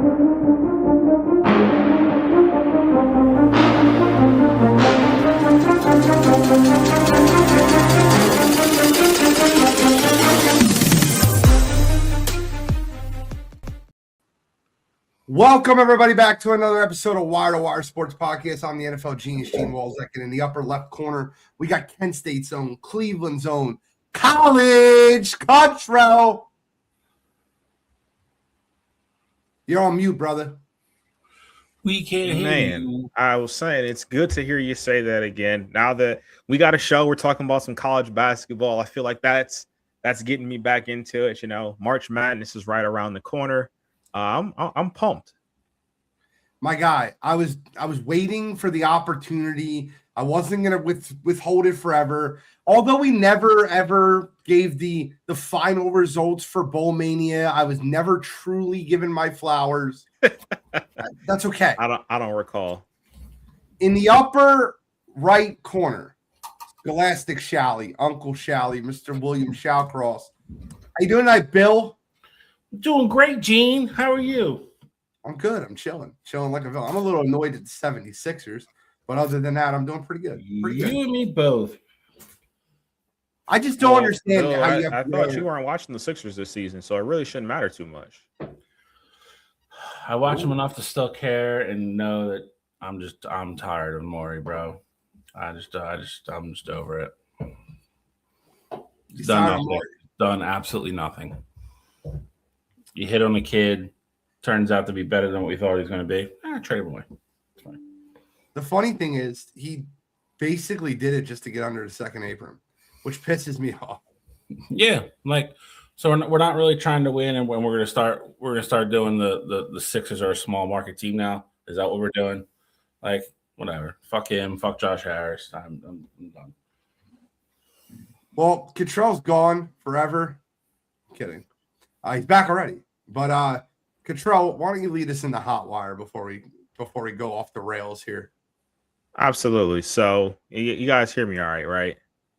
Welcome, everybody, back to another episode of Wire2Wire Sports Podcast. I'm the NFL genius, Gene Walzek, and in the upper left corner, we got Kent State's own, Cleveland's own, College Cottrell. You're on mute, brother. We can't hear you. I was saying it's good to hear you say that again. Now that we got a show, we're talking about some college basketball. I feel like that's getting me back into it. You know, March Madness is right around the corner. I'm pumped. My guy, I was waiting for the opportunity. I wasn't gonna withhold it forever. Although we never ever gave the final results for Bowl Mania, I was never truly given my flowers. That's okay. I don't recall. In the upper right corner, Scholastic Shally, Uncle Shally, Mr. William Shawcross. How you doing tonight, Bill? Doing great, Gene. How are you? I'm good. I'm chilling like a villain. I'm a little annoyed at the 76ers, but other than that, I'm doing pretty good. You and me both. I just don't understand Bill, how you have I thought you weren't watching the Sixers this season, so it really shouldn't matter too much. I watch them enough to still care and know that I'm tired of Maury, bro. I'm just over it. Done absolutely nothing. You hit on a kid, turns out to be better than what we thought he was going to be. Trade him away. It's fine. The funny thing is, he basically did it just to get under the second apron, which pisses me off. Yeah, so we're not really trying to win, and when we're gonna start doing the Sixers are a small market team now. Is that what we're doing? Like, whatever. Fuck him. Fuck Josh Harris. I'm done. Well, Cottrell's gone forever. I'm kidding. He's back already. But Cottrell, why don't you lead us in the hot wire before we go off the rails here? Absolutely. So you guys hear me all right?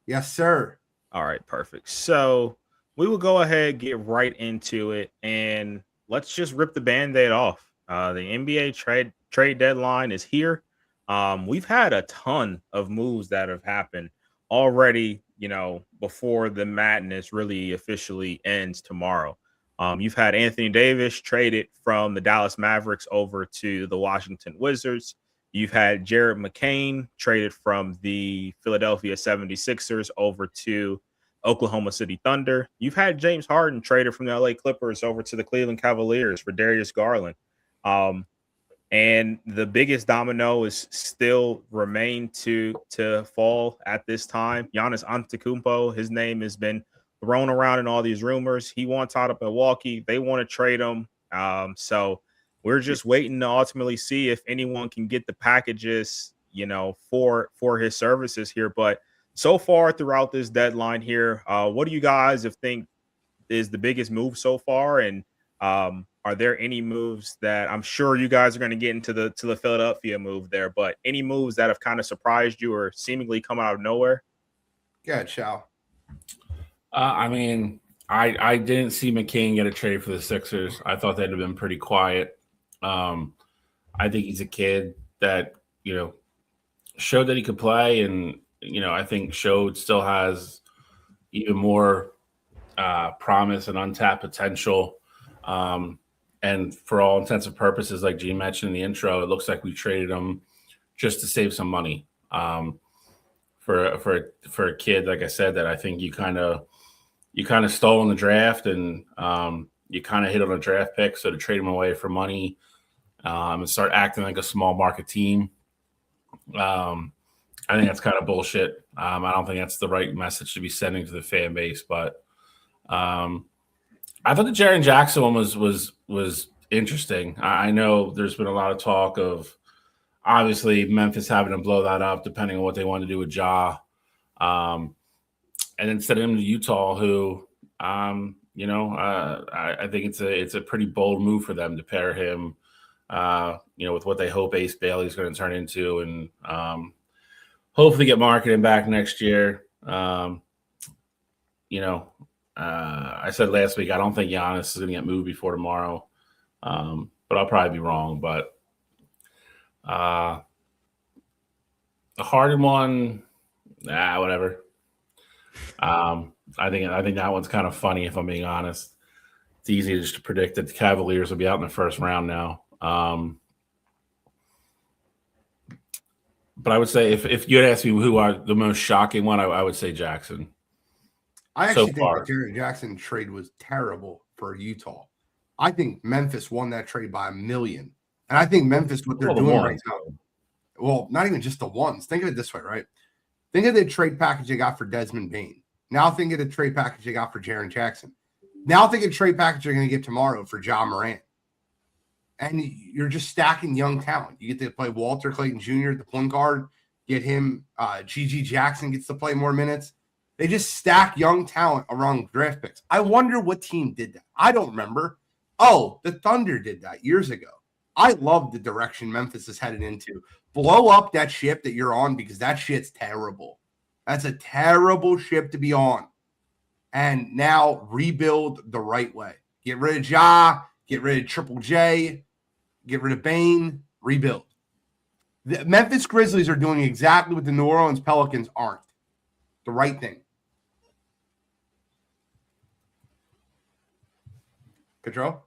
Yes, sir. All right, perfect. So we will go ahead and get right into it, and let's just rip the Band-Aid off. The NBA trade deadline is here. We've had a ton of moves that have happened already, you know, before the madness really officially ends tomorrow. You've had Anthony Davis traded from the Dallas Mavericks over to the Washington Wizards. You've had Jared McCain traded from the Philadelphia 76ers over to Oklahoma City Thunder. You've had James Harden traded from the LA Clippers over to the Cleveland Cavaliers for Darius Garland. And the biggest domino is still remain to fall at this time. Giannis Antetokounmpo, his name has been thrown around in all these rumors. He wants out of Milwaukee. They want to trade him. So we're just waiting to ultimately see if anyone can get the packages, you know, for his services here. But so far throughout this deadline here, what do you guys think is the biggest move so far? And are there any moves that I'm sure you guys are going to get into the Philadelphia move there, but any moves that have kind of surprised you or seemingly come out of nowhere? Yeah, Chow. I mean, I didn't see McCain get a trade for the Sixers. I thought they'd have been pretty quiet. I think he's a kid that, you know, showed that he could play, and, you know, I think still has even more promise and untapped potential. And for all intents and purposes, like Gene mentioned in the intro, it looks like we traded him just to save some money. For a kid, like I said, that I think you kind of stole in the draft, and you kind of hit on a draft pick. So to trade him away for money and start acting like a small market team, I think that's kind of bullshit. I don't think that's the right message to be sending to the fan base. But I thought the Jaren Jackson one was interesting. I know there's been a lot of talk of obviously Memphis having to blow that up depending on what they want to do with Ja. And then send him to Utah, who, I think it's a pretty bold move for them to pair him, with what they hope Ace Bailey is going to turn into, and hopefully get marketing back next year. I said last week I don't think Giannis is going to get moved before tomorrow. but I'll probably be wrong. But the Harden one, whatever. I think that one's kind of funny, if I'm being honest. It's easy just to predict that the Cavaliers will be out in the first round now. But I would say if you had asked me who are the most shocking one, I would say Jackson. I actually think the Jaren Jackson trade was terrible for Utah. I think Memphis won that trade by 1 million. And I think Memphis, what they're doing right now, well, not even just the ones. Think of it this way, right? Think of the trade package they got for Desmond Bane. Now think of the trade package they got for Jaren Jackson. Now think of the trade package you're going to get tomorrow for Ja Morant. And you're just stacking young talent. You get to play Walter Clayton Jr. at the point guard. Get him, G.G. Jackson gets to play more minutes. They just stack young talent around draft picks. I wonder what team did that. I don't remember. Oh, the Thunder did that years ago. I love the direction Memphis is headed into. Blow up that ship that you're on because that shit's terrible. That's a terrible ship to be on. And now rebuild the right way. Get rid of Ja. Get rid of Triple J. Get rid of Bane. Rebuild. The Memphis Grizzlies are doing exactly what the New Orleans Pelicans aren't. The right thing. Control?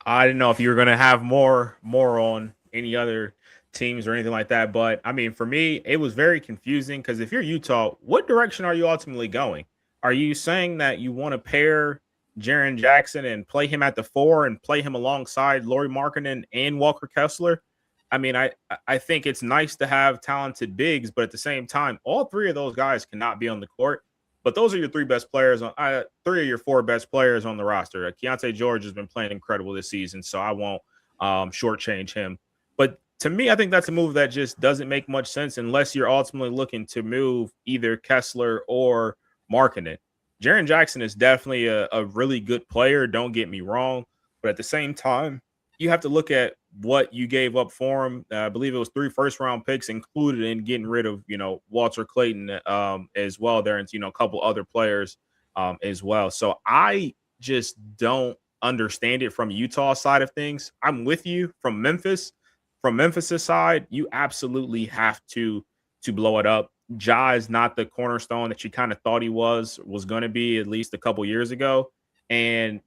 I didn't know if you were going to have more on any other teams or anything like that. But, I mean, for me, it was very confusing because if you're Utah, what direction are you ultimately going? Are you saying that you want to pair Jaren Jackson and play him at the 4 and play him alongside Lauri Markkanen and Walker Kessler? I mean, I think it's nice to have talented bigs, but at the same time, all three of those guys cannot be on the court. But those are your three best players on 3 of your 4 best players on the roster. Keontae George has been playing incredible this season, so I won't shortchange him. But to me, I think that's a move that just doesn't make much sense unless you're ultimately looking to move either Kessler or Markkanen. Jaren Jackson is definitely a really good player. Don't get me wrong, but at the same time, you have to look at what you gave up for him. I believe it was 3 first-round picks included in getting rid of, Walter Clayton as well there and, a couple other players as well. So I just don't understand it from Utah side of things. I'm with you from Memphis. From Memphis' side, you absolutely have to blow it up. Ja is not the cornerstone that you kind of thought he was going to be at least a couple years ago. And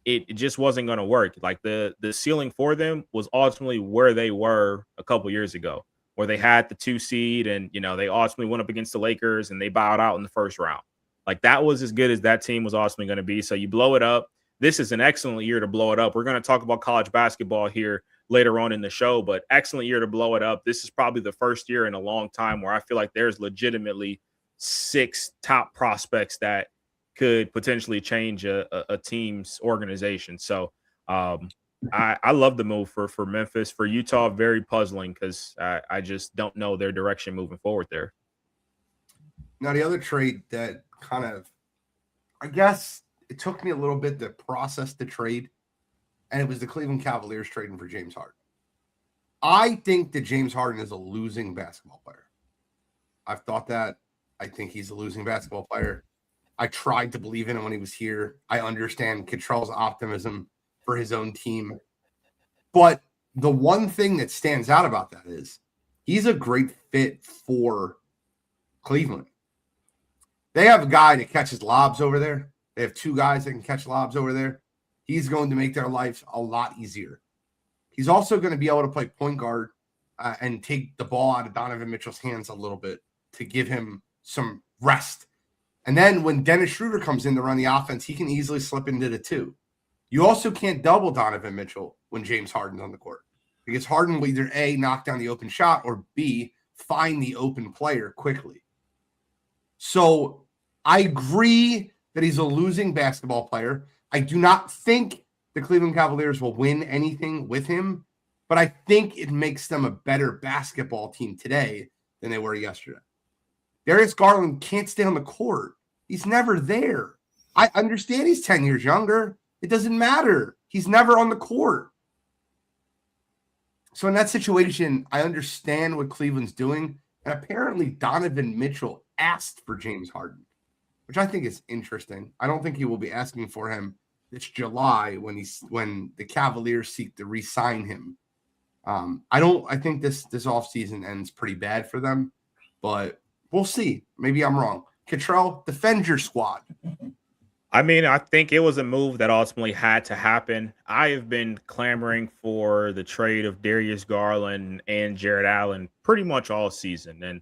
it just wasn't going to work. Like the ceiling for them was ultimately where they were a couple years ago, where they had the 2 seed and, they ultimately went up against the Lakers and they bowed out in the first round. Like that was as good as that team was ultimately going to be. So you blow it up. This is an excellent year to blow it up. We're going to talk about college basketball here later on in the show, but excellent year to blow it up. This is probably the first year in a long time where I feel like there's legitimately 6 top prospects that could potentially change a team's organization. So I love the move for Memphis. For Utah, very puzzling because I just don't know their direction moving forward there. Now, the other trade that kind of, I guess it took me a little bit to process the trade, and it was the Cleveland Cavaliers trading for James Harden. I think that James Harden is a losing basketball player. I've thought that. I think he's a losing basketball player. I tried to believe in him when he was here. I understand Cottrell's optimism for his own team. But the one thing that stands out about that is he's a great fit for Cleveland. They have a guy that catches lobs over there. They have 2 guys that can catch lobs over there. He's going to make their lives a lot easier. He's also going to be able to play point guard and take the ball out of Donovan Mitchell's hands a little bit to give him some rest. And then when Dennis Schroeder comes in to run the offense, he can easily slip into the 2. You also can't double Donovan Mitchell when James Harden's on the court because Harden will either A, knock down the open shot, or B, find the open player quickly. So I agree that he's a losing basketball player. I do not think the Cleveland Cavaliers will win anything with him, but I think it makes them a better basketball team today than they were yesterday. Darius Garland can't stay on the court. He's never there. I understand he's 10 years younger. It doesn't matter. He's never on the court. So in that situation, I understand what Cleveland's doing. And apparently Donovan Mitchell asked for James Harden, which I think is interesting. I don't think he will be asking for him this July when the Cavaliers seek to re-sign him. I think this offseason ends pretty bad for them, but we'll see. Maybe I'm wrong. Cottrell, defend your squad. I mean, I think it was a move that ultimately had to happen. I have been clamoring for the trade of Darius Garland and Jared Allen pretty much all season. And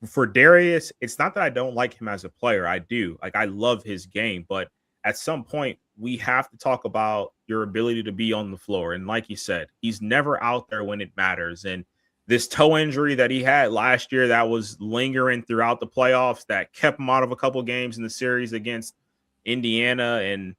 for Darius, it's not that I don't like him as a player. I do. Like, I love his game. But at some point, we have to talk about your ability to be on the floor. And like you said, he's never out there when it matters. And this toe injury that he had last year that was lingering throughout the playoffs, that kept him out of a couple games in the series against Indiana, and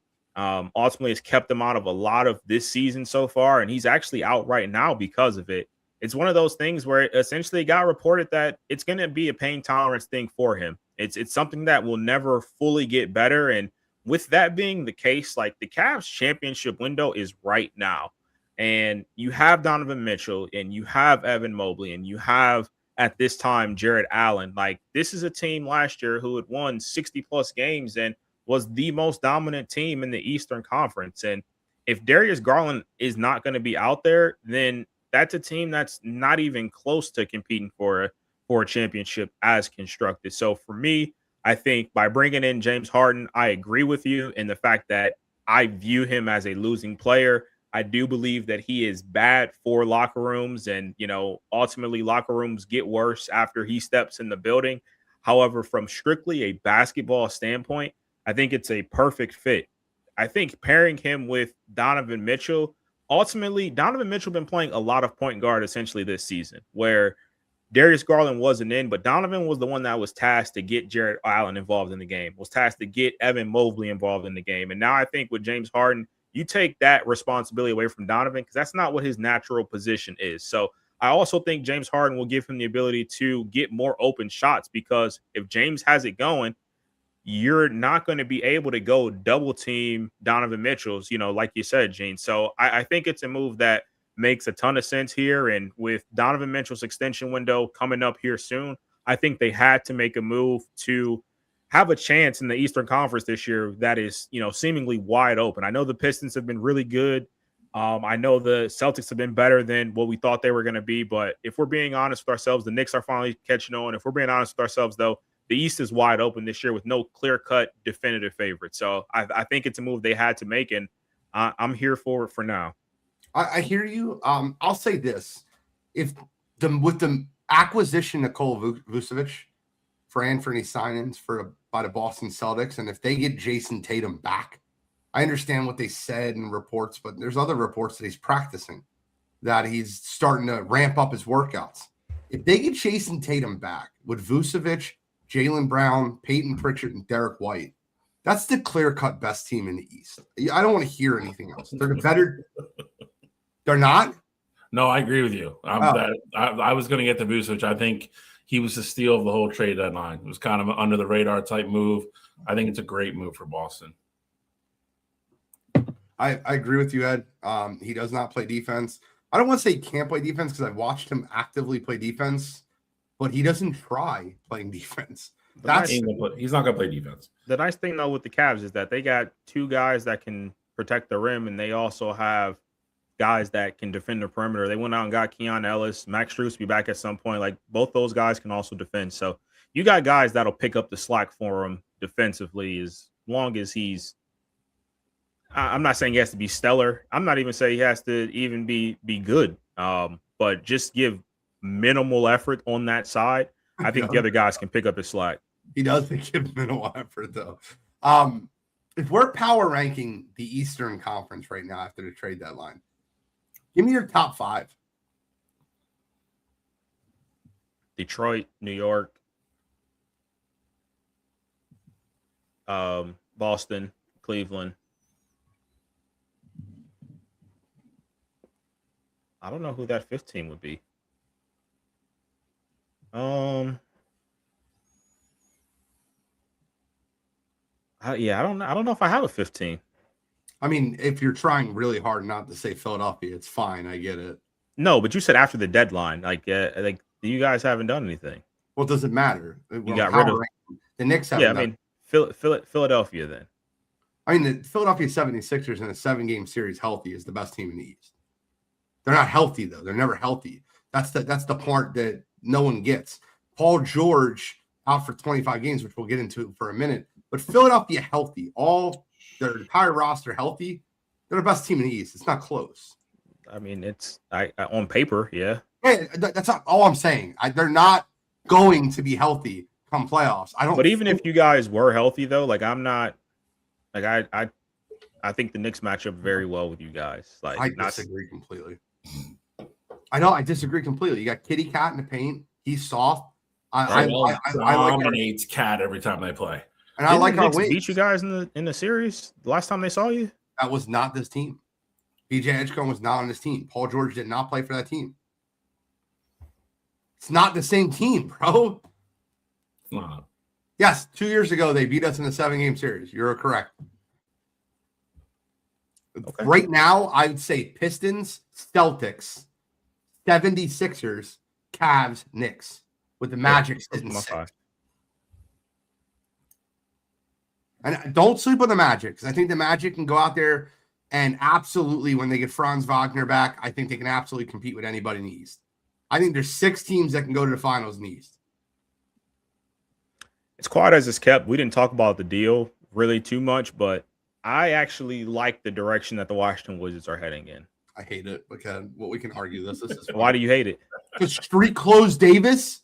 ultimately has kept him out of a lot of this season so far. And he's actually out right now because of it. It's one of those things where it essentially got reported that it's going to be a pain tolerance thing for him. It's something that will never fully get better. And with that being the case, like, the Cavs championship window is right now. And you have Donovan Mitchell and you have Evan Mobley and you have, at this time, Jared Allen. Like, this is a team last year who had won 60 plus games and was the most dominant team in the Eastern Conference. And if Darius Garland is not going to be out there, then that's a team that's not even close to competing for a championship as constructed. So for me, I think by bringing in James Harden, I agree with you in the fact that I view him as a losing player. I do believe that he is bad for locker rooms, and, ultimately locker rooms get worse after he steps in the building. However, from strictly a basketball standpoint, I think it's a perfect fit. I think pairing him with Donovan Mitchell, ultimately, Donovan Mitchell been playing a lot of point guard essentially this season, where Darius Garland wasn't in, but Donovan was the one that was tasked to get Jared Allen involved in the game, was tasked to get Evan Mobley involved in the game. And now I think with James Harden, you take that responsibility away from Donovan because that's not what his natural position is. So I also think James Harden will give him the ability to get more open shots, because if James has it going, you're not going to be able to go double team Donovan Mitchell's, like you said, Gene. So I think it's a move that makes a ton of sense here. And with Donovan Mitchell's extension window coming up here soon, I think they had to make a move to have a chance in the Eastern Conference this year that is, seemingly wide open. I know the Pistons have been really good. I know the Celtics have been better than what we thought they were going to be. But if we're being honest with ourselves, the Knicks are finally catching on. If we're being honest with ourselves, though, the East is wide open this year with no clear-cut definitive favorite. So I think it's a move they had to make, and I'm here for it for now. I hear you. I'll say this: with the acquisition of Nikola Vucevic for Anthony Simons by the Boston Celtics, and if they get Jason Tatum back, I understand what they said in reports, but there's other reports that he's practicing, that he's starting to ramp up his workouts. If they get Jason Tatum back with Vucevic, Jaylen Brown, Peyton Pritchard, and Derek White, that's the clear-cut best team in the East. I don't want to hear anything else. They're the better. They're not? No, I agree with you. I was going to get to Vucevic. I think he was the steal of the whole trade deadline. It was kind of an under-the-radar type move. I think it's a great move for Boston. I agree with you, Ed. He does not play defense. I don't want to say he can't play defense because I've watched him actively play defense, but he doesn't try playing defense. He's not going to play defense. The nice thing, though, with the Cavs is that they got two guys that can protect the rim, and they also have guys that can defend the perimeter. They went out and got Keon Ellis. Max Strus will be back at some point. Like, both those guys can also defend. So you got guys that'll pick up the slack for him defensively, as long as he's – I'm not saying he has to be stellar. I'm not even saying he has to even be good. But just give minimal effort on that side. I think the other guys can pick up the slack. He does give minimal effort, though. If we're power ranking the Eastern Conference right now after the trade deadline, give me your top five. Detroit, New York, Boston, Cleveland. I don't know who that fifth team would be. I don't know if I have a 15. I mean, if you're trying really hard not to say Philadelphia, it's fine. I get it. No, but you said after the deadline. Like you guys haven't done anything. Well, does it matter? You got rid of the Knicks. Haven't done. Philadelphia then. I mean, the Philadelphia 76ers in a 7-game series healthy is the best team in the East. They're not healthy, though. They're never healthy. That's the part that no one gets. Paul George out for 25 games, which we'll get into for a minute. But Philadelphia healthy. All their entire roster healthy. They're the best team in the East. It's not close. I mean, it's on paper, yeah. Hey, that's not all I'm saying. They're not going to be healthy come playoffs. I don't. But even if you guys were healthy, though, like I'm not. Like I think the Knicks match up very well with you guys. Like I disagree completely. I know I disagree completely. You got Kitty Cat in the paint. He's soft. I dominates Cat every time they play. And I like our wings. Beat you guys in the series the last time they saw you. That was not this team. BJ Edgecombe was not on this team. Paul George did not play for that team. It's not the same team, bro. Wow. Yes, 2 years ago they beat us in a 7-game series. You're correct. Okay. Right now, I would say Pistons, Celtics, 76ers, Cavs, Knicks, with the Magic sitting sixth. And don't sleep on the Magic, because I think the Magic can go out there and absolutely, when they get Franz Wagner back, I think they can absolutely compete with anybody in the East. I think there's 6 teams that can go to the finals in the East. It's quiet as it's kept. We didn't talk about the deal really too much, but I actually like the direction that the Washington Wizards are heading in. I hate it. Okay, well, we can argue this. This is why do you hate it? Because street clothes Davis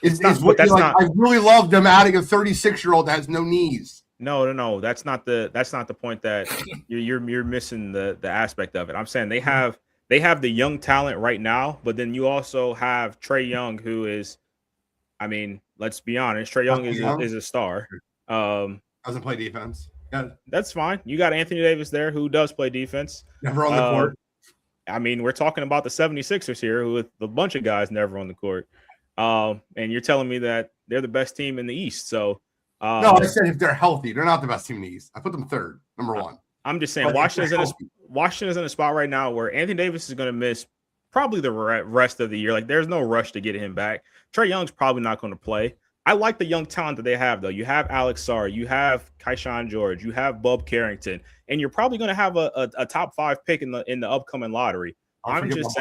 is what that's like. I really love them adding a 36-year-old that has no knees. No. That's not the point that you're missing the aspect of it. I'm saying they have the young talent right now, but then you also have Trae Young, who is, I mean, let's be honest, Trae Young is a star. Doesn't play defense. Yeah. That's fine. You got Anthony Davis there who does play defense. Never on the court. I mean, we're talking about the 76ers here with a bunch of guys never on the court. And you're telling me that they're the best team in the East. So no, I said if they're healthy, they're not the best team in the East. I put them third, number one. I'm just saying Washington's in a spot right now where Anthony Davis is going to miss probably the rest of the year. Like, there's no rush to get him back. Trae Young's probably not going to play. I like the young talent that they have, though. You have Alex Sarr, you have Keyshawn George, you have Bub Carrington, and you're probably going to have a top 5 pick in the upcoming lottery. I'm just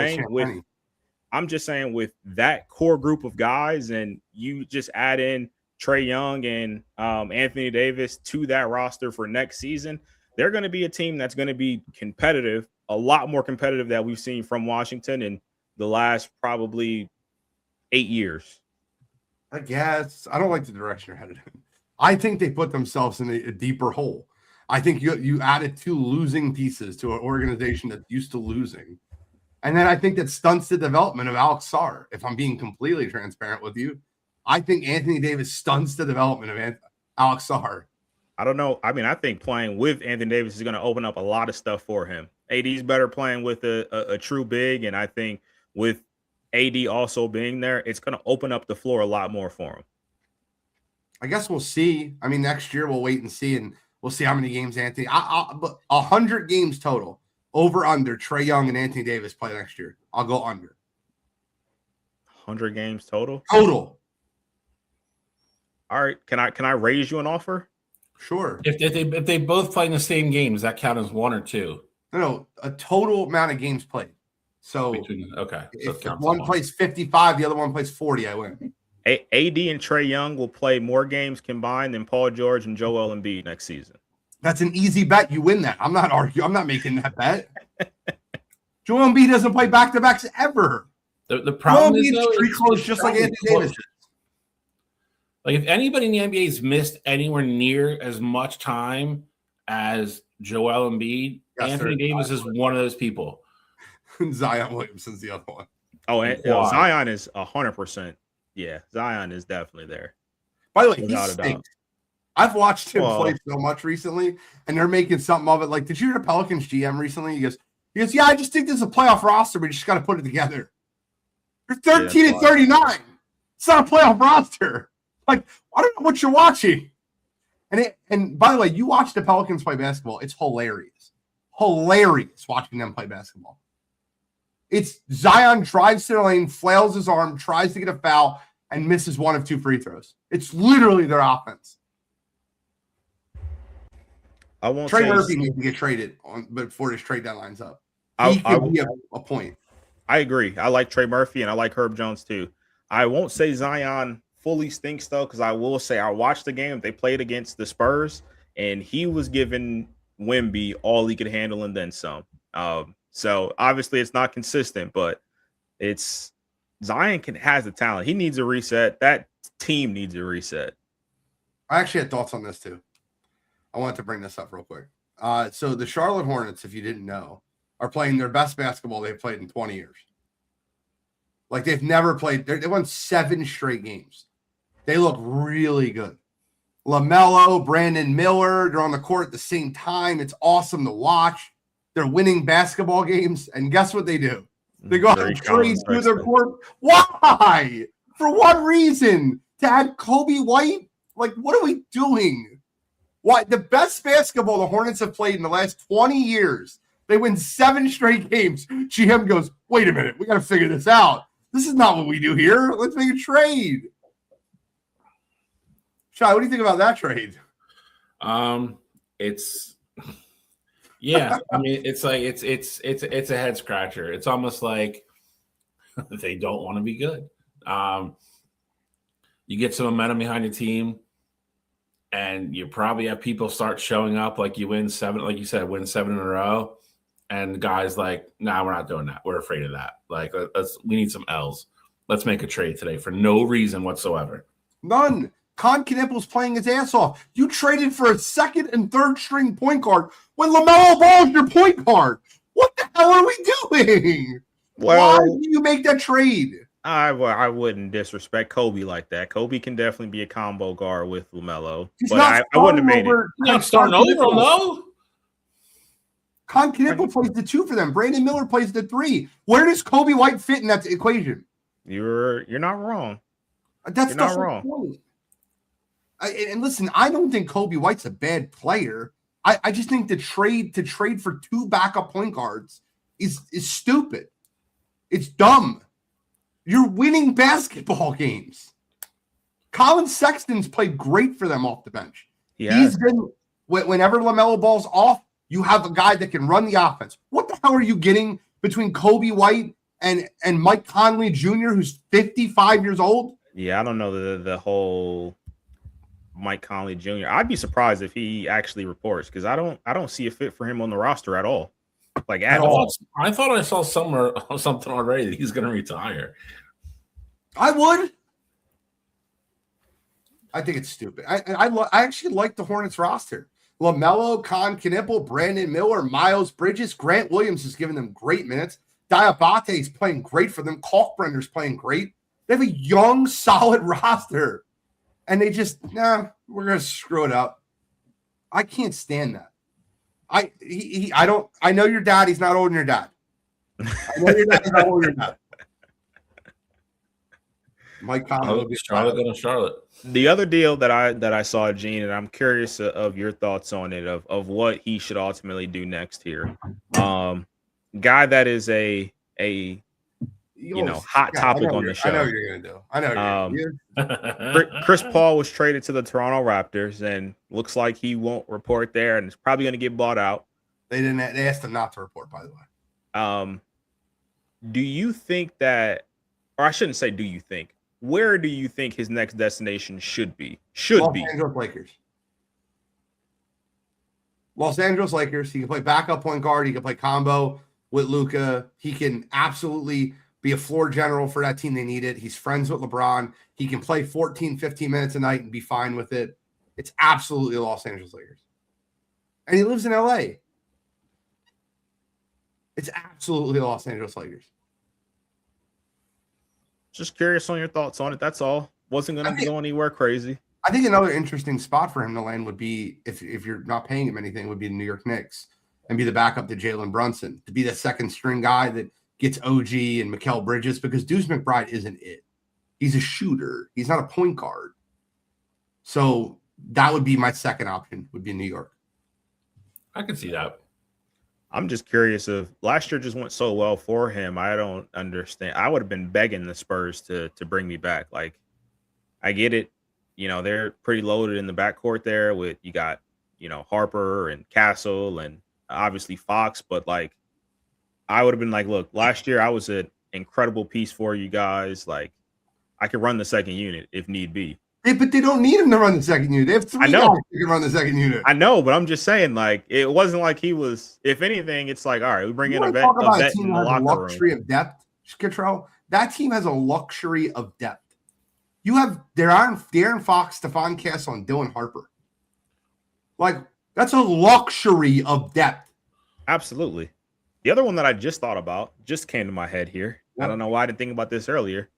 saying with that core group of guys, and you just add in Trae Young and Anthony Davis to that roster for next season, they're going to be a team that's going to be competitive, a lot more competitive that we've seen from Washington in the last probably 8 years. I guess. I don't like the direction you're headed in. I think they put themselves in a deeper hole. I think you added 2 losing pieces to an organization that's used to losing. And then I think that stunts the development of Alex Sarr, if I'm being completely transparent with you. I think Anthony Davis stunts the development of Alex Sarr. I don't know. I mean, I think playing with Anthony Davis is going to open up a lot of stuff for him. AD's better playing with a true big, and I think with AD also being there, it's going to open up the floor a lot more for him. I guess we'll see. I mean, next year we'll wait and see, and we'll see how many games Anthony. 100 games total, over under Trae Young and Anthony Davis play next year. I'll go under. 100 games total. Total. All right. Can I raise you an offer? Sure. If they both play in the same game, does that count as 1 or 2? No, a total amount of games played. So okay, if one plays 55, the other one plays 40, I win. AD and Trae Young will play more games combined than Paul George and Joel Embiid next season. That's an easy bet. You win that. I'm not arguing. I'm not making that bet. Joel Embiid doesn't play back-to-backs ever. The problem is street close just like Anthony Davis. Like, if anybody in the NBA has missed anywhere near as much time as Joel Embiid, Anthony Davis is one of those people. Zion Williamson's the other one. Oh, and Zion is 100%. Yeah, Zion is definitely there. By the way, he stinks. I've watched him play so much recently, and they're making something of it. Like, did you hear the Pelicans GM recently? He goes, yeah, I just think this is a playoff roster, but you just got to put it together. You're 13 and 39. It's not a playoff roster. Like, I don't know what you're watching. And by the way, you watch the Pelicans play basketball. It's hilarious. Hilarious watching them play basketball. It's Zion drives to the lane, flails his arm, tries to get a foul, and misses 1 of 2 free throws. It's literally their offense. I won't Trey say Murphy needs to get traded before his trade deadline's up. I He could be a point. I agree. I like Trey Murphy and I like Herb Jones too. I won't say Zion fully stinks though, because I will say I watched the game they played against the Spurs, and he was giving Wemby all he could handle and then some. So obviously it's not consistent, but it's Zion has the talent. He needs a reset. That team needs a reset. I actually had thoughts on this too. I wanted to bring this up real quick. So the Charlotte Hornets, if you didn't know, are playing their best basketball they've played in 20 years. Like they've never played. They won 7 straight games. They look really good. LaMelo, Brandon Miller, they're on the court at the same time. It's awesome to watch. They're winning basketball games. And guess what they do? They go out and trade through their court. Why? For what reason? To add Kobe White? Like, what are we doing? Why? The best basketball the Hornets have played in the last 20 years. They win 7 straight games. GM goes, wait a minute. We got to figure this out. This is not what we do here. Let's make a trade. Shai, what do you think about that trade? It's yeah. I mean, it's like it's a head scratcher. It's almost like they don't want to be good. You get some momentum behind your team, and you probably have people start showing up. Like you win 7, like you said, win 7 in a row. And the guy's like, nah, we're not doing that. We're afraid of that. Like, we need some L's. Let's make a trade today for no reason whatsoever. None. Con Knippel's playing his ass off. You traded for a 2nd and 3rd string point guard when LaMelo Ball is your point guard. What the hell are we doing? Well, why do you make that trade? I wouldn't disrespect Kobe like that. Kobe can definitely be a combo guard with LaMelo, but I wouldn't have made it. Not starting over, though. Con Knippel plays the 2 for them. Brandon Miller plays the 3. Where does Kobe White fit in that equation? You're not wrong. That's not wrong. Point. And listen, I don't think Kobe White's a bad player. I just think to trade for 2 backup point guards is stupid. It's dumb. You're winning basketball games. Colin Sexton's played great for them off the bench. Yeah. He's been whenever LaMelo Ball's off, you have a guy that can run the offense. What the hell are you getting between Kobe White and Mike Conley Jr., who's 55 years old? Yeah, I don't know the whole Mike Conley Jr. I'd be surprised if he actually reports, because I don't see a fit for him on the roster at all. Like at all. I thought I saw somewhere something already that he's going to retire. I would. I think it's stupid. I actually like the Hornets roster. LaMelo, Con Knippel, Brandon Miller, Miles Bridges, Grant Williams is giving them great minutes. Diabate is playing great for them. Kalkbrenner's playing great. They have a young, solid roster. And they just, we're going to screw it up. I can't stand that. I know your dad. He's not older than your dad. I know your dad. He's not older than your dad. Mike Conley will be Charlotte going to Charlotte. The other deal that I saw, Gene, and I'm curious of your thoughts on it, of what he should ultimately do next here. Guy that is a hot topic on the show. I know what you're gonna do. I know. Chris Paul was traded to the Toronto Raptors, and looks like he won't report there, and it's probably going to get bought out. They asked him not to report, by the way. Do you think that, or I shouldn't say, do you think? Where do you think his next destination should be? Los Angeles Lakers. Los Angeles Lakers. He can play backup point guard. He can play combo with Luka. He can absolutely be a floor general for that team. They need it. He's friends with LeBron. He can play 14, 15 minutes a night and be fine with it. It's absolutely the Los Angeles Lakers. And he lives in LA. It's absolutely the Los Angeles Lakers. Just curious on your thoughts on it. That's all. Wasn't going to go anywhere crazy. I think another interesting spot for him to land would be, if you're not paying him anything, would be the New York Knicks and be the backup to Jalen Brunson, to be the second string guy that gets OG and Mikal Bridges, because Deuce McBride isn't it. He's a shooter. He's not a point guard. So that would be my second option, would be New York. I can see that. I'm just curious if last year just went so well for him. I don't understand. I would have been begging the Spurs to bring me back. Like, I get it. They're pretty loaded in the backcourt there with, you got Harper and Castle and obviously Fox, but like I would have been like, look, last year I was an incredible piece for you guys. Like I could run the second unit if need be. But they don't need him to run the second unit. They have 3 guys who can run the second unit. I know, but I'm just saying, like, it wasn't like he was. If anything, it's like, all right, we bring in a vet in the locker room. Luxury of depth, Cottrell. That team has a luxury of depth. You have Darren Fox, Stephon Castle, and Dylan Harper. Like, that's a luxury of depth. Absolutely. The other one that I just thought about just came to my head here. What? I don't know why I didn't think about this earlier.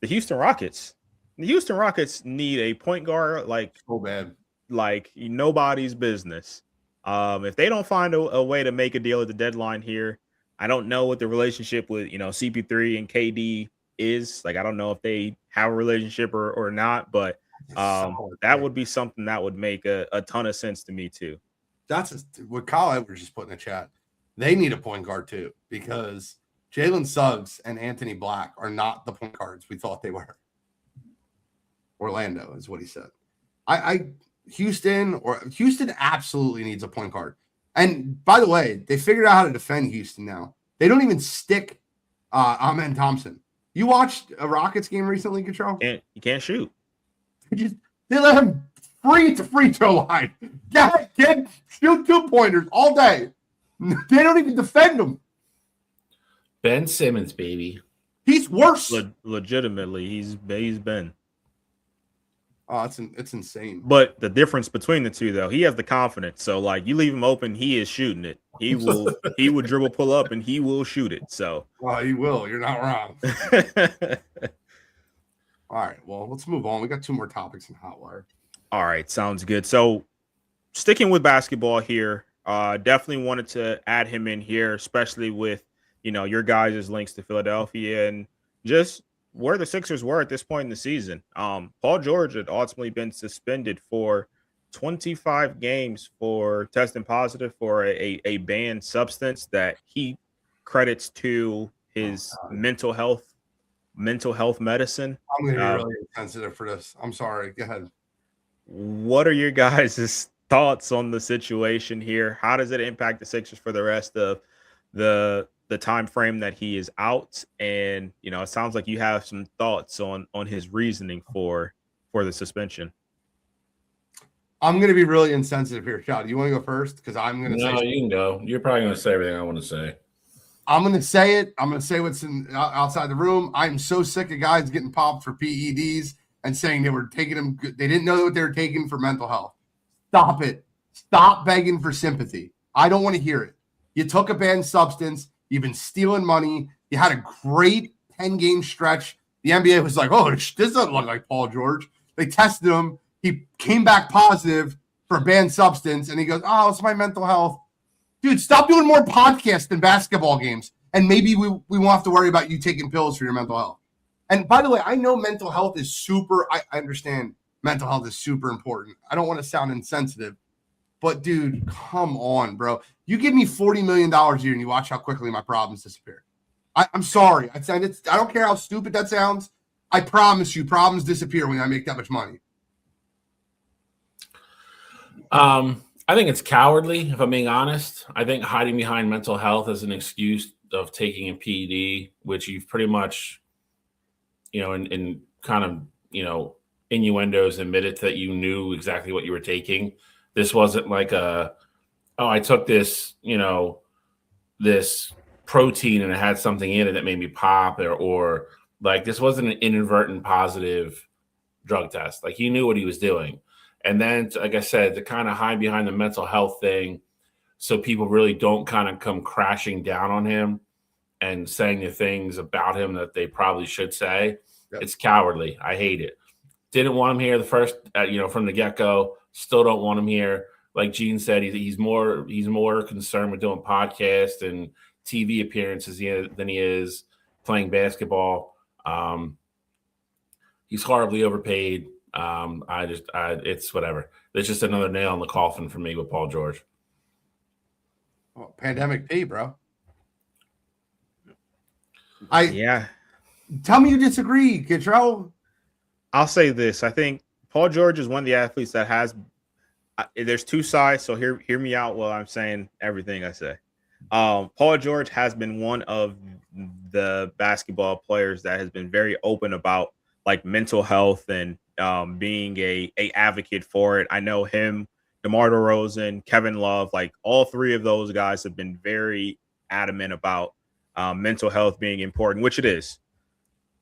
The Houston Rockets. The Houston Rockets need a point guard like so bad, like nobody's business. If they don't find a way to make a deal at the deadline here, I don't know what the relationship with CP3 and KD is. Like, I don't know if they have a relationship or not, but that would be something that would make a ton of sense to me too. That's what Kyle Edwards just put in the chat. They need a point guard too, because Jalen Suggs and Anthony Black are not the point guards we thought they were. Orlando is what he said. Houston absolutely needs a point guard. And by the way, they figured out how to defend Houston now. They don't even stick Amen Thompson. You watched a Rockets game recently, Cottrell? You can't shoot. They let him free to free throw line. Get shoot 2-pointers all day. They don't even defend him. Ben Simmons, baby. He's worse. Legitimately, he's been. Oh, it's insane. But the difference between the two, though, he has the confidence. So, like, you leave him open, he is shooting it. He will dribble, pull up, and he will shoot it. So, well, he will. You're not wrong. All right. Well, let's move on. We got 2 more topics in Hotwire. All right, sounds good. So, sticking with basketball here, definitely wanted to add him in here, especially with your guys' links to Philadelphia and just where the Sixers were at this point in the season. Paul George had ultimately been suspended for 25 games for testing positive for a banned substance that he credits to his mental health medicine. I'm going to be really sensitive for this. I'm sorry. Go ahead. What are your guys' thoughts on the situation here? How does it impact the Sixers for the rest of the time frame that he is out? And it sounds like you have some thoughts on his reasoning for the suspension. I'm going to be really insensitive here. Shad, do you want to go first? Because I'm going to say. No, you can go. You're probably going to say everything I want to say. I'm going to say it. I'm going to say what's outside the room. I'm so sick of guys getting popped for PEDs and saying they were taking them. They didn't know what they were taking for mental health. Stop it. Stop begging for sympathy. I don't want to hear it. You took a banned substance. You've been stealing money. You had a great 10-game stretch. The NBA was like, oh, this doesn't look like Paul George. They tested him. He came back positive for a banned substance, and he goes, oh, it's my mental health. Dude, stop doing more podcasts than basketball games, and maybe we won't have to worry about you taking pills for your mental health. And by the way, I know mental health is I understand mental health is super important. I don't want to sound insensitive, but dude, come on, bro. You give me $40 million a year and you watch how quickly my problems disappear. I'm sorry. I don't care how stupid that sounds. I promise you, problems disappear when I make that much money. I think it's cowardly, if I'm being honest. I think hiding behind mental health as an excuse of taking a PED, which you've pretty much, in kind of, innuendos admitted that you knew exactly what you were taking. This wasn't like I took this, this protein and it had something in it that made me pop or like this wasn't an inadvertent positive drug test. Like he knew what he was doing. And then, like I said, to kind of hide behind the mental health thing so people really don't kind of come crashing down on him and saying the things about him that they probably should say. Yep. It's cowardly. I hate it. Didn't want him here the first, from the get-go. Still don't want him here. Like Gene said, he's more concerned with doing podcasts and TV appearances than he is playing basketball. He's horribly overpaid. It's whatever. It's just another nail in the coffin for me with Paul George. Oh, pandemic pay, bro. Tell me you disagree, Cottrell. I'll say this. I think Paul George is one of the athletes that has there's two sides, so hear me out while I'm saying everything I say. Paul George has been one of the basketball players that has been very open about like mental health and being a advocate for it. I know him, DeMar DeRozan, Kevin Love, like all three of those guys have been very adamant about mental health being important, which it is.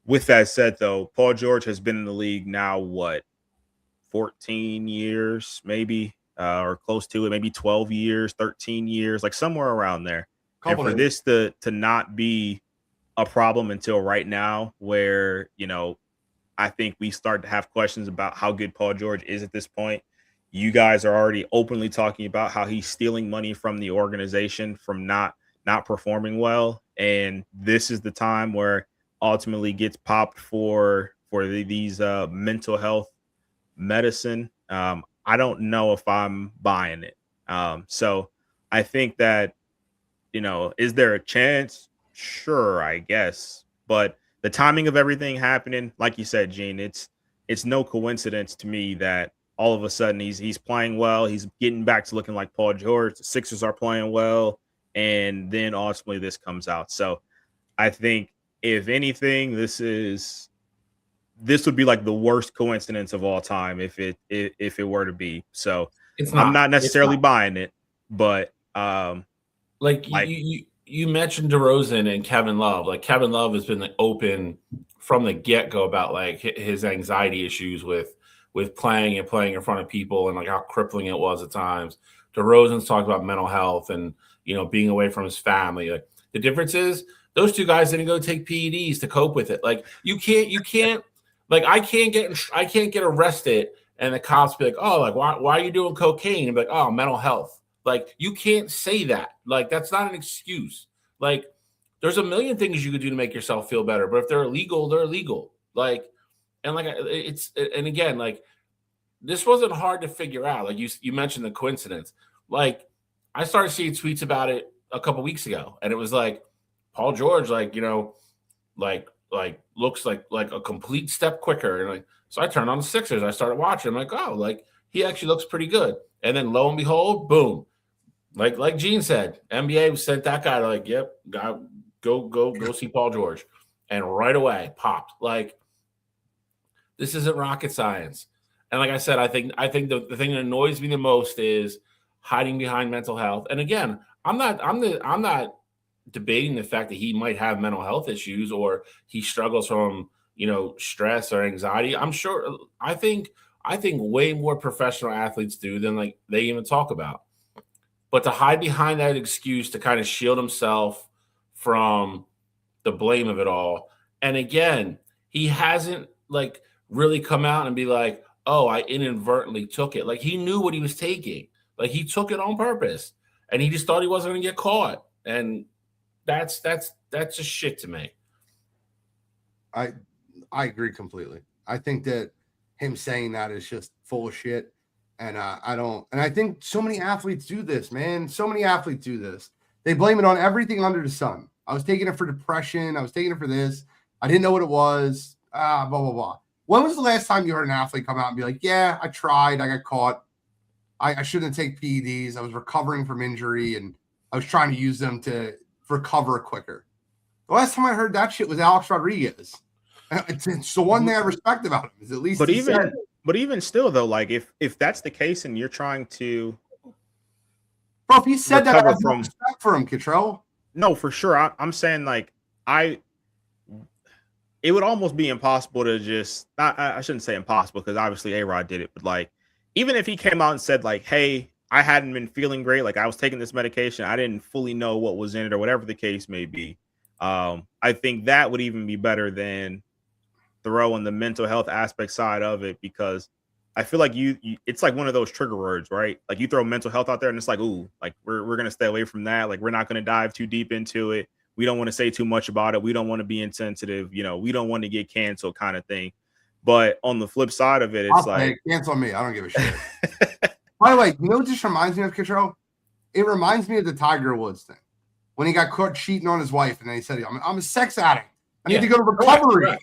With that said, though, Paul George has been in the league now, 14 years, maybe, or close to it, maybe 12 years, 13 years, like somewhere around there. And for this to not be a problem until right now, where, I think we start to have questions about how good Paul George is at this point. You guys are already openly talking about how he's stealing money from the organization from not performing well. And this is the time where ultimately gets popped for these mental health medicine. I don't know if I'm buying it. So I think that, is there a chance? Sure, I guess. But the timing of everything happening, like you said, Gene, it's no coincidence to me that all of a sudden he's playing well. He's getting back to looking like Paul George. The Sixers are playing well. And then ultimately this comes out. So I think if anything, this would be like the worst coincidence of all time if it were to be. So I'm not necessarily buying it, but you mentioned DeRozan and Kevin Love. Like Kevin Love has been open from the get-go about like his anxiety issues with playing in front of people and like how crippling it was at times. DeRozan's talked about mental health and being away from his family. Like the difference is those two guys didn't go take PEDs to cope with it. Like you can't like I can't get arrested and the cops be like, oh, like why are you doing cocaine? And be like, oh, mental health. Like you can't say that. Like that's not an excuse. Like there's a million things you could do to make yourself feel better, but if they're illegal, they're illegal. Like and again, like this wasn't hard to figure out. Like you mentioned the coincidence. Like I started seeing tweets about it a couple weeks ago, and it was like Paul George, like looks like a complete step quicker, and like so I turned on the Sixers. I started watching. I'm like, oh, like he actually looks pretty good. And then lo and behold, boom, like Gene said, NBA sent that guy to like, yep, go see Paul George, and right away popped. Like this isn't rocket science. And like I said, I think the thing that annoys me the most is hiding behind mental health. And again, I'm not debating the fact that he might have mental health issues or he struggles from, stress or anxiety. I'm sure I think way more professional athletes do than like they even talk about. But to hide behind that excuse to kind of shield himself from the blame of it all. And again, he hasn't like really come out and be like, oh, I inadvertently took it. Like he knew what he was taking. Like he took it on purpose and he just thought he wasn't going to get caught. And that's just shit to me. I agree completely. I think that him saying that is just full of shit. And I think so many athletes do this, man. So many athletes do this. They blame it on everything under the sun. I was taking it for depression. I was taking it for this. I didn't know what it was. Blah, blah, blah. When was the last time you heard an athlete come out and be like, yeah, I tried. I got caught. I shouldn't take PEDs. I was recovering from injury and I was trying to use them to recover quicker. The last time I heard that shit was Alex Rodriguez. It's the one thing I respect about him is at least. But even still, though, like if that's the case and you're trying to, bro, if he said that, I have no respect for him, Kittrell. No, for sure. I'm saying like it would almost be impossible to just. I shouldn't say impossible because obviously A-Rod did it, but like even if he came out and said like, hey, I hadn't been feeling great, like I was taking this medication, I didn't fully know what was in it or whatever the case may be. I think that would even be better than throwing the mental health aspect side of it, because I feel like you it's like one of those trigger words, right? Like you throw mental health out there and it's like, ooh, like we're gonna stay away from that. Like we're not gonna dive too deep into it. We don't want to say too much about it. We don't want to be insensitive. We don't want to get canceled kind of thing. But on the flip side of it, it's like cancel me. I don't give a shit. By the way, what this reminds me of, Kittrell? It reminds me of the Tiger Woods thing when he got caught cheating on his wife, and then he said, "I'm a sex addict. I need to go to recovery."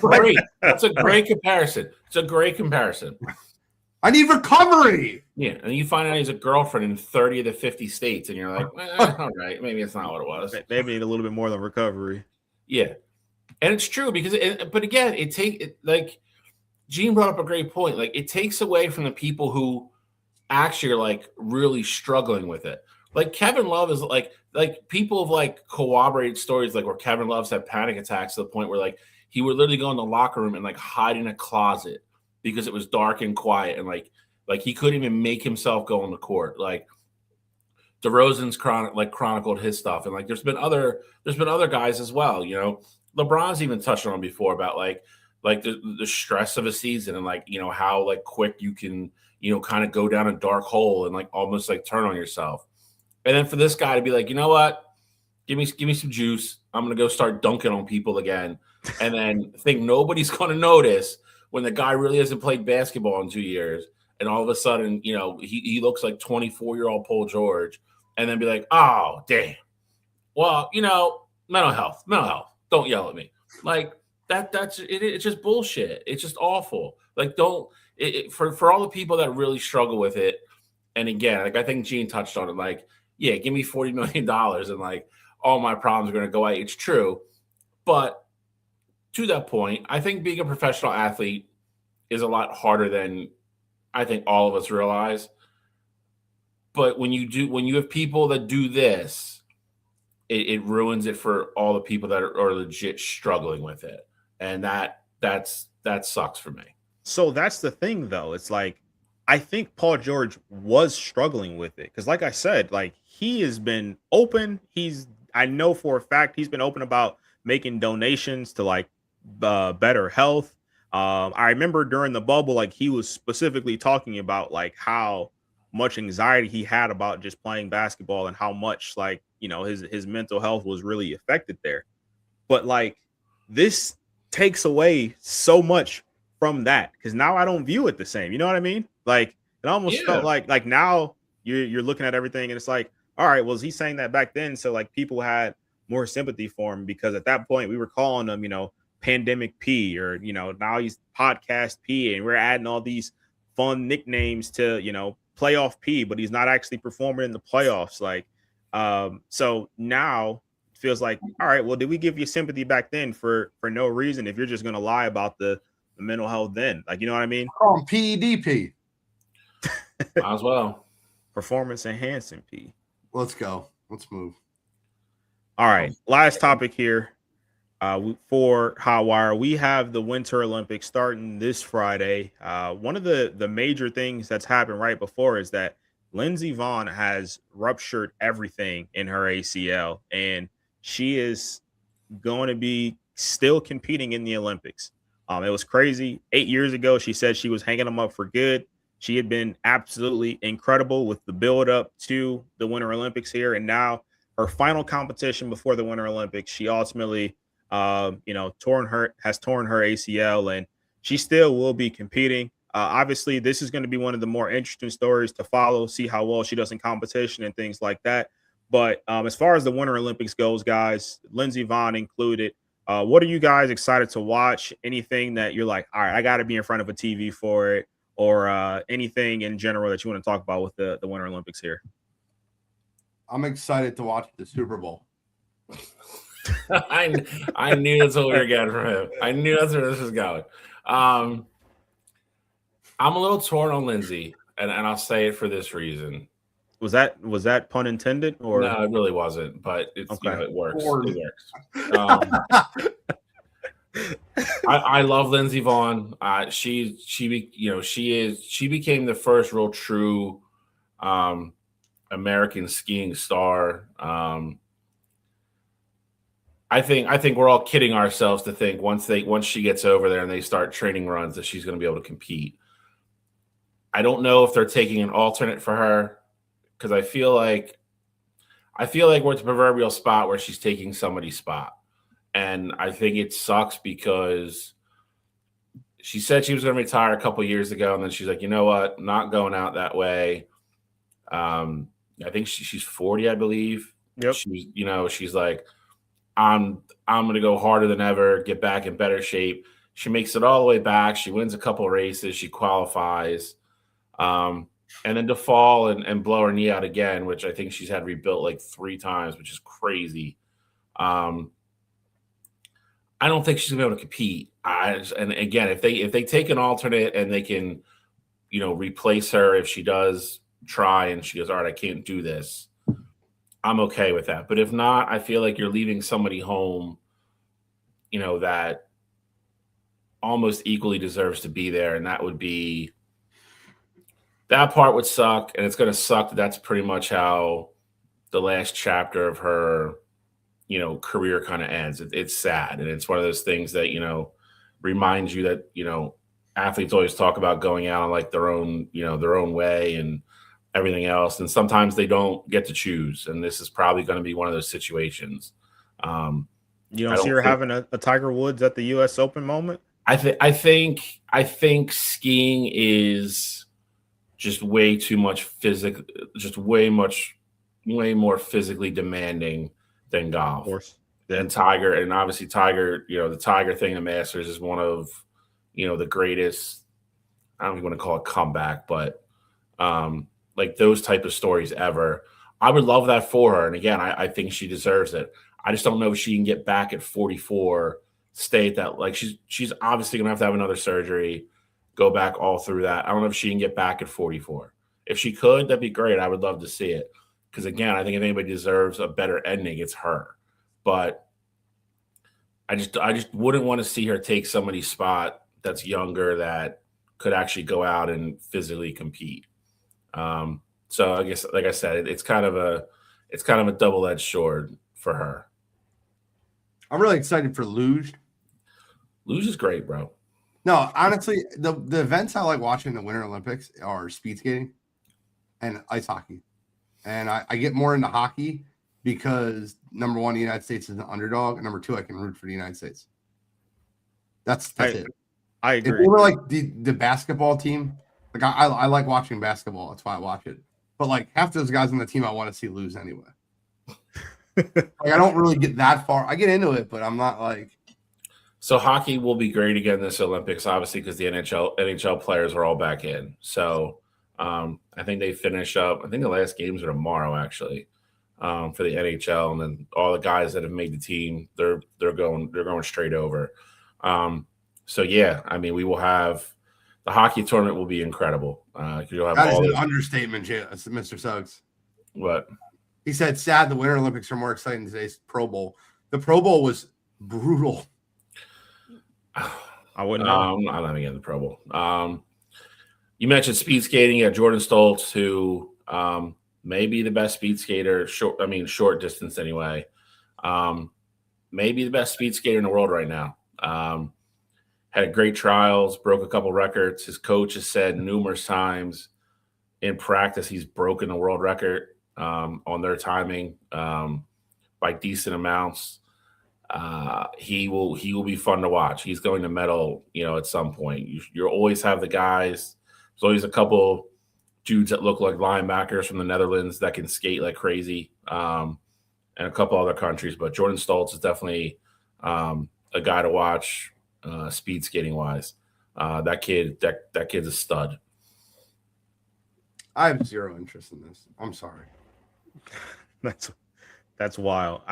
Great. That's a great comparison. It's a great comparison. I need recovery. Yeah, and you find out he's a girlfriend in 30 of the 50 states, and you're like, all right, maybe it's not what it was. Maybe need a little bit more than recovery. Yeah, and it's true because, but again, like Gene brought up a great point. Like it takes away from the people who actually are like really struggling with it. Like Kevin Love is like people have like corroborated stories like where Kevin Love's had panic attacks to the point where like he would literally go in the locker room and like hide in a closet because it was dark and quiet and like he couldn't even make himself go on the court. Like DeRozan's chronicled his stuff, and like there's been other guys as well. You know, LeBron's even touched on before about like the stress of a season and like, you know, how like quick you can, you know, kind of go down a dark hole and like almost like turn on yourself. And then for this guy to be like, you know what, give me some juice. I'm gonna go start dunking on people again, and then think nobody's gonna notice when the guy really hasn't played basketball in 2 years, and all of a sudden, you know, he looks like 24-year-old Paul George, and then be like, oh damn, well, you know, mental health. Don't yell at me. Like that's it. It's just bullshit. It's just awful. Like for all the people that really struggle with it. And again, like I think Gene touched on it. Like, yeah, give me $40 million and like all my problems are going to go away. It's true, but to that point, I think being a professional athlete is a lot harder than I think all of us realize. But when you have people that do this, it ruins it for all the people that are legit struggling with it. And that sucks for me. So that's the thing, though. It's like, I think Paul George was struggling with it. Because like I said, like he has been open. I know for a fact he's been open about making donations to like better health. I remember during the bubble, like he was specifically talking about like how much anxiety he had about just playing basketball and how much like, you know, his mental health was really affected there. But like this takes away so much from that because now I don't view it the same. You know what I mean? Like it almost felt like now you're looking at everything and it's like, all right, well, he's saying that back then. So like people had more sympathy for him because at that point we were calling him, you know, Pandemic P, or, you know, now he's Podcast P, and we're adding all these fun nicknames to, you know, Playoff P, but he's not actually performing in the playoffs. Like, so now it feels like, all right, well, did we give you sympathy back then for no reason if you're just going to lie about the mental health then? Like, you know what I mean? Oh, PEDP. Might as well. Performance enhancing P. Let's go. Let's move. All right. Last topic here. For Hot Wire, we have the Winter Olympics starting this Friday. One of the major things that's happened right before is that Lindsey Vonn has ruptured everything in her ACL, and she is going to be still competing in the Olympics. It was crazy. 8 years ago, she said she was hanging them up for good. She had been absolutely incredible with the build up to the Winter Olympics here, and now her final competition before the Winter Olympics, she ultimately torn her ACL, and she still will be competing. Obviously, this is going to be one of the more interesting stories to follow, see how well she does in competition and things like that. But as far as the Winter Olympics goes, guys, Lindsey Vonn included, what are you guys excited to watch? Anything that you're like, all right, I got to be in front of a TV for it, or anything in general that you want to talk about with the Winter Olympics here? I'm excited to watch the Super Bowl. I knew that's what we were getting from him. I knew that's where this was going. I'm a little torn on Lindsey, and I'll say it for this reason. Was that pun intended, or no? It really wasn't, but it's okay. You know, it works. It works. I love Lindsey Vonn. She became the first real true American skiing star. I think we're all kidding ourselves to think once she gets over there and they start training runs that she's going to be able to compete. I don't know if they're taking an alternate for her because I feel like we're at the proverbial spot where she's taking somebody's spot, and I think it sucks because she said she was going to retire a couple years ago, and then she's like, you know what, I'm not going out that way. I think she's 40, I believe. Yep. She's like, I'm going to go harder than ever, get back in better shape. She makes it all the way back. She wins a couple races. She qualifies. And then to fall and blow her knee out again, which I think she's had rebuilt like 3 times, which is crazy. I don't think she's gonna be able to compete. And again, if they take an alternate and they can, replace her if she does try and she goes, all right, I can't do this, I'm okay with that. But if not, I feel like you're leaving somebody home, that almost equally deserves to be there, and that part would suck, and it's going to suck that's pretty much how the last chapter of her, career kind of ends. It's sad, and it's one of those things that, reminds you that, athletes always talk about going out on like their own way and everything else, and sometimes they don't get to choose, and this is probably going to be one of those situations. You don't see her having a Tiger Woods at the U.S. Open moment? I think skiing is just way too much just way more physically demanding than golf. Of course. And Tiger, and obviously Tiger, the Tiger thing in Masters is one of, the greatest, I don't even want to call it comeback, but like those type of stories ever. I would love that for her. And again, I think she deserves it. I just don't know if she can get back at 44, stay at that. Like she's obviously going to have another surgery, go back all through that. I don't know if she can get back at 44. If she could, that'd be great. I would love to see it. Because again, I think if anybody deserves a better ending, it's her. But I just wouldn't want to see her take somebody's spot that's younger that could actually go out and physically compete. So I guess, like I said, it's kind of a double-edged sword for her. I'm really excited for Luge. Luge is great, bro. No, honestly, the events I like watching in the Winter Olympics are speed skating and ice hockey. And I get more into hockey because, number one, the United States is an underdog, and number two, I can root for the United States. That's it. I agree. If they were like the basketball team, like I like watching basketball. That's why I watch it. But like half those guys on the team I want to see lose anyway. Like I don't really get that far. I get into it, but I'm not like. So hockey will be great again this Olympics, obviously, because the NHL players are all back in. So I think they finish up. I think the last games are tomorrow, actually, for the NHL, and then all the guys that have made the team, they're going straight over. So yeah, I mean, we will have the hockey tournament will be incredible. You'll have that all is an understatement, Mr. Suggs. What? He said, sad the Winter Olympics are more exciting than today's Pro Bowl. The Pro Bowl was brutal. I wouldn't know. I'm not having the Pro Bowl. You mentioned speed skating. Yeah, Jordan Stoltz, who may be the best speed skater, short distance anyway. Maybe the best speed skater in the world right now. Had great trials, broke a couple records. His coach has said numerous times in practice he's broken the world record on their timing by decent amounts. He will be fun to watch. He's going to medal, at some point. You always have the guys. There's always a couple dudes that look like linebackers from the Netherlands that can skate like crazy, and a couple other countries. But Jordan Stoltz is definitely a guy to watch, speed skating wise. That kid's a stud. I have zero interest in this. I'm sorry. That's wild.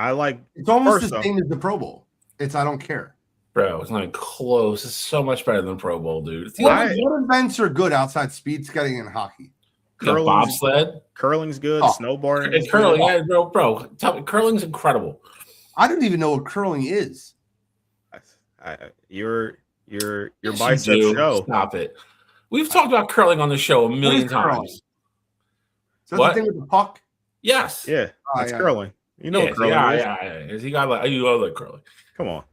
It's almost the same as the Pro Bowl. I don't care. Bro, it's not even close. It's so much better than Pro Bowl, dude. What events are good outside speed skating and hockey? Bobsled. Curling's good. Snowboarding. It's curling, good. Yeah, bro. Tell me, curling's incredible. I don't even know what curling is. Your Yes, bicep show. Stop it. We've talked about curling on the show a million times. So that's the thing with the puck? Yes. Yeah, that's curling. You know what curling is. Yeah. Is he got you love like curling? Come on.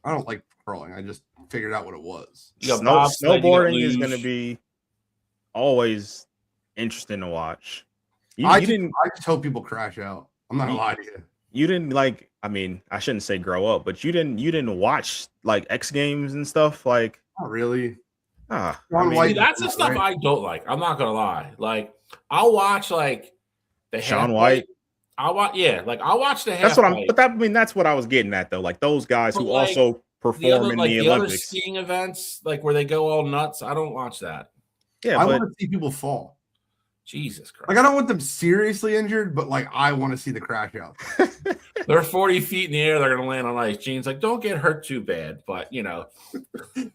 I don't like curling. I just figured out what it was. Snowboarding is going to be always interesting to watch. I just hope people crash out. I'm not gonna lie to you. You didn't I shouldn't say grow up, but you didn't watch like X Games and stuff like. Not really. That's the stuff I don't like. I'm not gonna lie. Like I'll watch like the Shaun White. I'll watch the half. That's what I was getting at though. Like those guys who also perform in the Olympics. Other skiing events, like where they go all nuts. I don't watch that. Yeah, I but want to see people fall. Jesus Christ. Like, I don't want them seriously injured, but like, I want to see the crash out. They're 40 feet in the air. They're going to land on ice. Gene's like, don't get hurt too bad. But,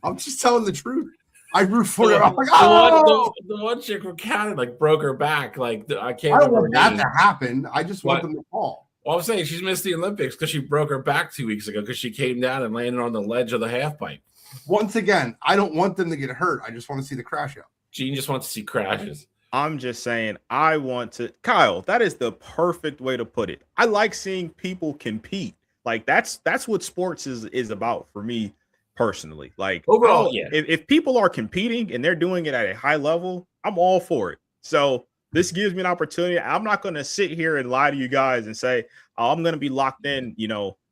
I'm just telling the truth. I root for the, them. I'm like, oh! the one chick who counted, like, broke her back. Like, I can't I don't remember want her that name. to happen. I just want What? them to fall. Well, I'm saying she's missed the Olympics because she broke her back 2 weeks ago because she came down and landed on the ledge of the half pipe. Once again, I don't want them to get hurt. I just want to see the crash out. Gene just wants to see crashes. I'm just saying, I want to, Kyle, that is the perfect way to put it. I like seeing people compete. Like that's what sports is about for me personally. Like Overall, yeah. If people are competing and they're doing it at a high level, I'm all for it. So this gives me an opportunity. I'm not going to sit here and lie to you guys and say, oh, I'm going to be locked in,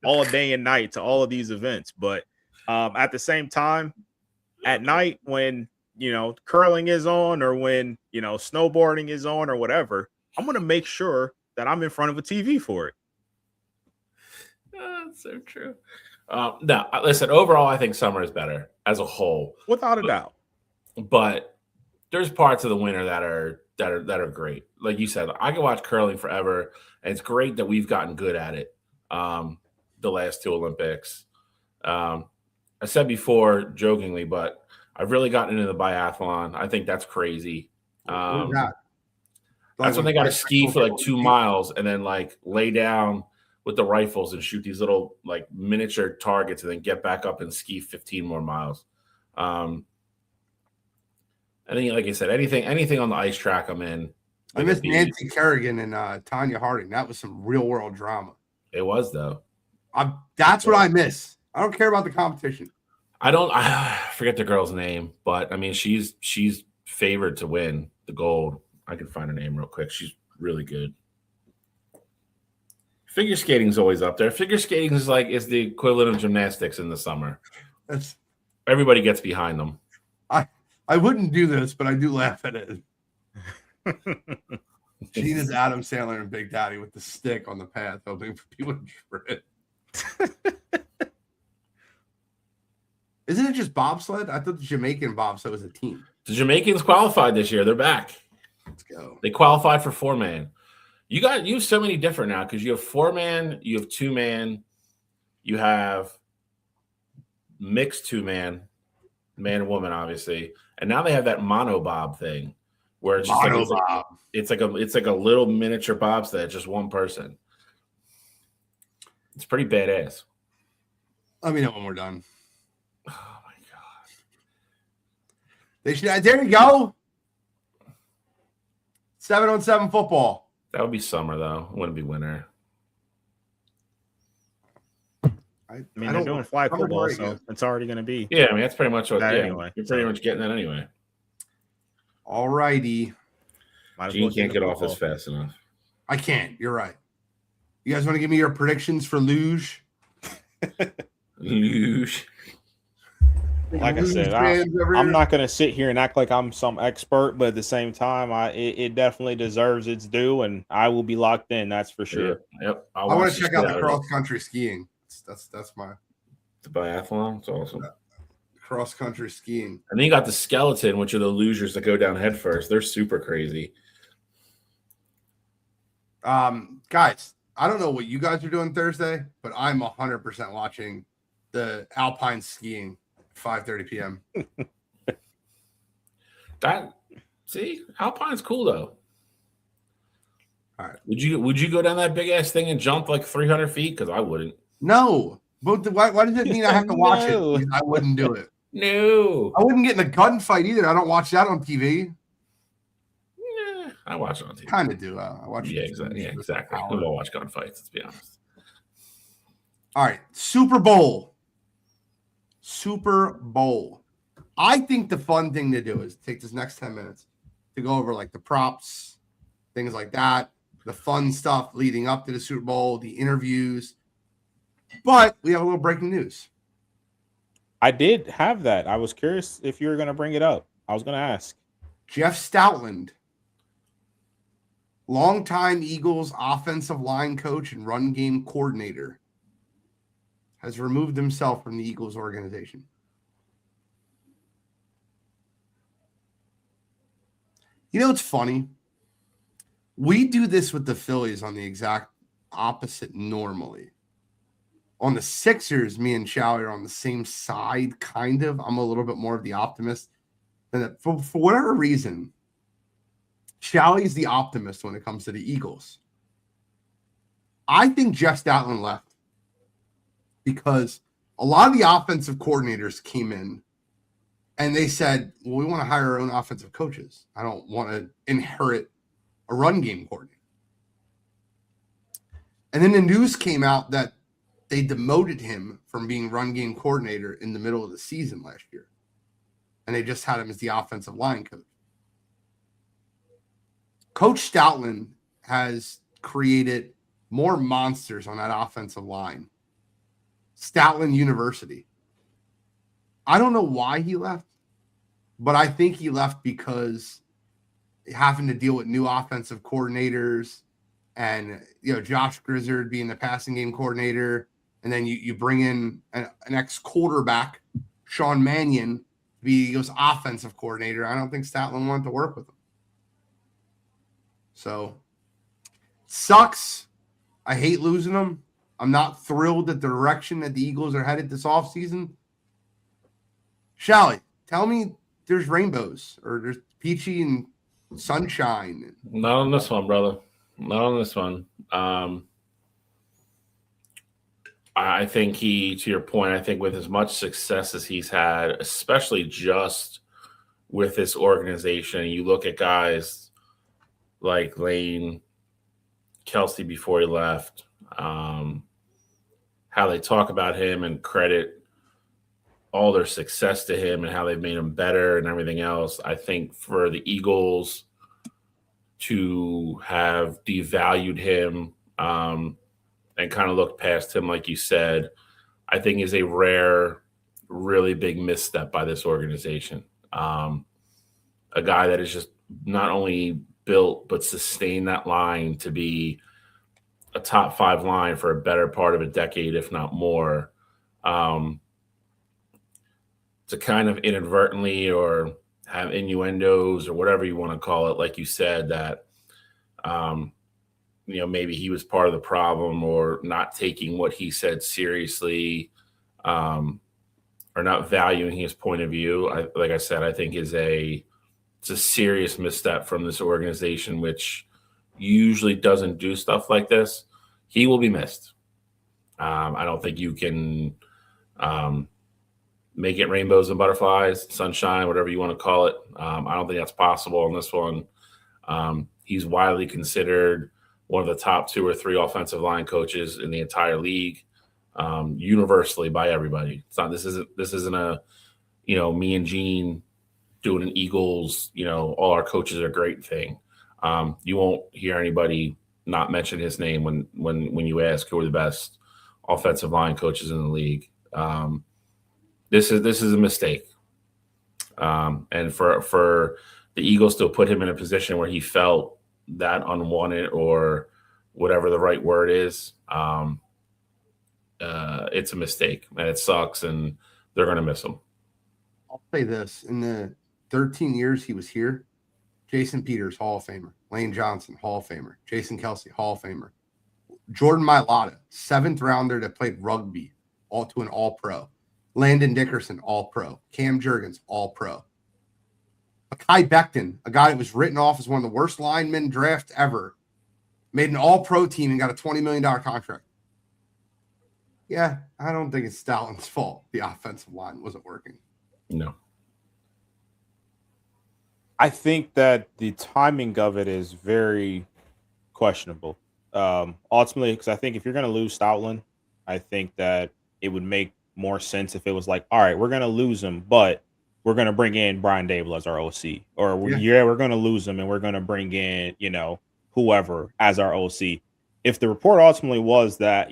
all day and night to all of these events. But at the same time, at night when, curling is on or when, snowboarding is on or whatever, I'm going to make sure that I'm in front of a TV for it. That's so true. No, listen, overall, I think summer is better as a whole. Without a doubt. But there's parts of the winter that are great. Like you said, I can watch curling forever, and it's great that we've gotten good at it the last two Olympics. I said before, jokingly, but I've really gotten into the biathlon. I think that's crazy. That's when they got to ski for like 2 miles and then like lay down with the rifles and shoot these little like miniature targets and then get back up and ski 15 more miles. I think, like I said, anything on the ice track I'm in. I miss Nancy Kerrigan and Tanya Harding. That was some real world drama. It was, though. That's what I miss. I don't care about the competition. I forget the girl's name, but I mean, she's favored to win the gold. I can find her name real quick. She's really good. Figure skating is always up there. Figure skating is the equivalent of gymnastics in the summer. Everybody gets behind them. I wouldn't do this, but I do laugh at it. Gene is Adam Sandler and Big Daddy with the stick on the path, hoping for people to trip. Isn't it just bobsled? I thought the Jamaican bobsled was a team. The Jamaicans qualified this year. They're back. Let's go. They qualified for 4-man. You have so many different now because you have 4-man, you have 2-man, you have mixed 2-man, man and woman, obviously, and now they have that monobob thing where it's just it's like a little miniature bobsled, just one person. It's pretty badass. Let me know when we're done. Oh my god! They should. There you go. 7-on-7 football. That would be summer, though. It wouldn't be winter. I mean, they're doing flag football, so it's already going to be. Yeah, I mean, that's pretty much what. Anyway, you're pretty much getting that anyway. All righty. Gene can't get off this fast enough. I can't. You're right. You guys want to give me your predictions for luge? Luge. Like I said, I'm not going to sit here and act like I'm some expert, but at the same time, it definitely deserves its due, and I will be locked in. That's for sure. Yep. I want to check out the cross country skiing. That's the biathlon. It's awesome. Cross country skiing. And then you got the skeleton, which are the losers that go down head first. They're super crazy. Guys, I don't know what you guys are doing Thursday, but I'm 100% watching the alpine skiing. 5:30 p.m. Alpine's cool though. All right. Would you go down that big ass thing and jump like 300 feet? Because I wouldn't. No. But why does it mean I have to watch it? I wouldn't do it. No. I wouldn't get in a gunfight either. I don't watch that on TV. Yeah, I watch it on TV. Kind of do. I watch. Yeah, exactly. Yeah, exactly. We all watch gunfights. Let's be honest. All right, Super Bowl. Super Bowl. I think the fun thing to do is take this next 10 minutes to go over like the props, things like that, the fun stuff leading up to the Super Bowl, the interviews. But we have a little breaking news. I did have that. I was curious if you were going to bring it up. I was going to ask. Jeff Stoutland, longtime Eagles offensive line coach and run game coordinator, has removed himself from the Eagles organization. You know, it's funny. We do this with the Phillies on the exact opposite normally. On the Sixers, me and Shally are on the same side, kind of. I'm a little bit more of the optimist. And for whatever reason, Shally's the optimist when it comes to the Eagles. I think Jeff Stoutland left because a lot of the offensive coordinators came in and they said, well, we want to hire our own offensive coaches. I don't want to inherit a run game coordinator. And then the news came out that they demoted him from being run game coordinator in the middle of the season last year. And they just had him as the offensive line coach. Coach Stoutland has created more monsters on that offensive line. Stoutland University. I don't know why he left, but I think he left because having to deal with new offensive coordinators and, Josh Grizzard being the passing game coordinator. And then you bring in an ex-quarterback, Sean Mannion, to be Eagles offensive coordinator. I don't think Stoutland wanted to work with him. So, sucks. I hate losing them. I'm not thrilled at the direction that the Eagles are headed this offseason. Shally, tell me there's rainbows or there's peachy and sunshine. Not on this one, brother. Not on this one. I think to your point, I think with as much success as he's had, especially just with this organization, you look at guys like Lane, Kelsey before he left, how they talk about him and credit all their success to him and how they've made him better and everything else. I think for the Eagles to have devalued him and kind of looked past him, like you said, I think is a rare, really big misstep by this organization. A guy that is just not only built but sustained that line to be a top 5 line for a better part of a decade, if not more. To kind of inadvertently or have innuendos or whatever you want to call it, like you said, that maybe he was part of the problem or not taking what he said seriously, or not valuing his point of view. Like I said, I think it's a serious misstep from this organization, which usually doesn't do stuff like this. He will be missed. I don't think you can make it rainbows and butterflies, sunshine, whatever you want to call it. I don't think that's possible on this one. He's widely considered one of the top 2 or 3 offensive line coaches in the entire league, universally by everybody. It's not. This isn't a, me and Gene doing an Eagles, all our coaches are great thing. You won't hear anybody not mention his name when you ask who are the best offensive line coaches in the league. This is a mistake. And for the Eagles to put him in a position where he felt that unwanted or whatever the right word is, it's a mistake and it sucks and they're going to miss him. I'll say this. In the 13 years he was here, Jason Peters, Hall of Famer. Lane Johnson, Hall of Famer. Jason Kelsey, Hall of Famer. Jordan Mailata, 7th rounder that played rugby, to an all-pro. Landon Dickerson, all-pro. Cam Jurgens, all-pro. Kai Becton, a guy that was written off as one of the worst linemen draft ever, made an all-pro team and got a $20 million contract. Yeah, I don't think it's Stoutland's fault. The offensive line wasn't working. No. I think that the timing of it is very questionable. Ultimately, because I think if you're going to lose Stoutland, I think that it would make more sense if it was like, all right, we're going to lose him, but we're going to bring in Brian Dable as our OC. Or, we're going to lose him and we're going to bring in, whoever as our OC. If the report ultimately was that,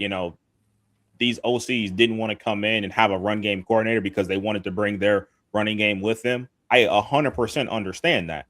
these OCs didn't want to come in and have a run game coordinator because they wanted to bring their running game with them, I 100% understand that.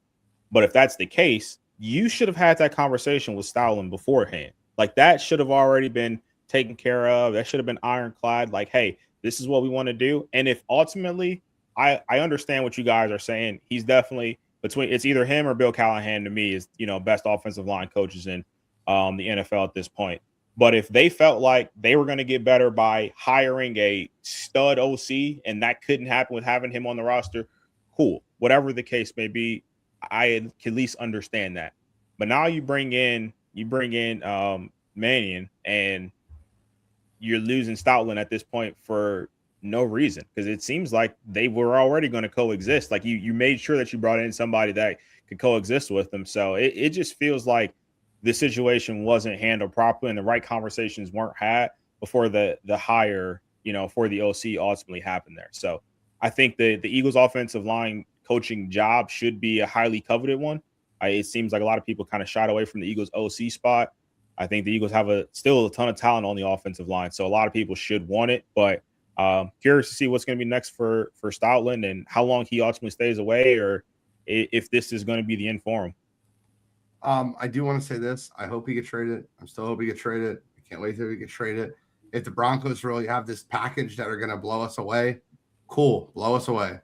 But if that's the case, you should have had that conversation with Stoutland beforehand. Like, that should have already been taken care of. That should have been ironclad. Like, hey, this is what we want to do. And if ultimately, I understand what you guys are saying. He's definitely it's either him or Bill Callahan to me is, best offensive line coaches in the NFL at this point. But if they felt like they were going to get better by hiring a stud OC and that couldn't happen with having him on the roster, cool. Whatever the case may be, I can at least understand that. But now you bring in Mannion, and you're losing Stoutland at this point for no reason, because it seems like they were already going to coexist. Like you made sure that you brought in somebody that could coexist with them. So it just feels like the situation wasn't handled properly and the right conversations weren't had before the hire, for the OC ultimately happened there. So I think the Eagles offensive line coaching job should be a highly coveted one. It seems like a lot of people kind of shied away from the Eagles OC spot. I think the Eagles have still a ton of talent on the offensive line, so a lot of people should want it. But curious to see what's going to be next for Stoutland and how long he ultimately stays away, or if this is going to be the end for him. I do want to say this. I hope he gets traded. I'm still hoping he gets traded. I can't wait till he gets traded. If the Broncos really have this package that are going to blow us away, cool, blow us away.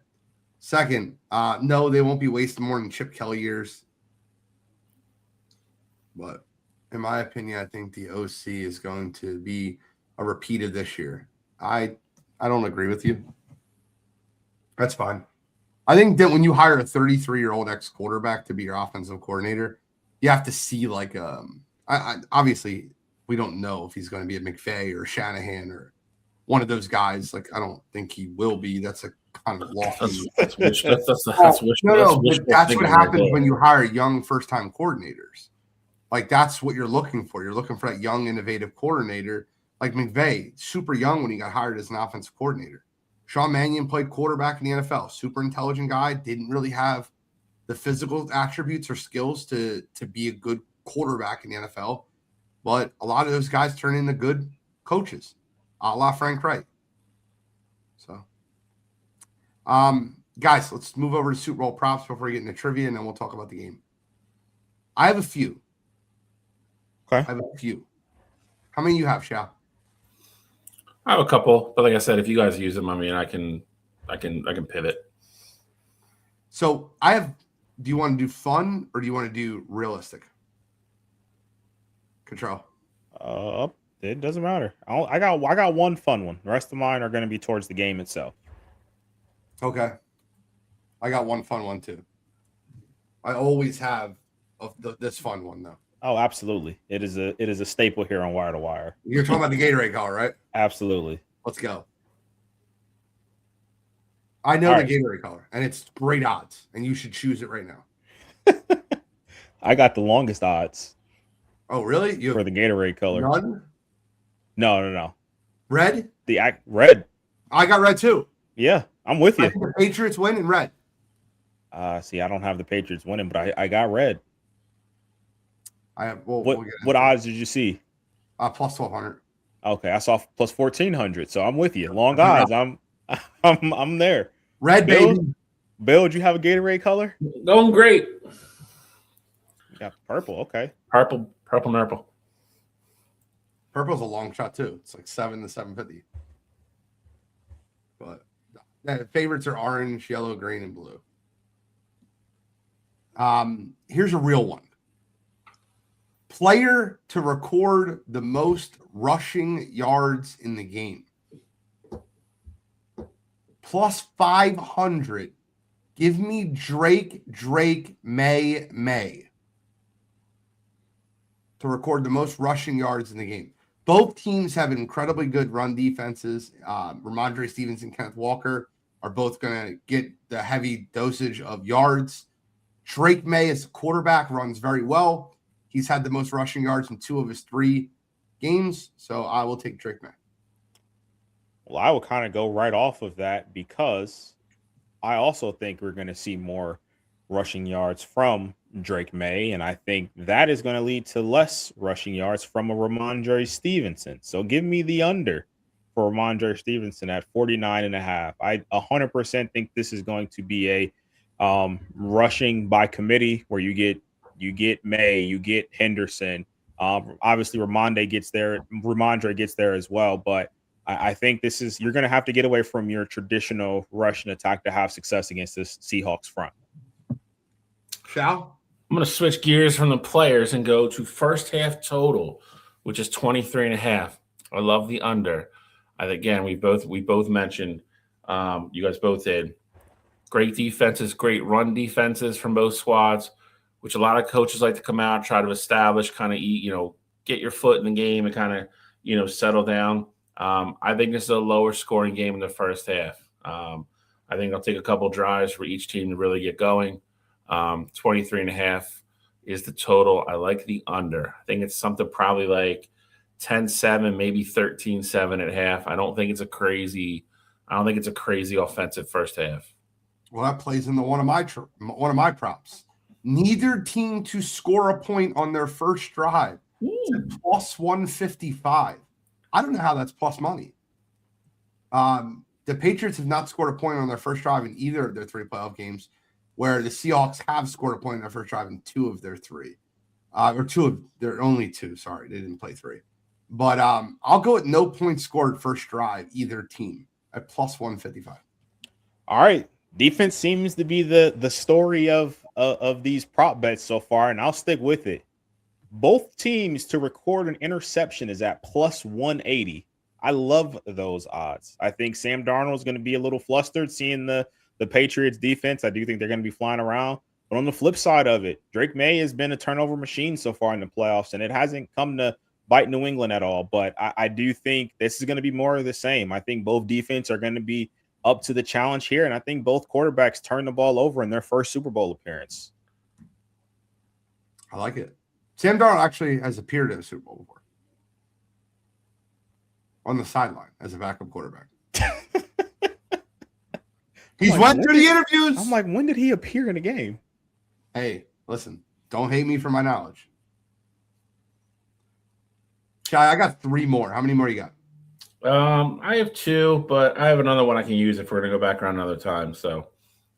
Second, no, they won't be wasting more than Chip Kelly years. But in my opinion, I think the OC is going to be a repeat of this year. I don't agree with you. That's fine. I think that when you hire a 33-year-old ex-quarterback to be your offensive coordinator, you have to see obviously we don't know if he's going to be a McVay or a Shanahan or one of those guys. Like, I don't think he will be. That's a kind of lofty. That's what happens when you hire young first-time coordinators. Like, that's what you're looking for. You're looking for that young, innovative coordinator. Like McVay, super young when he got hired as an offensive coordinator. Sean Mannion played quarterback in the NFL. Super intelligent guy. Didn't really have the physical attributes or skills to be a good quarterback in the NFL. But a lot of those guys turn into good coaches, a la Frank Wright. So, guys, let's move over to Super Bowl props before we get into trivia, and then we'll talk about the game. I have a few. Okay. I have a few. How many you have, Shao? I have a couple, but like I said, if you guys use them, I mean, I can pivot. So I have. Do you want to do fun or do you want to do realistic? Control. It doesn't matter. I got one fun one. The rest of mine are going to be towards the game itself. Okay. I got one fun one too. I always have this fun one though. Oh, absolutely. It is a staple here on Wire to Wire. You're talking about the Gatorade color, right? Absolutely. Let's go. I know the Gatorade color, and it's great odds, and you should choose it right now. I got the longest odds. Oh, really? For the Gatorade color. None? No. Red? Red. I got red too. Yeah, I'm with you. I think the Patriots win in red. See, I don't have the Patriots winning, but I got red. I have. What odds did you see? Plus 1,200. Okay, I saw plus 1,400, so I'm with you. Long odds. I'm there. Red, baby. Bill, did you have a Gatorade color? Going great. You got purple. Okay. Purple, nurple. Purple's a long shot too. It's like 7 to 750. But favorites are orange, yellow, green, and blue. Here's a real one. Player to record the most rushing yards in the game. Plus 500. Give me Drake, May. To record the most rushing yards in the game. Both teams have incredibly good run defenses. Ramondre Stevenson, Kenneth Walker are both going to get the heavy dosage of yards. Drake May as a quarterback runs very well. He's had the most rushing yards in 2 of his 3 games, so I will take Drake May. Well, I will kind of go right off of that because I also think we're going to see more rushing yards from Drake May, and I think that is going to lead to less rushing yards from a Ramondre Stevenson. So give me the under for Ramondre Stevenson at 49.5. I 100% think this is going to be a rushing by committee where you get May, you get Henderson. Obviously, Ramondre gets there as well, but I think you're going to have to get away from your traditional rush and attack to have success against this Seahawks front. Shall? I'm going to switch gears from the players and go to first half total, which is 23.5. I love the under. Again, we both mentioned, you guys both did, great defenses, great run defenses from both squads, which a lot of coaches like to come out, try to establish, kind of, get your foot in the game and kind of, settle down. I think this is a lower scoring game in the first half. I think I'll take a couple drives for each team to really get going. 23.5 is the total. I like the under. I think it's something probably like 10-7, maybe 13-7 at half. I don't think it's a crazy offensive first half. Well, that plays into one of my props. Neither team to score a point on their first drive. It's at plus 155. I don't know how that's plus money. The Patriots have not scored a point on their first drive in either of their 3 playoff games, where the Seahawks have scored a point on their first drive in 2 of their 3. Or 2 of their only 2. Sorry, they didn't play 3. But I'll go with no points scored first drive, either team, at plus 155. All right. Defense seems to be the story of these prop bets so far, and I'll stick with it. Both teams to record an interception is at plus 180. I love those odds. I think Sam Darnold is going to be a little flustered seeing the Patriots defense. I do think they're going to be flying around. But on the flip side of it, Drake May has been a turnover machine so far in the playoffs, and it hasn't come to bite New England at all. But I do think this is going to be more of the same. I think both defense are going to be up to the challenge here, and I think both quarterbacks turn the ball over in their first Super Bowl appearance. I like it. Sam Darnold actually has appeared in a Super Bowl before. On the sideline as a backup quarterback. He's went through the interviews. I'm like, when did he appear in a game? Hey, listen, don't hate me for my knowledge. Shai, I got 3 more. How many more you got? I have 2, but I have another one I can use if we're going to go back around another time. So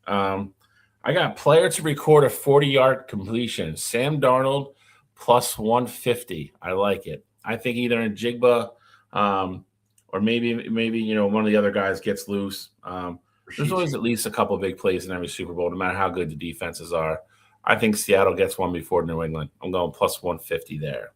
I got player to record a 40-yard completion. Sam Darnold plus 150. I like it. I think either in Jigba or maybe one of the other guys gets loose. There's always at least a couple of big plays in every Super Bowl, no matter how good the defenses are. I think Seattle gets one before New England. I'm going plus 150 there.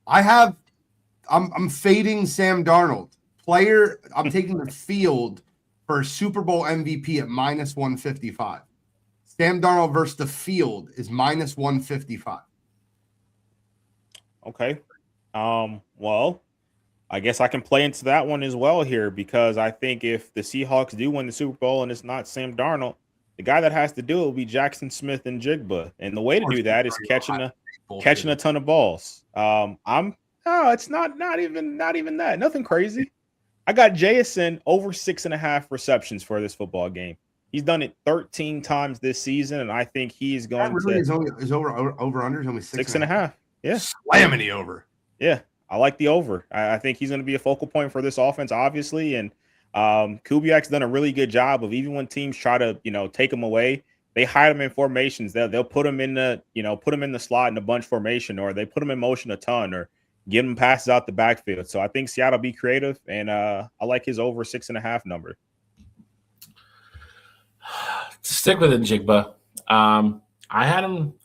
I'm fading Sam Darnold. Player, I'm taking the field for a Super Bowl MVP at minus 155. Sam Darnold versus the field is minus 155. Okay. Well, I guess I can play into that one as well here, because I think if the Seahawks do win the Super Bowl and it's not Sam Darnold, the guy that has to do it will be Jackson Smith and Jigba. And the way to do that is catching a ton of balls. It's not even that. Nothing crazy. I got Jason over 6.5 receptions for this football game. He's done it 13 times this season, and I think he's going to is over under is only 6.5. Yeah. Slamming the over. Yeah. I like the over. I think he's going to be a focal point for this offense, obviously. And Kubiak's done a really good job of, even when teams try to, take him away, they hide him in formations. They'll put him in the slot in the bunch formation, or they put him in motion a ton, or give him passes out the backfield. So I think Seattle be creative, and I like his over 6.5 number. Stick with it, Jigba. I had him.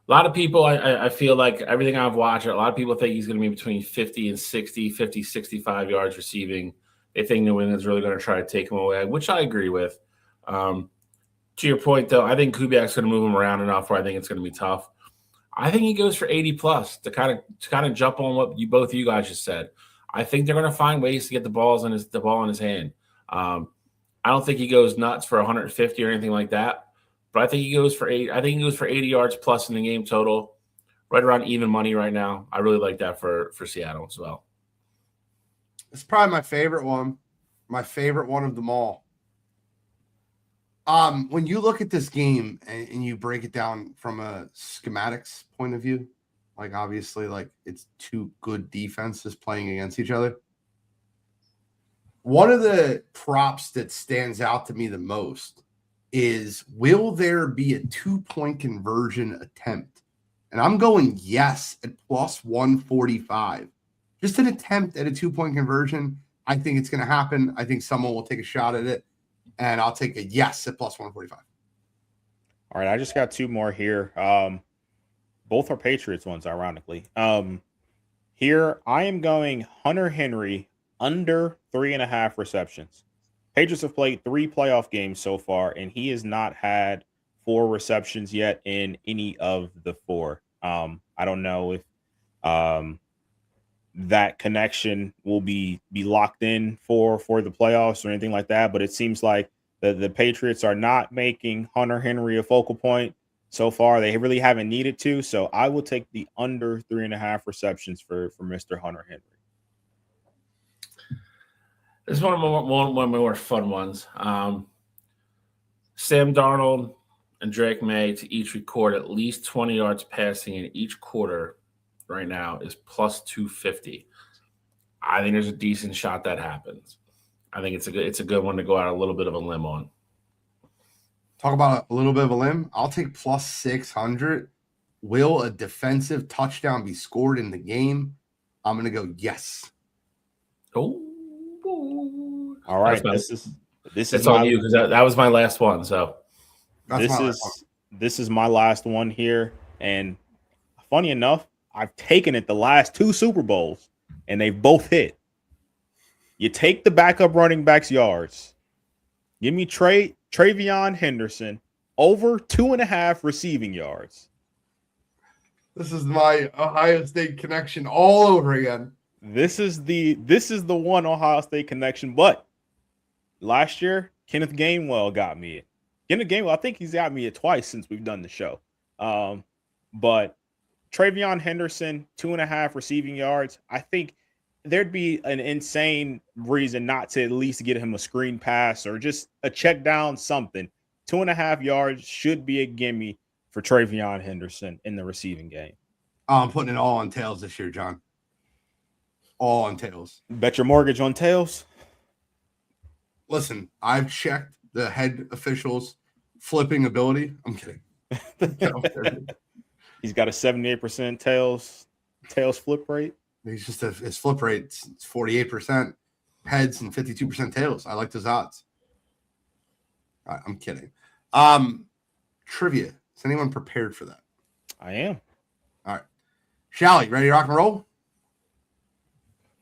A lot of people, I feel like everything I've watched, a lot of people think he's going to be between 50 and 60, 50, 65 yards receiving. They think New England's really going to try to take him away, which I agree with. To your point, though, I think Kubiak's going to move him around enough where I think it's going to be tough. I think he goes for 80 plus to kind of jump on what both of you guys just said. I think they're going to find ways to get the ball in his hand. I don't think he goes nuts for 150 or anything like that. But I think he goes for 80. I think he goes for 80 yards plus in the game total, right around even money right now. I really like that for Seattle as well. It's probably my favorite one. My favorite one of them all. When you look at this game and you break it down from a schematics point of view, like obviously like it's 2 good defenses playing against each other. One of the props that stands out to me the most is, will there be a 2-point conversion attempt? And I'm going yes at plus 145. Just an attempt at a 2-point conversion. I think it's going to happen. I think someone will take a shot at it. And I'll take a yes at plus 145. All right, I just got two more here. Both are Patriots ones, ironically. Here I am going Hunter Henry under 3.5 receptions. Patriots have played 3 playoff games so far, and he has not had 4 receptions yet in any of the 4. I don't know if that connection will be locked in for the playoffs or anything like that, but it seems like the Patriots are not making Hunter Henry a focal point so far. They really haven't needed to, so I will take the under 3.5 receptions for Mr. Hunter Henry. This is one of my more fun ones. Sam Darnold and Drake May to each record at least 20 yards passing in each quarter right now is plus 250. I think there's a decent shot that happens. I think it's a good one to go out a little bit of a limb on. Talk about a little bit of a limb. I'll take plus 600. Will a defensive touchdown be scored in the game? I'm going to go yes. Oh. All right. This is on you because that was my last one. So this is my last one here. And funny enough, I've taken it the last 2 Super Bowls, and they've both hit. You take the backup running back's yards. Give me Travion Henderson over 2.5 receiving yards. This is my Ohio State connection all over again. This is the one Ohio State connection. But last year, Kenneth Gainwell got me it. Kenneth Gainwell, I think he's got me it twice since we've done the show. But Travion Henderson, 2.5 receiving yards. I think there'd be an insane reason not to at least get him a screen pass or just a check down, something. 2.5 yards should be a gimme for Travion Henderson in the receiving game. I'm putting it all on tails this year, John. All on tails. Bet your mortgage on tails? Listen, I've checked the head officials' flipping ability. I'm kidding. He's got a 78% tails flip rate. He's just his flip rate is 48% heads and 52% tails. I like those odds. All right, I'm kidding. Trivia. Is anyone prepared for that? I am. All right. Shally, ready to rock and roll?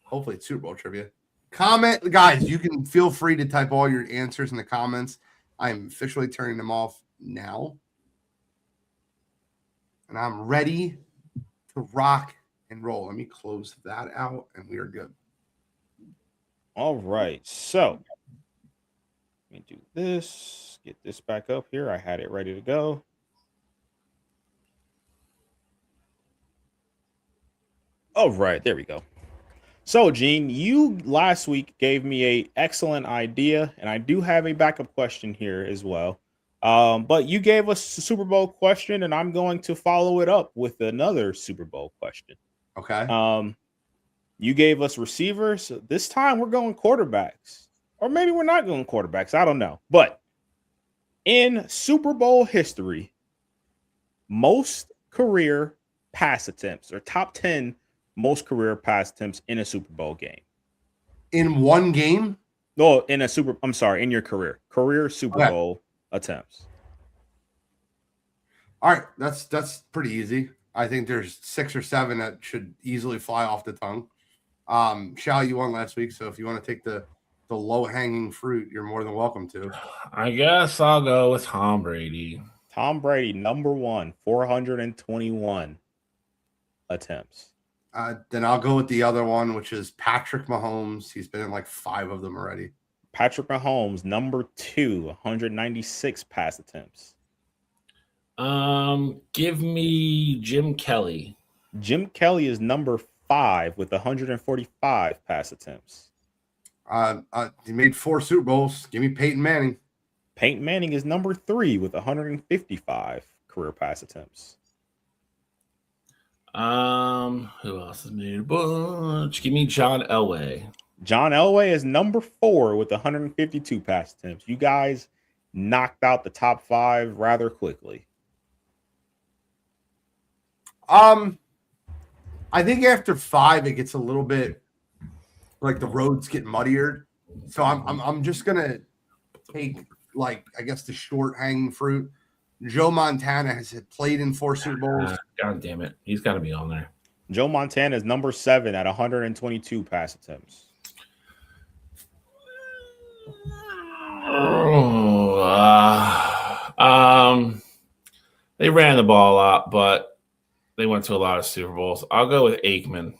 Hopefully it's Super Bowl trivia. Comment, guys, you can feel free to type all your answers in the comments. I'm officially turning them off now. And I'm ready to rock and roll. Let me close that out, and we are good. All right. So let me do this. Get this back up here. I had it ready to go. All right. There we go. So, Gene, you last week gave me an excellent idea, and I do have a backup question here as well. But you gave us a Super Bowl question, and I'm going to follow it up with another Super Bowl question. Okay. You gave us receivers. This time we're going quarterbacks. Or maybe we're not going quarterbacks. I don't know. But in Super Bowl history, most career pass attempts, or top 10 most career pass attempts in a Super Bowl game. In one game? No, in your career Super Bowl attempts. All right, that's pretty easy. I think there's 6 or 7 that should easily fly off the tongue. Shally, you won last week, so if you want to take the low-hanging fruit, you're more than welcome to. I guess I'll go with Tom Brady. Tom Brady, number 1, 421 attempts. Then I'll go with the other one, which is Patrick Mahomes. He's been in like 5 of them already. Patrick Mahomes, number 2, 196 pass attempts. Give me Jim Kelly. Jim Kelly is number 5 with 145 pass attempts. He made 4 Super Bowls. Give me Peyton Manning. Peyton Manning is number 3 with 155 career pass attempts. Who else has made a bunch? Give me John Elway. John Elway is number 4 with 152 pass attempts. You guys knocked out the top 5 rather quickly. I think after 5, it gets a little bit like the roads get muddier. So I'm just gonna take, like, I guess the short hanging fruit. Joe Montana has played in 4 Super Bowls. God damn it. He's got to be on there. Joe Montana is number 7 at 122 pass attempts. They ran the ball a lot, but they went to a lot of Super Bowls. I'll go with Aikman.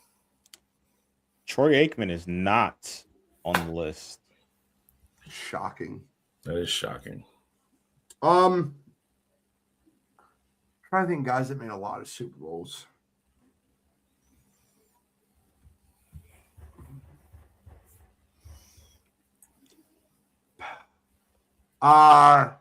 Troy Aikman is not on the list. Shocking. That is shocking. Trying to think guys that made a lot of Super Bowls. I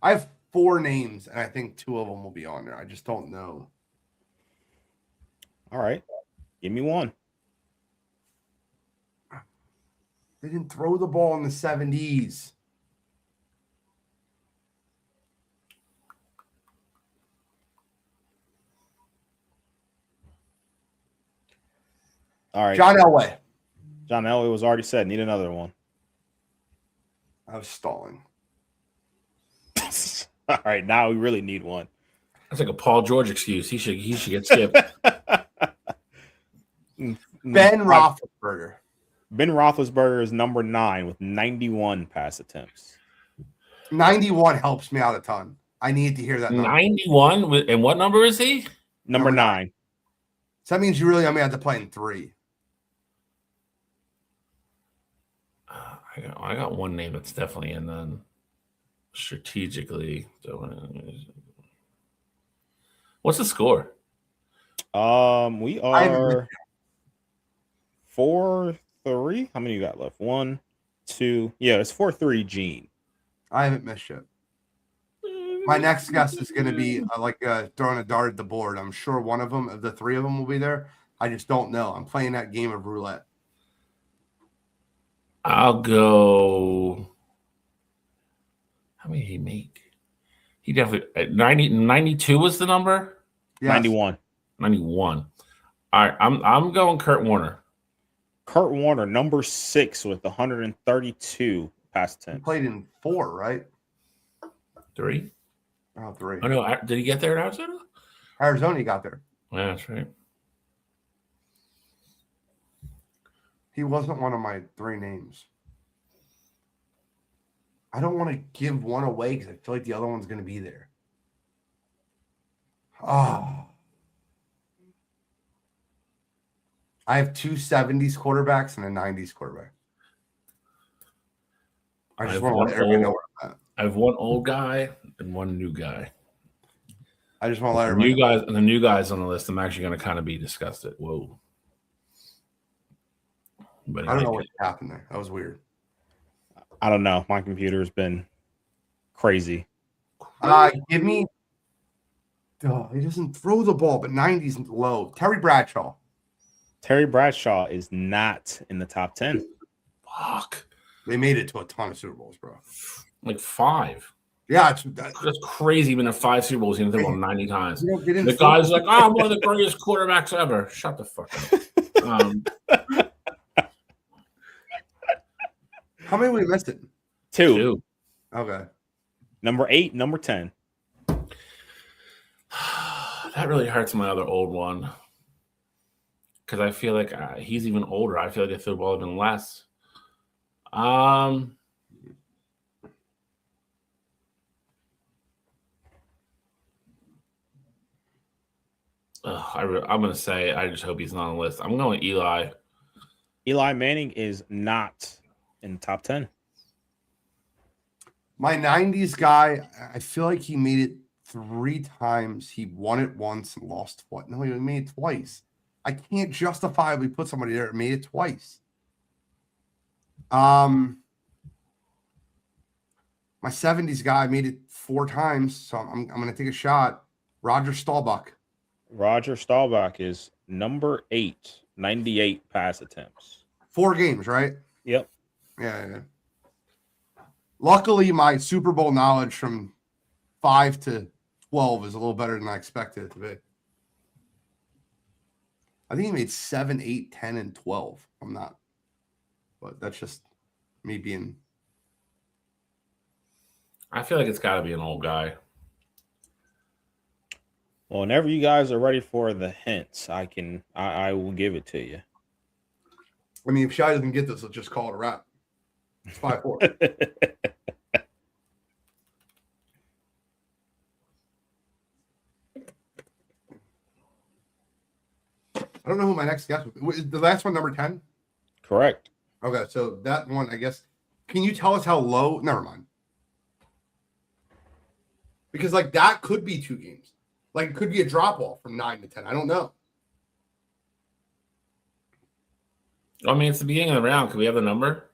have 4 names, and I think 2 of them will be on there. I just don't know. All right. Give me one. They didn't throw the ball in the 70s. All right. John Elway. John Elway was already said. Need another one. I was stalling. All right. Now we really need one. That's like a Paul George excuse. He should get skipped. Ben Roethlisberger. Ben Roethlisberger is number 9 with 91 pass attempts. 91 helps me out a ton. I need to hear that number. 91? And what number is he? Number 9. So that means you really only have to play in 3. I got one name that's definitely in then. Strategically. What's the score? We are 4-3. How many you got left? 1, 2. Yeah, it's 4-3. Gene. I haven't missed yet. My next guess is going to be throwing a dart at the board. I'm sure one of them, of the 3 of them, will be there. I just don't know. I'm playing that game of roulette. I'll go. How many did he make? He definitely 92 was the number. Yes. 91. 91. All right, I'm going Kurt Warner. Kurt Warner, number 6 with 132 pass attempts. He played in 4, right? 3. Oh, 3. Oh no, did he get there in Arizona? Arizona, he got there. Yeah, that's right. He wasn't one of my 3 names. I don't want to give one away because I feel like the other one's going to be there. Oh. I have 2 70s quarterbacks and a 90s quarterback. I just want to let everybody know where I'm at. I have one old guy and one new guy. I just want to let everybody know. The new guys on the list, I'm actually going to kind of be disgusted. Whoa. But I don't know what happened there. That was weird. I don't know. My computer's been crazy. Give me. Oh, he doesn't throw the ball, but 90's low. Terry Bradshaw. Terry Bradshaw is not in the top 10. Fuck. They made it to a ton of Super Bowls, bro. Like 5. Yeah, that's crazy. Even in 5 Super Bowls, he's thrown 90 times. The football. guy's like, "Oh, I'm one of the greatest quarterbacks ever." Shut the fuck up. How many we missed it? 2. Okay. Number 8, number 10. That really hurts my other old one. Because I feel like he's even older. I feel like the football even less. I'm going to say, I just hope he's not on the list. I'm going Eli. Eli Manning is not in the top 10. My 90s guy, I feel like he made it 3 times. He won it once and lost twice. No, he made it twice. I can't justifiably put somebody there that made it twice. My 70s guy made it 4 times, so I'm going to take a shot. Roger Staubach. Roger Staubach is number 8, 98 pass attempts. 4 games, right? Yep. Yeah. Luckily, my Super Bowl knowledge from 5 to 12 is a little better than I expected it to be. I think he made 7, 8, 10, and 12. I'm not but that's just me being. I feel like it's got to be an old guy. Well, whenever you guys are ready for the hints, I will give it to you. I mean, if Shy doesn't get this, let's just call it a wrap. It's 5-4. I don't know who my next guest was. The last one, number 10? Correct. Okay, so that one, I guess. Can you tell us how low? Never mind. Because, like, that could be 2 games. Like, it could be a drop-off from 9 to 10. I don't know. I mean, it's the beginning of the round. Can we have the number?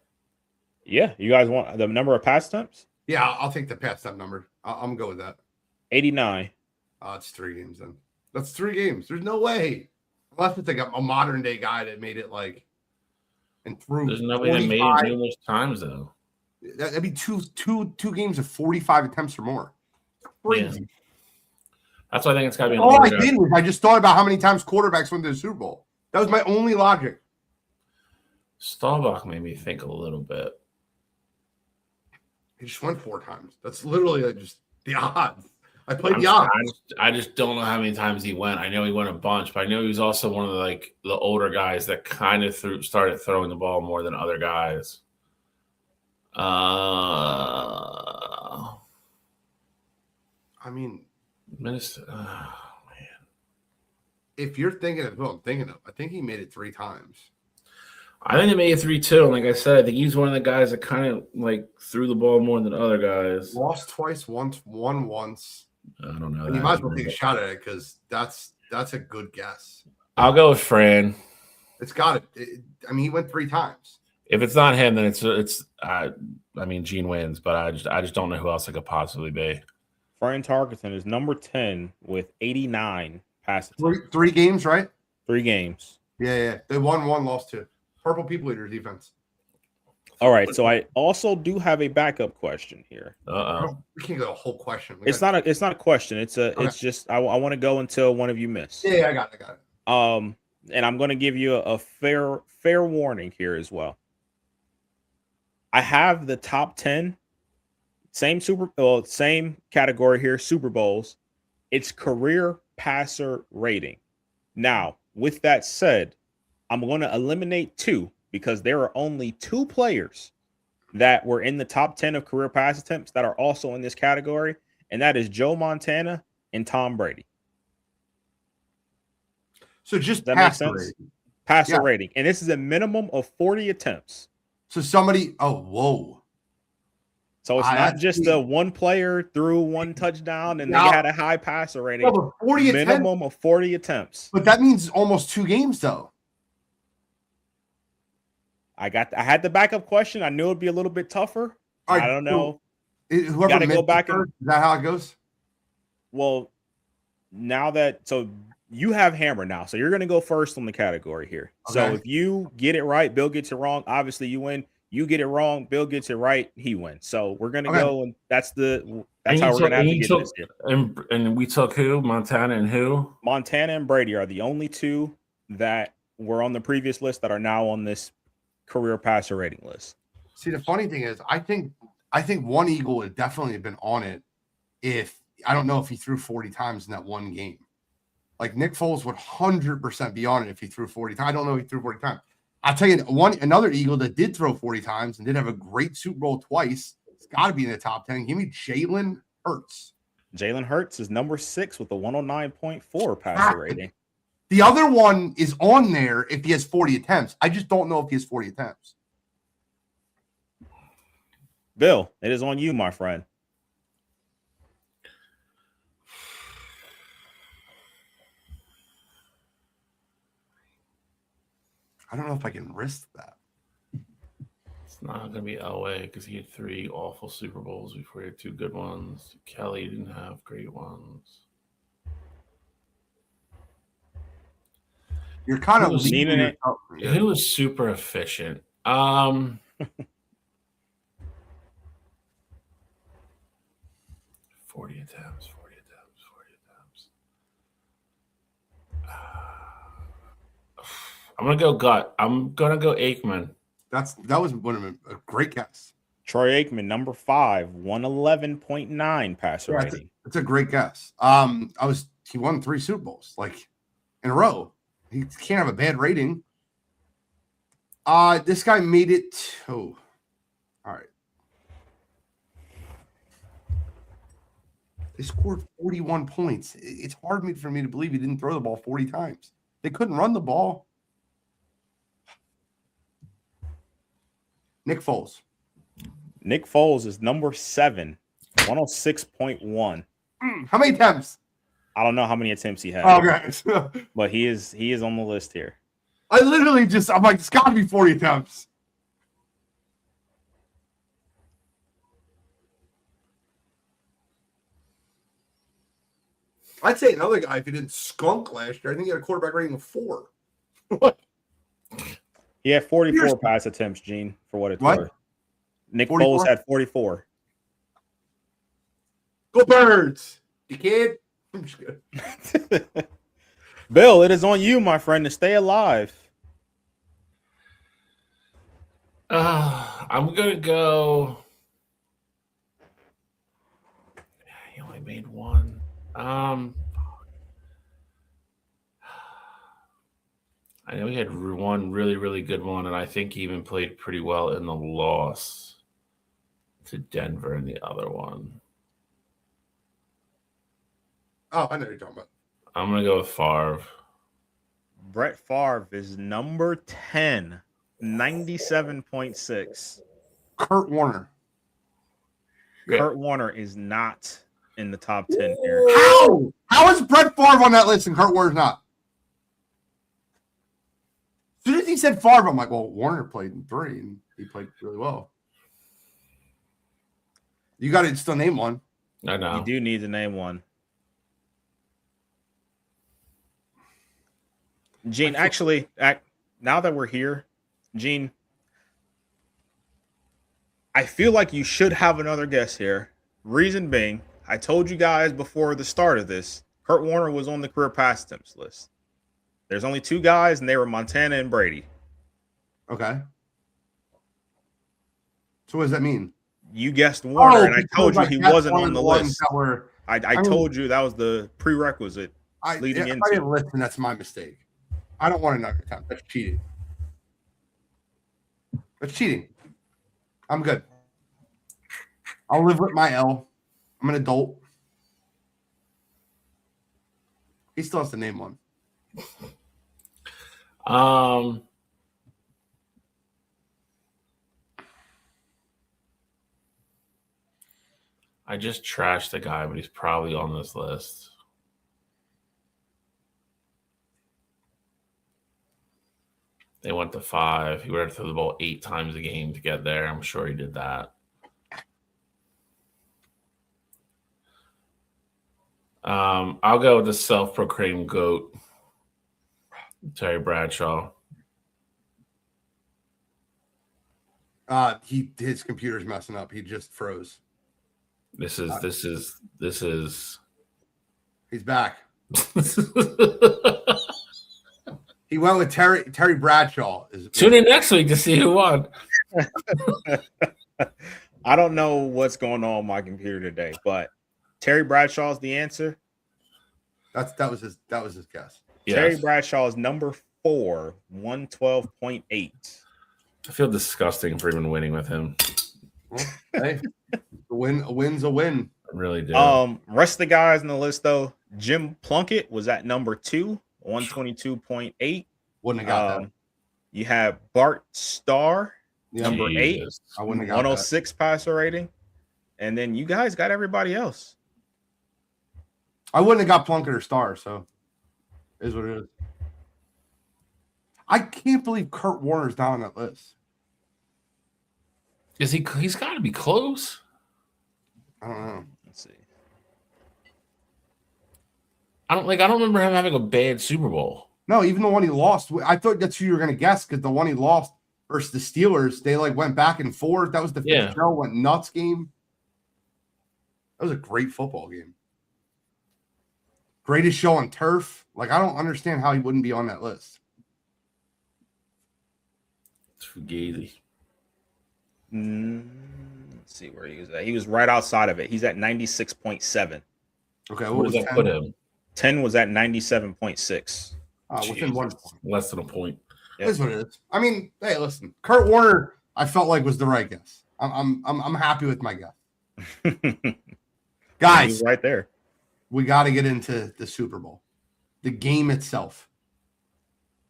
Yeah. You guys want the number of pass attempts? Yeah, I'll take the pass step number. I'm going to go with that. 89. It's 3 games then. That's 3 games. There's no way. Unless it's like a modern-day guy that made it, like, and threw. There's nobody that made it numerous times, though. That'd be two games of 45 attempts or more. Crazy. Yeah. That's why I think it's got to be. All I did was I just thought about how many times quarterbacks went to the Super Bowl. That was my only logic. Staubach made me think a little bit. He just went 4 times. That's literally like just the odds. I played the odds. I just don't know how many times he went. I know he went a bunch, but I know he was also one of the older guys that kind of started throwing the ball more than other guys. I mean, Minnesota. Oh, man. If you're thinking of who I'm thinking of, I think he made it 3 times. I think they made it 3-2. And like I said, I think he's one of the guys that kind of like threw the ball more than other guys. Lost twice, won once. I don't know. And you might as well take a shot at it because that's a good guess. I'll go with Fran. It's got it. I mean, he went 3 times. If it's not him, then it's. I mean, Gene wins, but I just don't know who else it could possibly be. Fran Tarkenton is number 10 with 89 pass attempts. 3 games, right? 3 games. Yeah. They won 1, lost 2. Purple People Eater defense. All right, so I also do have a backup question here. We can't go a whole question. It's not a question. It's just I want to go until one of you miss. Yeah, I got it. And I'm going to give you a fair warning here as well. I have the top 10, same category here, Super Bowls. It's career passer rating. Now, with that said, I'm going to eliminate 2 because there are only 2 players that were in the top 10 of career pass attempts that are also in this category, and that is Joe Montana and Tom Brady. So just that makes sense. Passer rating, and this is a minimum of 40 attempts. So somebody, whoa. So it's not just the one player threw 1 touchdown and they had a high passer rating. No, but 40 minimum of 40 attempts. But that means almost 2 games, though. I had the backup question. I knew it'd be a little bit tougher. Right, I don't know. Whoever got to go back is that how it goes? Well, now that you have Hammer now, so you're going to go first on the category here. Okay. So if you get it right, Bill gets it wrong. Obviously, you win. You get it wrong, Bill gets it right, he wins. So we're going to go, and that's how we're going to have to get this here. And we took who? Montana and who? Montana and Brady are the only 2 that were on the previous list that are now on this career passer rating list. See, the funny thing is, I think one Eagle would definitely have been on it if I don't know if he threw 40 times in that one game. Like Nick Foles would 100% be on it if he threw 40 times. I don't know if he threw 40 times. I'll tell you another Eagle that did throw 40 times and did have a great Super Bowl twice. It's got to be in the top 10. Give me Jalen Hurts. Jalen Hurts is number 6 with a 109.4 passer rating. The other one is on there if he has 40 attempts. I just don't know if he has 40 attempts. Bill, it is on you, my friend. I don't know if I can risk that. It's not going to be Elway because he had 3 awful Super Bowls before he had 2 good ones. Kelly didn't have great ones. You're kind of leaning it. Who was super efficient? 40 attempts. I'm gonna go gut. I'm gonna go Aikman. That was one of them, a great guess. Troy Aikman, number 5, 111.9 passer rating. It's a great guess. He won 3 Super Bowls like in a row. He can't have a bad rating. This guy made it. Oh, all right. They scored 41 points. It's hard for me to believe he didn't throw the ball 40 times. They couldn't run the ball. Nick Foles. Nick Foles is number 7, 106.1. How many attempts? I don't know how many attempts he had. Okay. But he is on the list here. I literally I'm like, it's got to be 40 attempts. I'd say another guy, if he didn't skunk last year, I think he had a quarterback rating of 4. What? He had 44 pass attempts, Gene, for what it's worth. Nick 44? Foles had 44. Go Birds! You kid? I'm just kidding. Bill, it is on you, my friend, to stay alive. I'm going to go. He only made one. I know he had one really, really good one, and I think he even played pretty well in the loss to Denver in the other one. Oh, I know what you're talking about. I'm going to go with Favre. Brett Favre is number 10, 97.6. Kurt Warner. Kurt Warner is not in the top 10 here. How? How is Brett Favre on that list and Kurt Warner's not? As soon as he said Favre, I'm like, well, Warner played in 3, and he played really well. You got to still name one. I know. You do need to name one. Gene, actually, now that we're here, Gene, I feel like you should have another guess here. Reason being, I told you guys before the start of this, Kurt Warner was on the career pass attempts list. There's only 2 guys, and they were Montana and Brady. Okay. So what does that mean? You guessed Warner, and I told you he wasn't on the list. I mean, told you that was the prerequisite leading if into. I didn't listen, that's my mistake. I don't want another attempt. That's cheating. That's cheating. I'm good. I'll live with my L. I'm an adult. He still has to name one. I just trashed the guy, but he's probably on this list. They went to 5. He would have to throw the ball 8 times a game to get there. I'm sure he did that. I'll go with the self-proclaimed GOAT, Terry Bradshaw. His computer's messing up. He just froze. This is. He's back. He went with Terry Bradshaw. Tune in next week to see who won. I don't know what's going on with my computer today, but Terry Bradshaw is the answer. That was his guess. Yes. Terry Bradshaw is number 4, 112.8. I feel disgusting for even winning with him. Well, hey, a win's a win. I really do. Rest of the guys on the list though, Jim Plunkett was at number 2, 122.8. Wouldn't have got that. You have Bart Starr, number Jesus. 8, I wouldn't have got 106 passer rating, and then you guys got everybody else. I wouldn't have got Plunkett or Starr, so it is what it is. I can't believe Kurt Warner's not on that list. Is he? He's got to be close. I don't know. Let's see. I don't remember him having a bad Super Bowl. No, even the one he lost. I thought that's who you were going to guess because the one he lost versus the Steelers, they like went back and forth. That was the Fitzgerald went nuts game. That was a great football game. Greatest show on turf. Like, I don't understand how he wouldn't be on that list. Fugazi. Let's see where he was at. He was right outside of it. He's at 96.7. Okay, Where what does was that 10? put him? 10 was at 97.6. Within 1 Jesus. point. Less than a point. Yep. That's what it is. I mean, hey, listen, Kurt Warner, I felt like was the right guess. I'm happy with my guess. Guys, He's right there. we got to get into the Super Bowl, the game itself.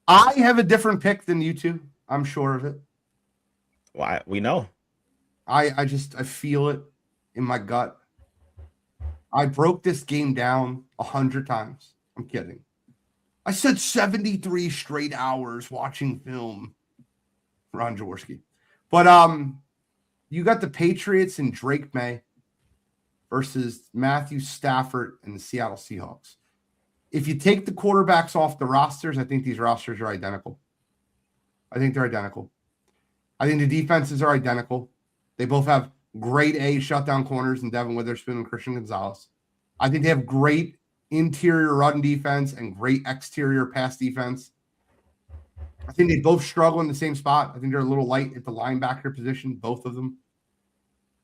I have a different pick than you two. I'm sure of it. Well, we know. I feel it in my gut. I broke this game down 100 times. I'm kidding. I said 73 straight hours watching film. Ron Jaworski. But you got the Patriots and Drake May versus Matthew Stafford and the Seattle Seahawks. If you take the quarterbacks off the rosters, I think these rosters are identical. I think they're identical. I think the defenses are identical. They both have grade A shutdown corners in Devin Witherspoon and Christian Gonzalez. I think they have great interior run defense and great exterior pass defense. I think they both struggle in the same spot. I think they're a little light at the linebacker position, both of them.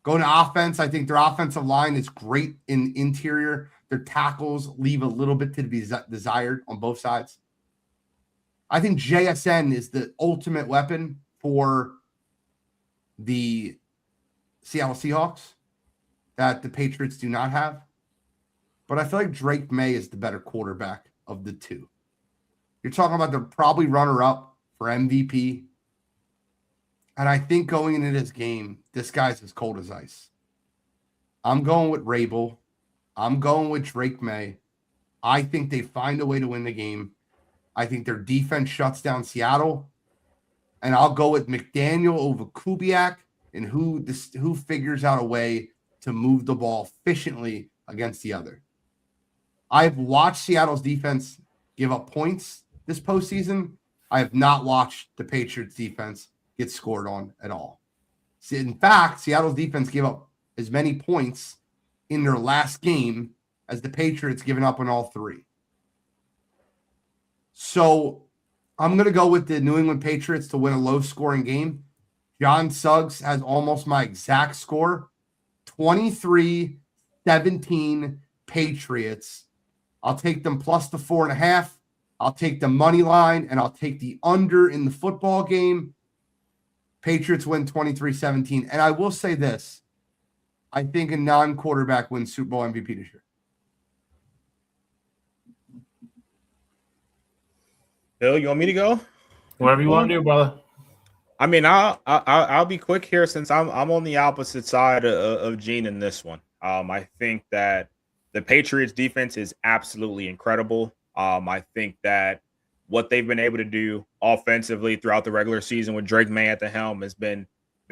Going to offense, I think their offensive line is great in interior. Their tackles leave a little bit to be desired on both sides. I think JSN is the ultimate weapon for the Seattle Seahawks that the Patriots do not have. But I feel like Drake May is the better quarterback of the two. You're talking about the probably runner-up for MVP. And I think going into this game, this guy's as cold as ice. I'm going with Rabel. I'm going with Drake May. I think they find a way to win the game. I think their defense shuts down Seattle. And I'll go with McDaniel over Kubiak and who figures out a way to move the ball efficiently against the other. I've watched Seattle's defense give up points this postseason. I have not watched the Patriots defense get scored on at all. In fact, Seattle's defense gave up as many points in their last game as the Patriots given up on all three. So I'm going to go with the New England Patriots to win a low-scoring game. John Suggs has almost my exact score. 23-17 Patriots. I'll take them plus the 4.5. I'll take the money line, and I'll take the under in the football game. Patriots win 23-17. And I will say this. I think a non-quarterback wins Super Bowl MVP this year. Bill, you want me to go? Whatever you want to do, brother. I mean, I'll be quick here since I'm on the opposite side of Gene in this one. I think that the Patriots defense is absolutely incredible. I think that what they've been able to do offensively throughout the regular season with Drake May at the helm has been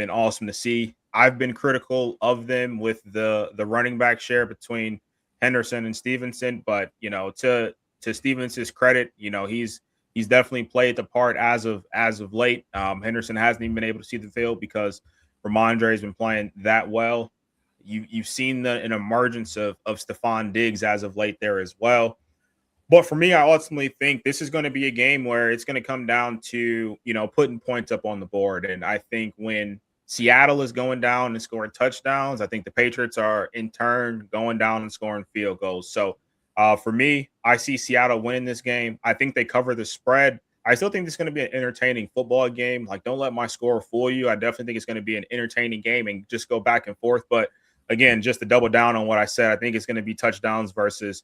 awesome to see. I've been critical of them with the running back share between Henderson and Stevenson, but to Stevenson's credit, he's definitely played the part as of late. Henderson hasn't even been able to see the field because Ramondre has been playing that well. You've seen an emergence of Stephon Diggs as of late there as well. But for me, I ultimately think this is going to be a game where it's going to come down to, putting points up on the board. And I think when Seattle is going down and scoring touchdowns, I think the Patriots are in turn going down and scoring field goals. So for me, I see Seattle winning this game. I think they cover the spread. I still think it's going to be an entertaining football game. Like, don't let my score fool you. I definitely think it's going to be an entertaining game and just go back and forth. But again, just to double down on what I said, I think it's going to be touchdowns versus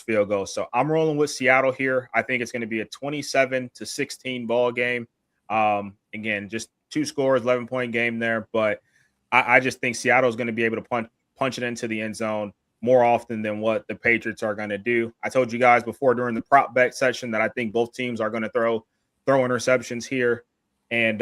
field goals. So I'm rolling with Seattle here. I think it's going to be a 27-16 ball game. Again, just two scores, 11-point game there. But I just think Seattle is going to be able to punch it into the end zone more often than what the Patriots are going to do. I told you guys before during the prop bet session that I think both teams are going to throw interceptions here. And,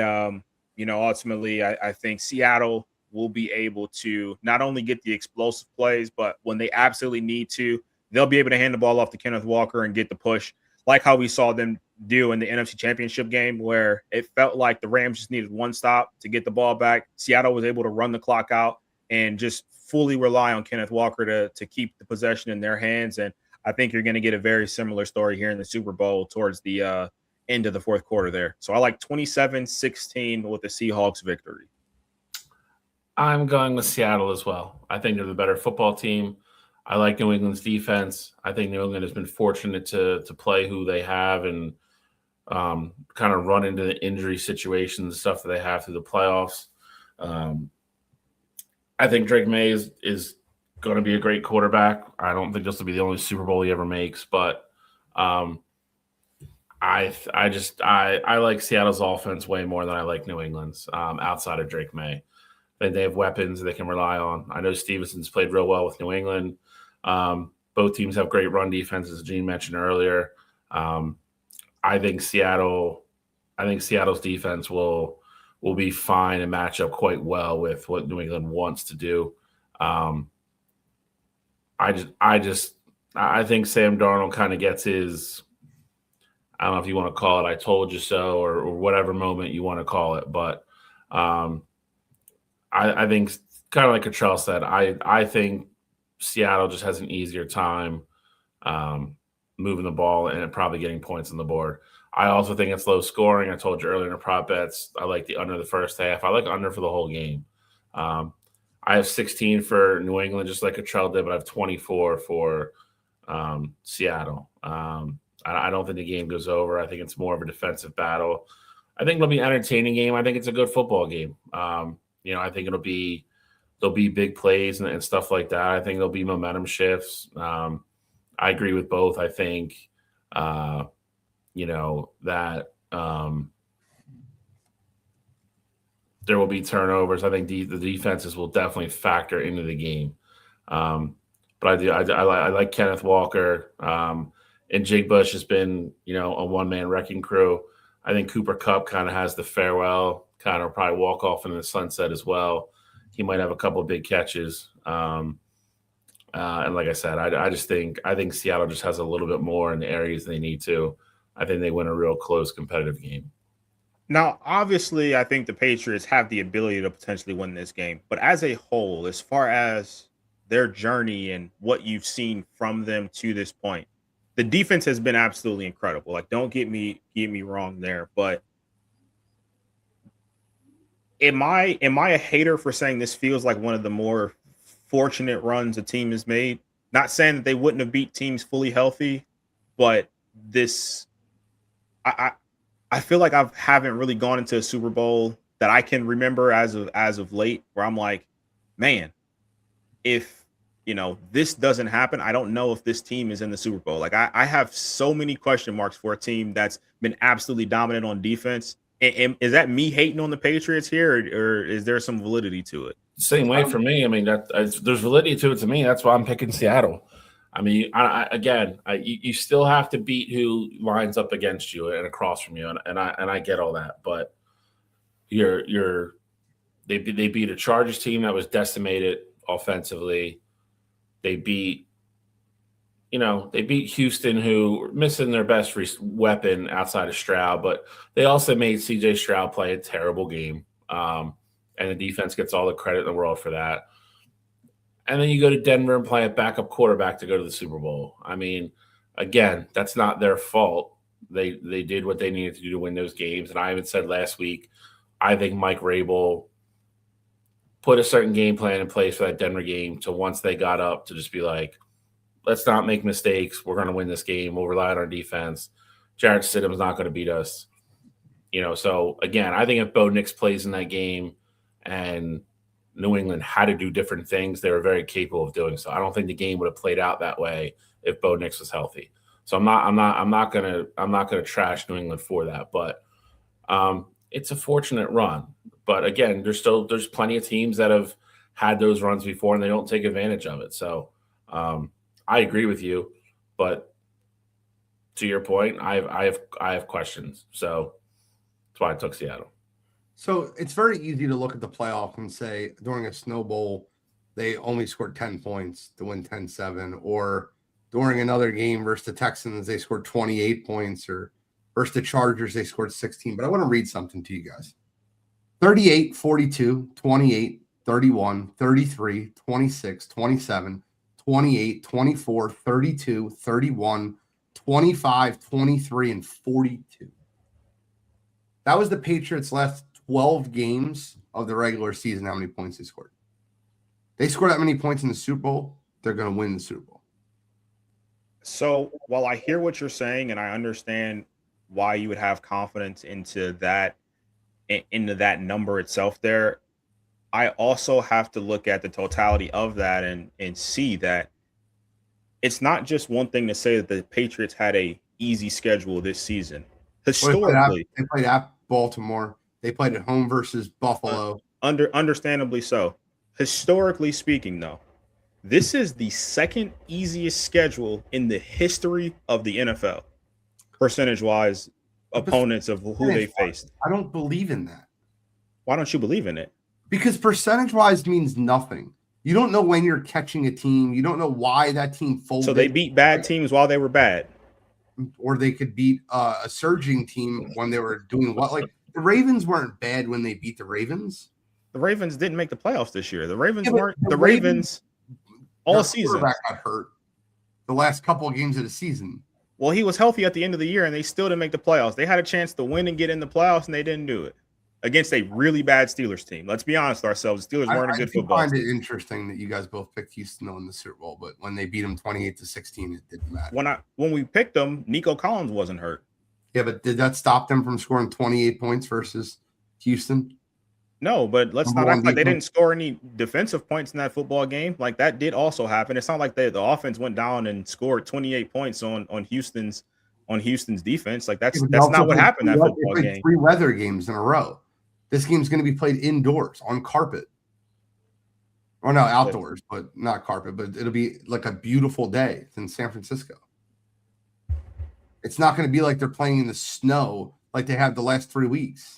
ultimately, I think Seattle will be able to not only get the explosive plays, but when they absolutely need to, they'll be able to hand the ball off to Kenneth Walker and get the push, like how we saw them do in the NFC Championship game, where it felt like the Rams just needed one stop to get the ball back. Seattle was able to run the clock out and just fully rely on Kenneth Walker to keep the possession in their hands. And I think you're going to get a very similar story here in the Super Bowl towards the into the fourth quarter there. So I like 27-16 with the Seahawks victory. I'm going with Seattle as well. I think they're the better football team. I like New England's defense. I think New England has been fortunate to play who they have and kind of run into the injury situations and stuff that they have through the playoffs. I think Drake May is going to be a great quarterback. I don't think this will be the only Super Bowl he ever makes, but I like Seattle's offense way more than I like New England's outside of Drake May. I think they have weapons they can rely on. I know Stevenson's played real well with New England. Both teams have great run defenses, as Gene mentioned earlier. I think Seattle's defense will be fine and match up quite well with what New England wants to do. I think Sam Darnold kind of gets his, I don't know if you want to call it I told you so or whatever moment you want to call it, but I think kind of like Cottrell said, I think Seattle just has an easier time moving the ball and probably getting points on the board. I also think it's low scoring. I told you earlier in the prop bets, I like the under the first half. I like under for the whole game. I have 16 for New England, just like Cottrell did, but I have 24 for Seattle. I don't think the game goes over. I think it's more of a defensive battle. I think it'll be an entertaining game. I think it's a good football game. I think there'll be big plays and stuff like that. I think there'll be momentum shifts. I agree with both. I think, that there will be turnovers. I think the defenses will definitely factor into the game. But I like Kenneth Walker. And Jake Bush has been, a one-man wrecking crew. I think Cooper Kupp kind of has the farewell, kind of probably walk off into the sunset as well. He might have a couple of big catches. And like I said, I think Seattle just has a little bit more in the areas they need to. I think they win a real close competitive game. Now, obviously, I think the Patriots have the ability to potentially win this game. But as a whole, as far as their journey and what you've seen from them to this point, the defense has been absolutely incredible. Like, don't get me wrong there, but am I a hater for saying this feels like one of the more fortunate runs a team has made? Not saying that they wouldn't have beat teams fully healthy, but I feel like I haven't really gone into a Super Bowl that I can remember as of late where I'm like, man, if this doesn't happen, I don't know if this team is in the Super Bowl. Like I have so many question marks for a team that's been absolutely dominant on defense. And is that me hating on the Patriots here, or is there some validity to it? Same way for me. I mean, there's validity to it to me. That's why I'm picking Seattle. I mean, you still have to beat who lines up against you and across from you, and I get all that. But they beat a Chargers team that was decimated offensively. They beat Houston, who were missing their best weapon outside of Stroud, but they also made C.J. Stroud play a terrible game, and the defense gets all the credit in the world for that. And then you go to Denver and play a backup quarterback to go to the Super Bowl. I mean, again, that's not their fault. They did what they needed to do to win those games. And I even said last week, I think Mike Rabel put a certain game plan in place for that Denver game to once they got up to just be like, let's not make mistakes. We're going to win this game. We'll rely on our defense. Jarrett Stidham's not going to beat us. So again, I think if Bo Nix plays in that game and New England had to do different things, they were very capable of doing so. I don't think the game would have played out that way if Bo Nix was healthy. So I'm not gonna trash New England for that. But it's a fortunate run. But again, there's plenty of teams that have had those runs before and they don't take advantage of it. So I agree with you, but to your point, I have questions. So that's why I took Seattle. So it's very easy to look at the playoff and say during a snow bowl, they only scored 10 points to win 10-7, or during another game versus the Texans, they scored 28 points, or versus the Chargers, they scored 16. But I want to read something to you guys. 38, 42, 28, 31, 33, 26, 27, 28, 24, 32, 31, 25, 23, and 42. That was the Patriots' last 12 games of the regular season, how many points they scored. They scored that many points in the Super Bowl, they're going to win the Super Bowl. So while I hear what you're saying and I understand why you would have confidence into that number itself there, I also have to look at the totality of that and see that it's not just one thing to say that the Patriots had a easy schedule this season. Historically, they played at Baltimore. They played at home versus Buffalo. Understandably so. Historically speaking, though, this is the second easiest schedule in the history of the NFL, percentage-wise, opponents of who they faced. I don't believe in that. Why don't you believe in it? Because percentage-wise means nothing. You don't know when you're catching a team. You don't know why that team folded. So they beat bad teams while they were bad. Or they could beat a surging team when they were doing what? Like the Ravens weren't bad when they beat the Ravens. The Ravens didn't make the playoffs this year. The Ravens weren't the Ravens all season. Quarterback got hurt the last couple of games of the season. Well, he was healthy at the end of the year, and they still didn't make the playoffs. They had a chance to win and get in the playoffs, and they didn't do it against a really bad Steelers team. Let's be honest with ourselves. The Steelers weren't a good football team. I find it interesting that you guys both picked Houston to win the Super Bowl, but when they beat them 28-16, it didn't matter. When we picked them, Nico Collins wasn't hurt. Yeah, but did that stop them from scoring 28 points versus Houston? No, but let's not act like they didn't score any defensive points in that football game. Like that did also happen. It's not like the offense went down and scored 28 points on Houston's defense. Like that's not what happened in that football game. 3 weather games in a row. This game's going to be played indoors on carpet. Or no, outdoors, but not carpet. But it'll be like a beautiful day. It's in San Francisco. It's not going to be like they're playing in the snow like they have the last 3 weeks.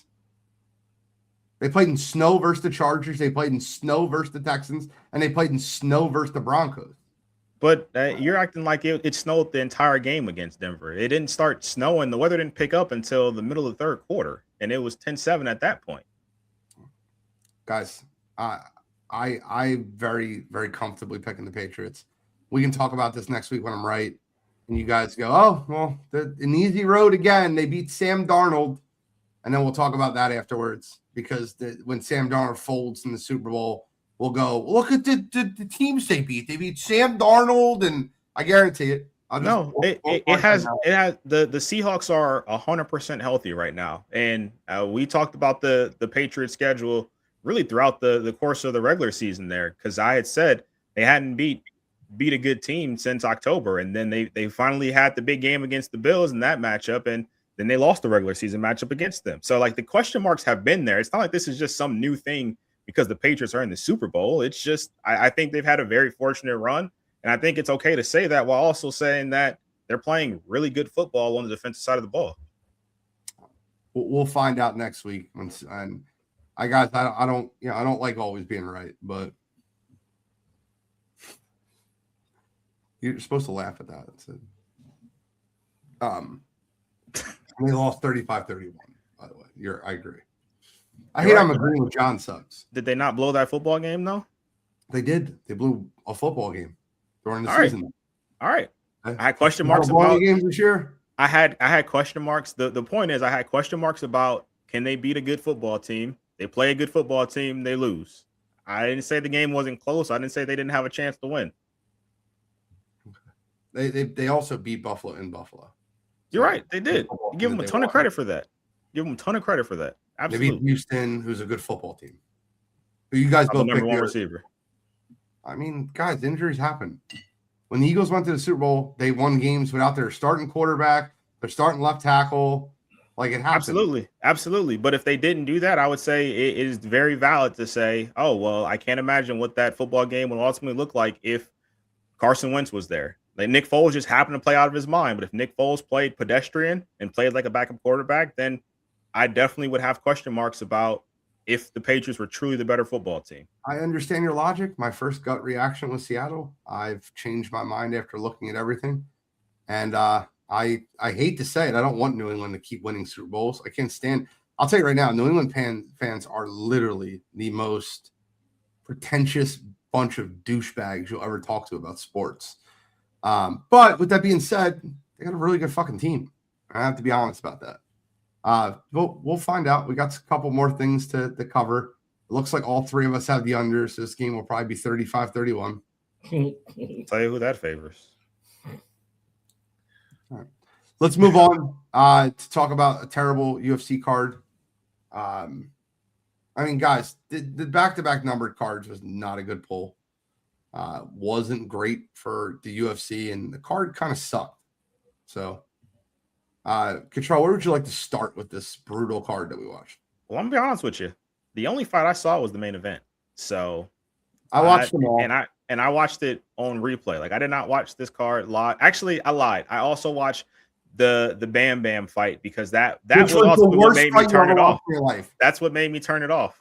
They played in snow versus the Chargers. They played in snow versus the Texans. And they played in snow versus the Broncos. But you're acting like it snowed the entire game against Denver. It didn't start snowing. The weather didn't pick up until the middle of the third quarter. And it was 10-7 at that point. Guys, I very, very comfortably picking the Patriots. We can talk about this next week when I'm right. And you guys go, oh, well, an easy road again. They beat Sam Darnold. And then we'll talk about that afterwards. Because when Sam Darnold folds in the Super Bowl, we'll go, look at the teams they beat. They beat Sam Darnold, and I guarantee it. It has the Seahawks are 100% healthy right now. And we talked about the Patriots schedule really throughout the course of the regular season there, because I had said they hadn't beat a good team since October. And then they finally had the big game against the Bills in that matchup, and then they lost the regular season matchup against them. So like the question marks have been there. It's not like this is just some new thing because the Patriots are in the Super Bowl. It's just I think they've had a very fortunate run. And I think it's okay to say that while also saying that they're playing really good football on the defensive side of the ball. We'll find out next week. And I don't like always being right, but you're supposed to laugh at that. They lost 35-31, by the way. I agree. I hate I'm agreeing with John Suggs. Did they not blow that football game, though? They did. They blew a football game during the season. All right. I had question marks about games this year. I had question marks. The point is I had question marks about can they beat a good football team? They play a good football team, they lose. I didn't say the game wasn't close. I didn't say they didn't have a chance to win. They also beat Buffalo in Buffalo. You're right. They did. You give them a ton of credit for that. Absolutely. They beat Houston, who's a good football team. Who you guys both number one receiver. I mean, guys, injuries happen. When the Eagles went to the Super Bowl, they won games without their starting quarterback, their starting left tackle. Like it happened. Absolutely. But if they didn't do that, I would say it is very valid to say, oh, well, I can't imagine what that football game will ultimately look like if Carson Wentz was there. Like Nick Foles just happened to play out of his mind. But if Nick Foles played pedestrian and played like a backup quarterback, then I definitely would have question marks about if the Patriots were truly the better football team. I understand your logic. My first gut reaction was Seattle. I've changed my mind after looking at everything. And I hate to say it. I don't want New England to keep winning Super Bowls. I can't stand. I'll tell you right now, New England fans are literally the most pretentious bunch of douchebags you'll ever talk to about sports. But with that being said, they got a really good fucking team. I have to be honest about that. We'll find out. We got a couple more things to cover. It looks like all three of us have the under, so this game will probably be 35-31. Tell you who that favors. All right. Let's move on to talk about a terrible UFC card. I mean, guys, the back-to-back numbered cards was not a good pull. Wasn't great for the UFC, and the card kind of sucked. So, Control, where would you like to start with this brutal card that we watched? Well, I'm gonna be honest with you. The only fight I saw was the main event. So I watched them all. And I watched it on replay. Like, I did not watch this card live. Actually, I lied. I also watched the Bam Bam fight because that was also what made me turn it off. That's what made me turn it off.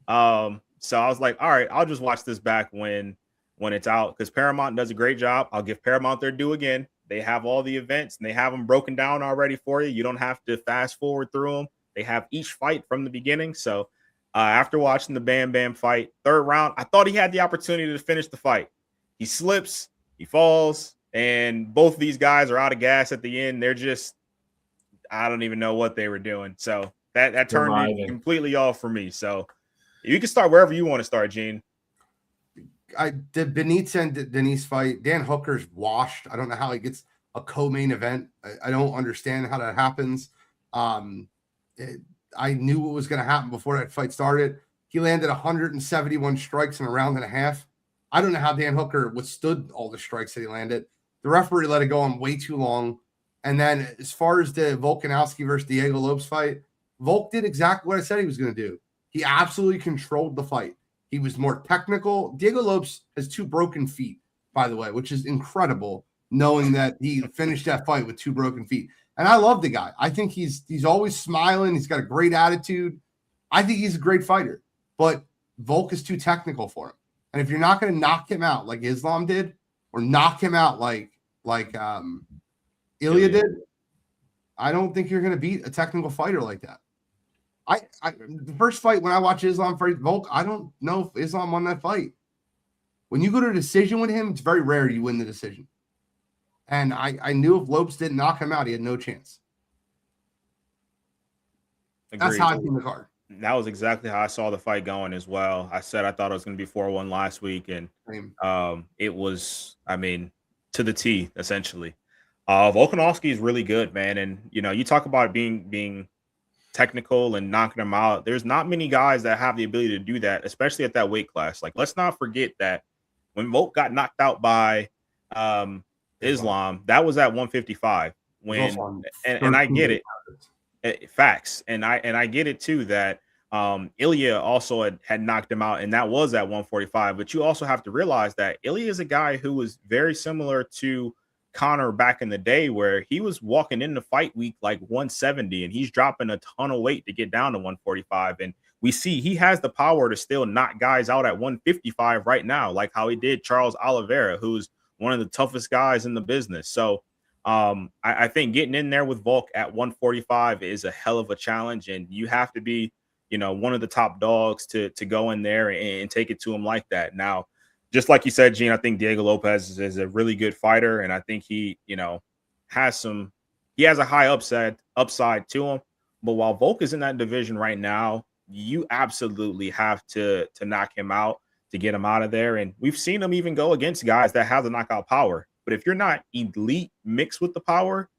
So I was like, all right, I'll just watch this back when it's out, because Paramount does a great job. I'll give Paramount their due again. They have all the events and they have them broken down already for you. You don't have to fast forward through them. They have each fight from the beginning. So after watching the Bam Bam fight, third round, I thought he had the opportunity to finish the fight. He slips, he falls, and both of these guys are out of gas at the end. They're just, I don't even know what they were doing. So that turned it completely off for me. So you can start wherever you want to start, Gene. The Benitez and Denise fight, Dan Hooker's washed. I don't know how he gets a co-main event. I don't understand how that happens. I knew what was going to happen before that fight started. He landed 171 strikes in a round and a half. I don't know how Dan Hooker withstood all the strikes that he landed. The referee let it go on way too long. And then as far as the Volkanovski versus Diego Lopes fight, Volk did exactly what I said he was going to do. He absolutely controlled the fight. He was more technical. Diego Lopes has 2 broken feet, by the way, which is incredible, knowing that he finished that fight with 2 broken feet. And I love the guy. I think he's always smiling. He's got a great attitude. I think he's a great fighter. But Volk is too technical for him. And if you're not going to knock him out like Islam did, or knock him out like Ilya did, I don't think you're going to beat a technical fighter like that. The first fight when I watched Islam fight Volk, I don't know if Islam won that fight. When you go to a decision with him, it's very rare you win the decision. And I knew if Lopes didn't knock him out, he had no chance. Agreed. That's how I seen the card. That was exactly how I saw the fight going as well. I said I thought it was going to be 4-1 last week, and it was, I mean, to the T, essentially. Volkanovski is really good, man. And, you know, you talk about being technical and knocking them out. There's not many guys that have the ability to do that, especially at that weight class. Like, let's not forget that when Volk got knocked out by Islam, that was at 155. And I get it. Facts. And I get it too that Ilya also had knocked him out, and that was at 145. But you also have to realize that Ilya is a guy who was very similar to Conor back in the day, where he was walking into fight week like 170, and he's dropping a ton of weight to get down to 145. And we see he has the power to still knock guys out at 155 right now, like how he did Charles Oliveira, who's one of the toughest guys in the business. So I think getting in there with Volk at 145 is a hell of a challenge, and you have to be, you know, one of the top dogs to go in there and take it to him like that. Now, just like you said, Gene, I think Diego Lopez is a really good fighter, and I think he, you know, has a high upside to him. But while Volk is in that division right now, you absolutely have to knock him out to get him out of there. And we've seen him even go against guys that have the knockout power. But if you're not elite mixed with the power,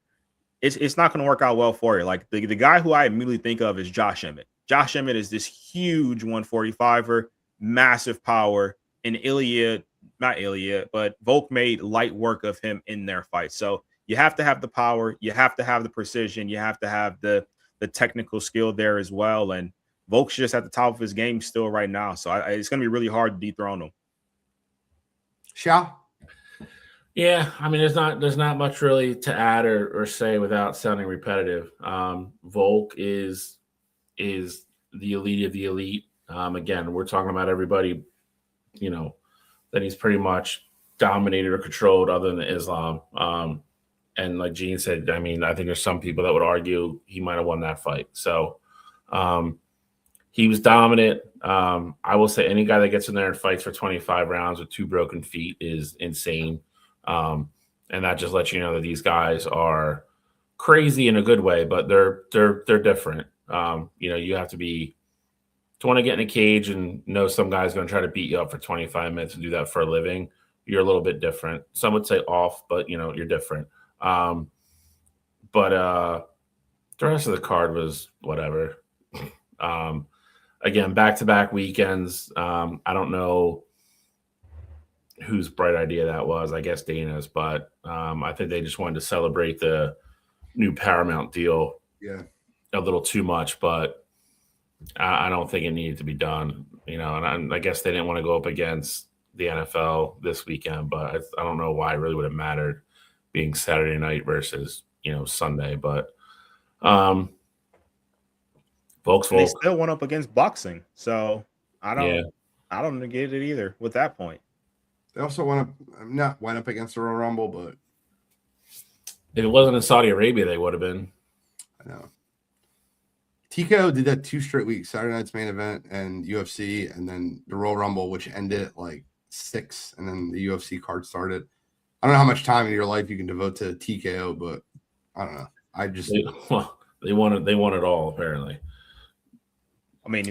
it's not going to work out well for you. Like the guy who I immediately think of is Josh Emmett. Josh Emmett is this huge 145er, massive power. And but Volk made light work of him in their fight. So you have to have the power, you have to have the precision, you have to have the technical skill there as well. And Volk's just at the top of his game still right now. So it's going to be really hard to dethrone him. Shao? Yeah, I mean, there's not much really to add or say without sounding repetitive. Volk is the elite of the elite. Again, we're talking about everybody, you know, that he's pretty much dominated or controlled other than Islam. And like Gene said, I mean, I think there's some people that would argue he might have won that fight. So he was dominant. I will say any guy that gets in there and fights for 25 rounds with 2 broken feet is insane. And that just lets you know that these guys are crazy in a good way, but they're different. You have to want to get in a cage and know some guy's going to try to beat you up for 25 minutes and do that for a living. You're a little bit different. Some would say off, but you're different. But the rest of the card was whatever. Again, back-to-back weekends. I don't know whose bright idea that was. I guess Dana's, but I think they just wanted to celebrate the new Paramount deal a little too much, but I don't think it needed to be done. And I guess they didn't want to go up against the NFL this weekend, but I don't know why it really would have mattered being Saturday night versus Sunday. But they still went up against boxing, so I don't negate it either with that point. They also went up against the Royal Rumble, but if it wasn't in Saudi Arabia, they would have been. I know. TKO did that 2 straight weeks, Saturday night's main event and UFC, and then the Royal Rumble, which ended at like 6, and then the UFC card started. I don't know how much time in your life you can devote to TKO, but I don't know. They want it all, apparently. I mean,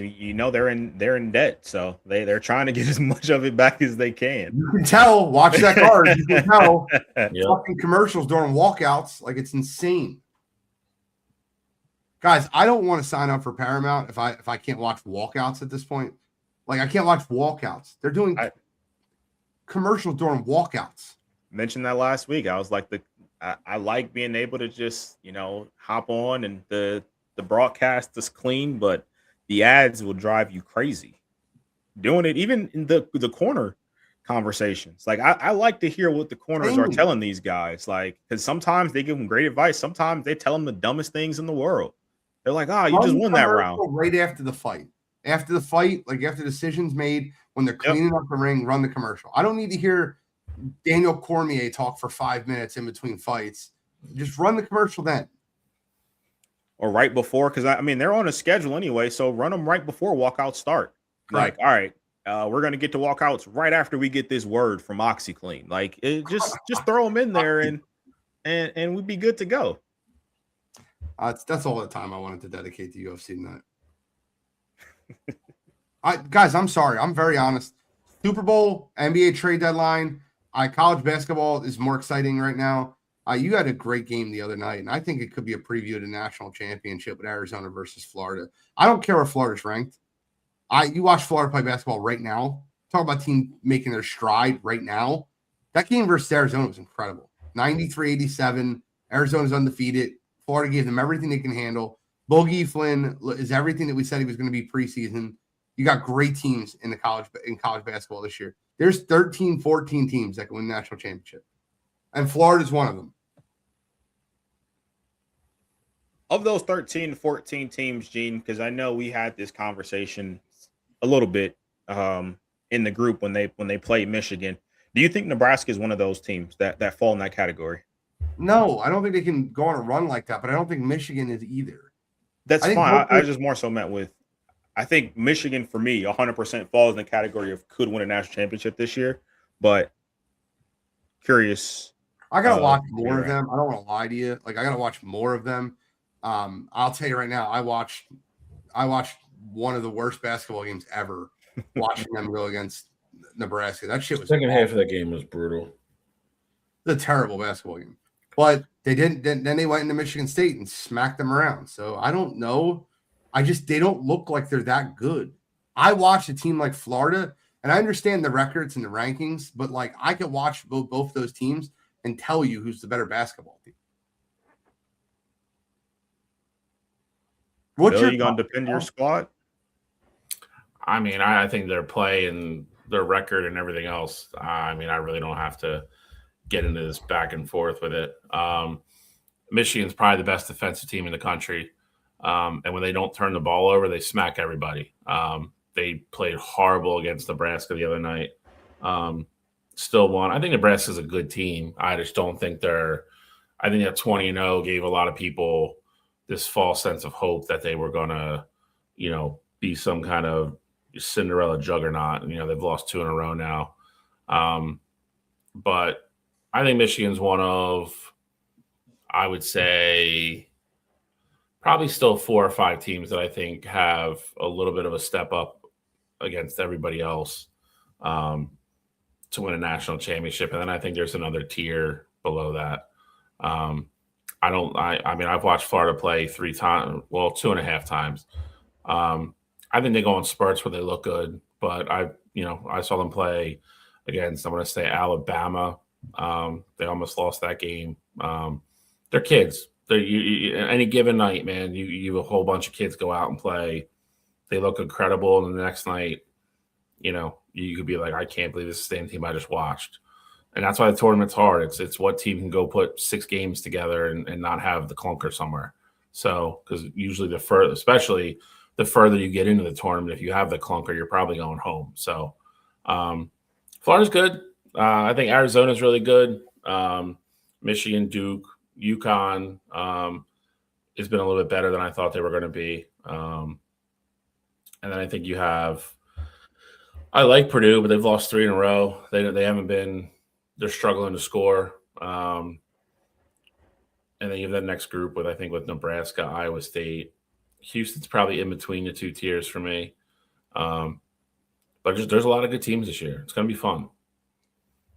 they're in debt, so they're trying to get as much of it back as they can. You can tell. Watch that card. You can tell. Fucking commercials during walkouts, like it's insane. Guys, I don't want to sign up for Paramount if I can't watch walkouts at this point. Like I can't watch walkouts. They're doing commercials during walkouts. Mentioned that last week. I was like, I like being able to just hop on and the broadcast is clean, but the ads will drive you crazy. Doing it even in the corner conversations. Like I like to hear what the corners are telling these guys. Like, because sometimes they give them great advice. Sometimes they tell them the dumbest things in the world. They're like, you just won that round. Right after the fight. After the fight, like after decisions made, when they're cleaning up the ring, run the commercial. I don't need to hear Daniel Cormier talk for 5 minutes in between fights. Just run the commercial then. Or right before, because they're on a schedule anyway, so run them right before walkouts start. Right. Like, all right, we're gonna get to walkouts right after we get this word from OxyClean. Like, just throw them in there and we'd be good to go. That's all the time I wanted to dedicate to UFC tonight. Guys, I'm sorry. I'm very honest. Super Bowl, NBA trade deadline. College basketball is more exciting right now. You had a great game the other night, and I think it could be a preview of the national championship with Arizona versus Florida. I don't care where Florida's ranked. You watch Florida play basketball right now. Talk about team making their stride right now. That game versus Arizona was incredible. 93-87. Arizona's undefeated. Florida gave them everything they can handle. Bogey Flynn is everything that we said he was going to be preseason. You got great teams in college basketball this year. There's 13, 14 teams that can win the national championship. And Florida's one of them. Of those 13 to 14 teams, Gene, because I know we had this conversation a little bit in the group when they played Michigan. Do you think Nebraska is one of those teams that fall in that category? No, I don't think they can go on a run like that, but I don't think Michigan is either. That's fine. I just more so meant with, I think Michigan, for me, 100% falls in the category of could win a national championship this year, but curious. I got to watch more of them. I don't want to lie to you. Like, I got to watch more of them. I'll tell you right now, I watched one of the worst basketball games ever watching them go against Nebraska. That shit was second half of that game was brutal. The terrible basketball game. But they didn't. Then they went into Michigan State and smacked them around. So I don't know. They don't look like they're that good. I watched a team like Florida, and I understand the records and the rankings, but like I could watch both those teams and tell you who's the better basketball team. What's you gonna defend your squad? I think their play and their record and everything else. I really don't have to get into this back and forth with it. Michigan's probably the best defensive team in the country. And when they don't turn the ball over, they smack everybody. They played horrible against Nebraska the other night. Still won. I think Nebraska's a good team. I just don't think I think that 20-0 gave a lot of people this false sense of hope that they were going to, be some kind of Cinderella juggernaut. They've lost 2 in a row now. But I think Michigan's one of, I would say probably still 4 or 5 teams that I think have a little bit of a step up against everybody else to win a national championship. And then I think there's another tier below that. I mean, I've watched Florida play 3 times, well, 2.5 times. I think they go in spurts where they look good, but I saw them play against, I'm going to say, Alabama. They almost lost that game. They're kids. Any given night, man, you have a whole bunch of kids go out and play. They look incredible, and the next night, you could be like, I can't believe this is the same team I just watched. And that's why the tournament's hard. It's what team can go put 6 games together and not have the clunker somewhere. So, because usually especially the further you get into the tournament, if you have the clunker, you're probably going home. So, Florida's good. I think Arizona's really good. Michigan, Duke, UConn has been a little bit better than I thought they were going to be. And then I think I like Purdue, but they've lost 3 in a row. They haven't been. They're struggling to score. And then you have that next group with Nebraska, Iowa State. Houston's probably in between the 2 tiers for me. But there's a lot of good teams this year. It's going to be fun.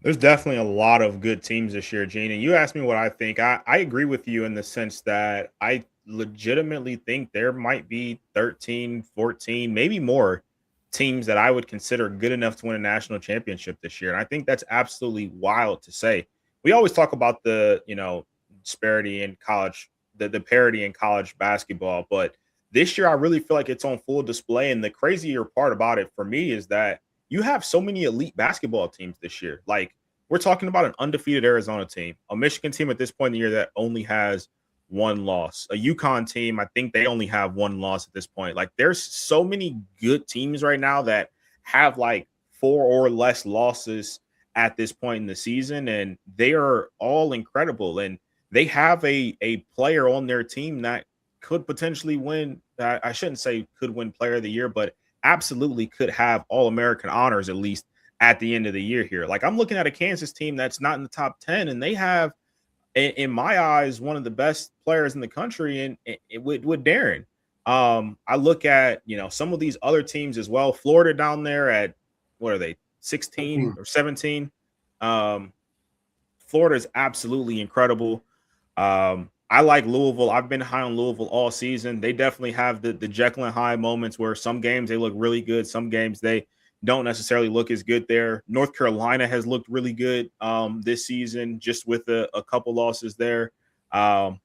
There's definitely a lot of good teams this year, Gene. And you asked me what I think. I agree with you in the sense that I legitimately think there might be 13, 14, maybe more teams that I would consider good enough to win a national championship this year. And I think that's absolutely wild to say. We always talk about the, disparity in college, the parity in college basketball, but this year I really feel like it's on full display. And the crazier part about it for me is that you have so many elite basketball teams this year. Like, we're talking about an undefeated Arizona team, a Michigan team at this point in the year that only has 1 loss, a UConn team, I think they only have 1 loss at this point. Like, there's so many good teams right now that have like 4 or less losses at this point in the season, and they are all incredible. And they have a player on their team that could potentially win. I shouldn't say could win player of the year, but absolutely could have All-American honors at least at the end of the year here. Like, I'm looking at a Kansas team that's not in the top 10, and they have, in my eyes, one of the best players in the country and with Darren. I look at, some of these other teams as well. Florida down there at, what are they, 16 or 17? Florida is absolutely incredible. I like Louisville. I've been high on Louisville all season. They definitely have the Jekyll and Hyde moments where some games they look really good. Some games they don't necessarily look as good there. North Carolina has looked really good this season, just with a couple losses there. And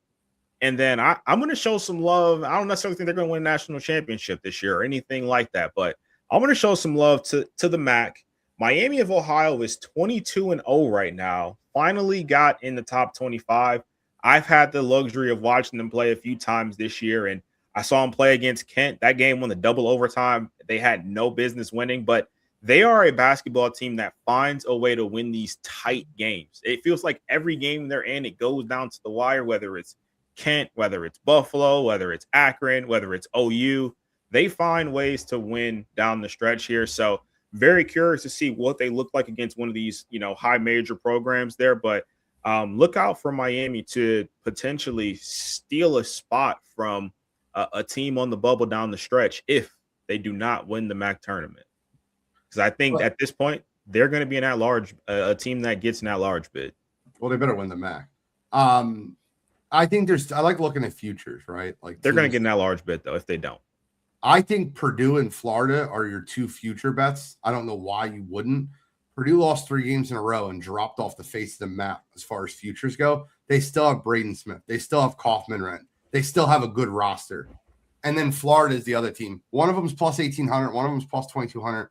then I'm going to show some love. I don't necessarily think they're going to win a national championship this year or anything like that, but I'm going to show some love to the MAC. Miami of Ohio is 22-0 right now. Finally got in the top 25. I've had the luxury of watching them play a few times this year, and I saw them play against Kent. That game won the double overtime. They had no business winning, but they are a basketball team that finds a way to win these tight games. It feels like every game they're in, it goes down to the wire, whether it's Kent, whether it's Buffalo, whether it's Akron, whether it's OU. They find ways to win down the stretch here. So very curious to see what they look like against one of these, high major programs there. But look out for Miami to potentially steal a spot from a team on the bubble down the stretch if they do not win the MAC tournament. Because I think at this point, they're going to be an at-large, a team that gets an at-large bid. Well, they better win the MAC. I think I like looking at futures, right? Like, they're going to get an at-large bid, though, if they don't. I think Purdue and Florida are your 2 future bets. I don't know why you wouldn't. Purdue lost 3 games in a row and dropped off the face of the map as far as futures go. They still have Braden Smith. They still have Kaufman Rent. They still have a good roster. And then Florida is the other team. One of them is plus 1,800. One of them is plus 2,200.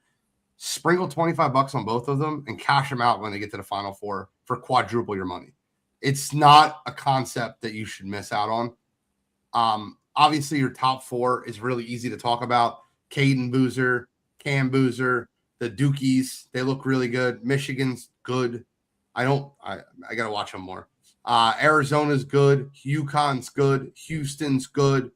Sprinkle $25 on both of them and cash them out when they get to the Final Four for quadruple your money. It's not a concept that you should miss out on. Obviously, your top 4 is really easy to talk about. Caden Boozer, Cam Boozer, the Dukies, they look really good. Michigan's good. I got to watch them more. Arizona's good. UConn's good. Houston's good.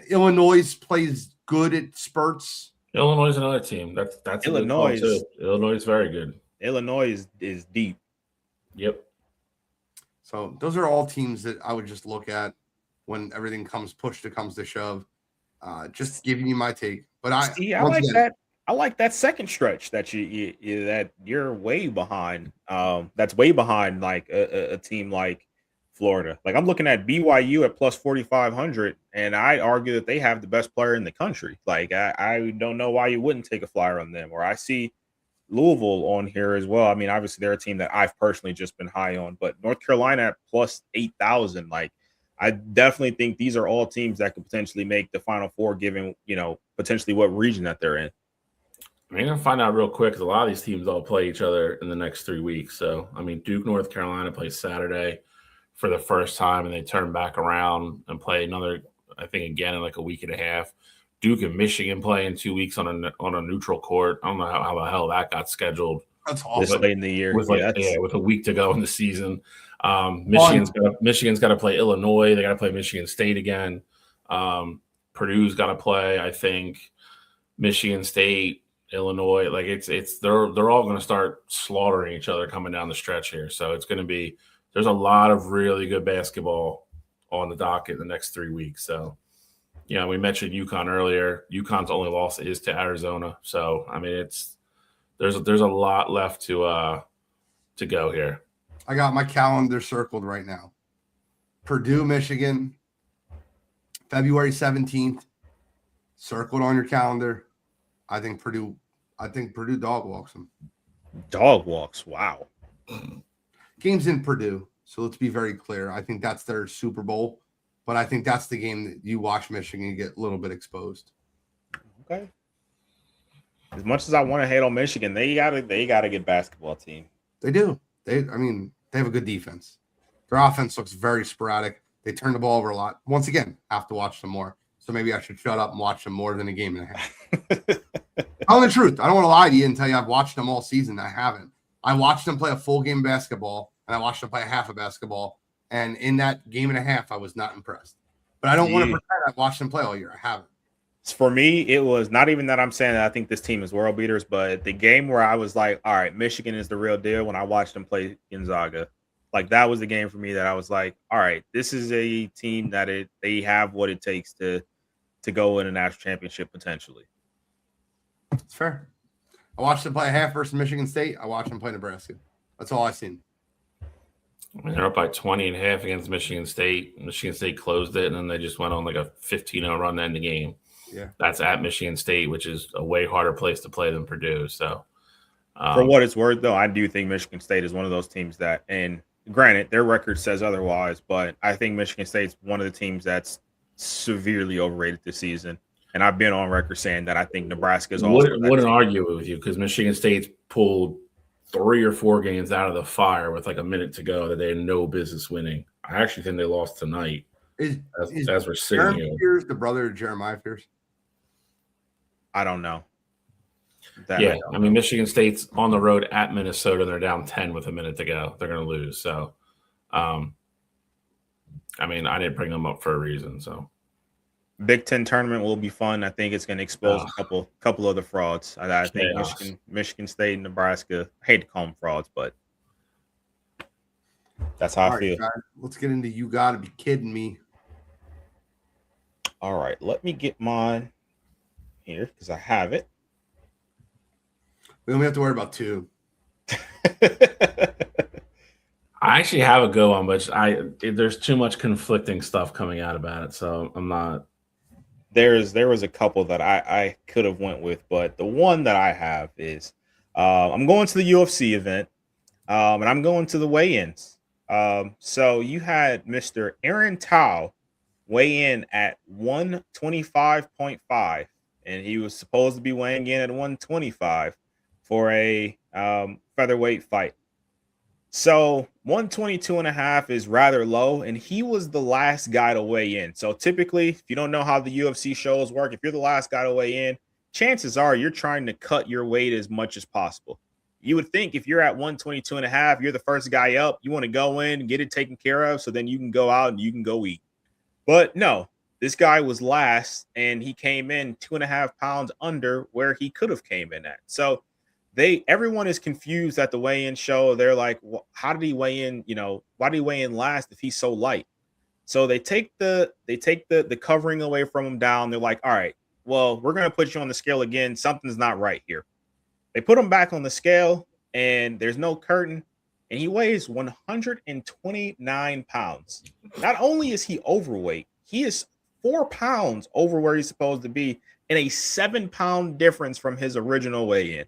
Illinois plays good at spurts. Illinois is another team. That's Illinois. Illinois is very good. Illinois is deep. Yep. So those are all teams that I would just look at when everything comes to shove. Just giving you my take. But I like that. I like that second stretch that that you're way behind. That's way behind like a team like Florida. Like I'm looking at BYU at plus 4,500, and I argue that they have the best player in the country. Like I don't know why you wouldn't take a flyer on them. Or I see Louisville on here as well. I mean, obviously they're a team that I've personally just been high on, but North Carolina at plus 8,000. Like I definitely think these are all teams that could potentially make the Final Four, given potentially what region that they're in. I'm going to find out real quick because a lot of these teams all play each other in the next 3 weeks. So, I mean, Duke, North Carolina plays Saturday for the first time, and they turn back around and play another, I think, again in like a week and a half. Duke and Michigan play in 2 weeks on a neutral court. I don't know how the hell that got scheduled. That's awesome. Late in the year. With with a week to go in the season. Michigan's got to play Illinois. They got to play Michigan State again. Purdue's got to play, I think, Michigan State, Illinois. Like they're all going to start slaughtering each other coming down the stretch here. So it's going to be there's a lot of really good basketball on the docket in the next 3 weeks. So we mentioned UConn earlier. UConn's only loss is to Arizona. So I mean there's a lot left to go here. I got my calendar circled right now. Purdue, Michigan, February 17th. Circled on your calendar. I think Purdue dog walks them. Dog walks. Wow. Game's in Purdue, so let's be very clear. I think that's their Super Bowl, but I think that's the game that you watch Michigan and get a little bit exposed. Okay. As much as I want to hate on Michigan, they got a good basketball team. They do. They have a good defense. Their offense looks very sporadic. They turn the ball over a lot. Once again, have to watch them more. So maybe I should shut up and watch them more than a game and a half. Tell the truth. I don't want to lie to you and tell you I've watched them all season. I haven't. I watched them play a full game of basketball, and I watched them play a half of basketball. And in that game and a half, I was not impressed. But I don't want to pretend I've watched them play all year. I haven't. For me, it was not even that I'm saying that I think this team is world beaters, but the game where I was like, all right, Michigan is the real deal when I watched them play Gonzaga. Like that was the game for me that I was like, all right, this is a team that they have what it takes to go in a national championship potentially. It's fair. I watched them play a half versus Michigan State. I watched them play Nebraska. That's all I've seen. I mean, they're up by 20.5 against Michigan State. Michigan State closed it, and then they just went on like a 15-0 run to end the game. Yeah, that's at Michigan State, which is a way harder place to play than Purdue. So, for what it's worth, though, I do think Michigan State is one of those teams that, and granted, their record says otherwise, but I think Michigan State's one of the teams that's severely overrated this season. And I've been on record saying that I think Nebraska is also. Wouldn't argue with you because Michigan State's pulled 3 or 4 games out of the fire with like a minute to go that they had no business winning. I actually think they lost tonight. Is we're sitting here. Pierce the brother of Jeremiah Pierce? I don't know. I mean, Michigan State's on the road at Minnesota, and they're down 10 with a minute to go. They're going to lose. So, I mean, I didn't bring them up for a reason. So, Big Ten tournament will be fun. I think it's going to expose a couple of the frauds. I think Michigan State, Nebraska. I hate to call them frauds, but that's how I feel. Guys, let's get into you. Got to be kidding me. All right, let me get mine here because I have it. We only have to worry about 2. I actually have a good one, but there's too much conflicting stuff coming out about it, so I'm not. There was a couple that I could have went with, but the one that I have is I'm going to the UFC event, and I'm going to the weigh-ins. So you had Mr. Aaron Tao weigh in at 125.5, and he was supposed to be weighing in at 125 for a featherweight fight. So 122.5 is rather low, and he was the last guy to weigh in. So typically, if you don't know how the UFC shows work, if you're the last guy to weigh in, chances are you're trying to cut your weight as much as possible. You would think if you're at 122.5, you're the first guy up, you want to go in and get it taken care of so then you can go out and you can go eat. But no, this guy was last, and he came in 2.5 pounds under where he could have came in at. So everyone is confused at the weigh-in show. They're like, how did he weigh in? Why did he weigh in last if he's so light? So they take the covering away from him down. They're like, all right, well, we're gonna put you on the scale again. Something's not right here. They put him back on the scale, and there's no curtain, and he weighs 129 pounds. Not only is he overweight, he is 4 pounds over where he's supposed to be, and a 7-pound difference from his original weigh-in.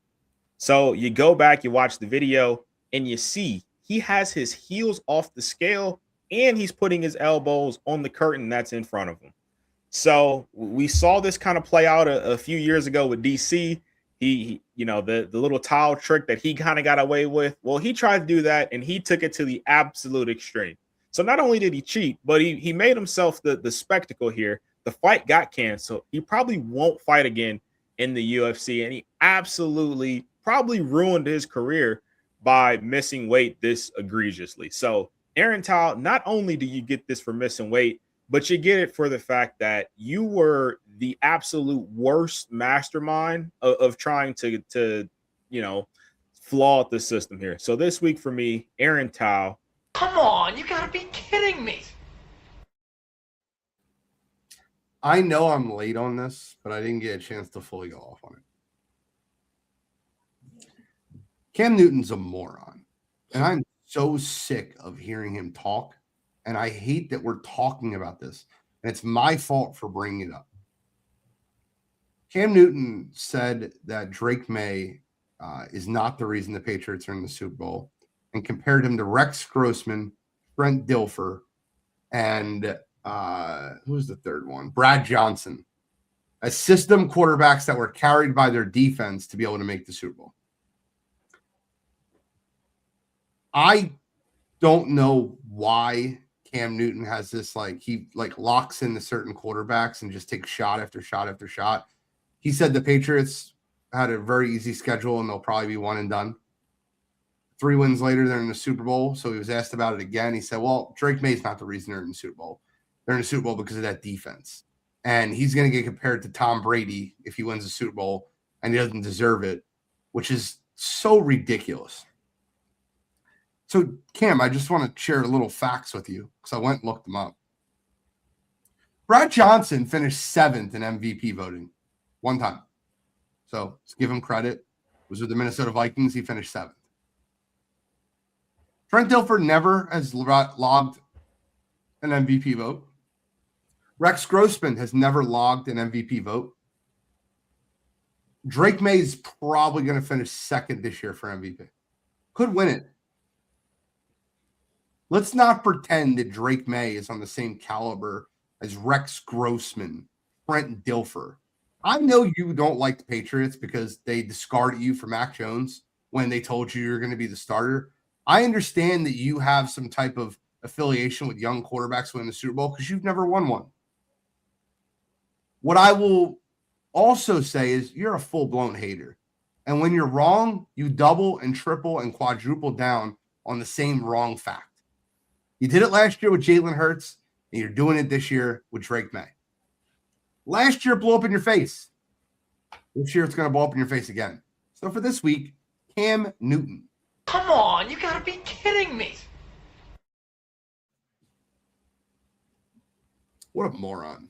So you go back, you watch the video, and you see he has his heels off the scale, and he's putting his elbows on the curtain that's in front of him. So we saw this kind of play out a few years ago with DC. He the little towel trick that he kind of got away with. Well, he tried to do that, and he took it to the absolute extreme. So not only did he cheat, but he made himself the spectacle here. The fight got canceled. He probably won't fight again in the UFC, and he absolutely probably ruined his career by missing weight this egregiously. So Aaron Tao, not only do you get this for missing weight, but you get it for the fact that you were the absolute worst mastermind of trying to flaw the system here. So this week for me, Aaron Tao. Come on, you gotta be kidding me. I know I'm late on this, but I didn't get a chance to fully go off on it. Cam Newton's a moron, and I'm so sick of hearing him talk, and I hate that we're talking about this, and it's my fault for bringing it up. Cam Newton said that Drake May is not the reason the Patriots are in the Super Bowl, and compared him to Rex Grossman, Trent Dilfer, and who's the third one? Brad Johnson, as system quarterbacks that were carried by their defense to be able to make the Super Bowl. I don't know why Cam Newton has this, he locks in the certain quarterbacks and just takes shot after shot after shot. He said the Patriots had a very easy schedule and they'll probably be one and done. 3 wins later, they're in the Super Bowl. So he was asked about it again. He said, well, Drake May's not the reason they're in the Super Bowl. They're in the Super Bowl because of that defense. And he's going to get compared to Tom Brady if he wins the Super Bowl and he doesn't deserve it, which is so ridiculous. So, Cam, I just want to share a little facts with you because I went and looked them up. Brad Johnson finished 7th in MVP voting one time. So, let's give him credit. It was with the Minnesota Vikings. He finished 7th. Trent Dilfer never has logged an MVP vote. Rex Grossman has never logged an MVP vote. Drake May is probably going to finish 2nd this year for MVP. Could win it. Let's not pretend that Drake May is on the same caliber as Rex Grossman, Trent Dilfer. I know you don't like the Patriots because they discarded you for Mac Jones when they told you you're going to be the starter. I understand that you have some type of affiliation with young quarterbacks winning the Super Bowl because you've never won one. What I will also say is you're a full-blown hater. And when you're wrong, you double and triple and quadruple down on the same wrong fact. You did it last year with Jalen Hurts, and you're doing it this year with Drake May. Last year blew up in your face. This year it's going to blow up in your face again. So for this week, Cam Newton. Come on, you gotta be kidding me. What a moron.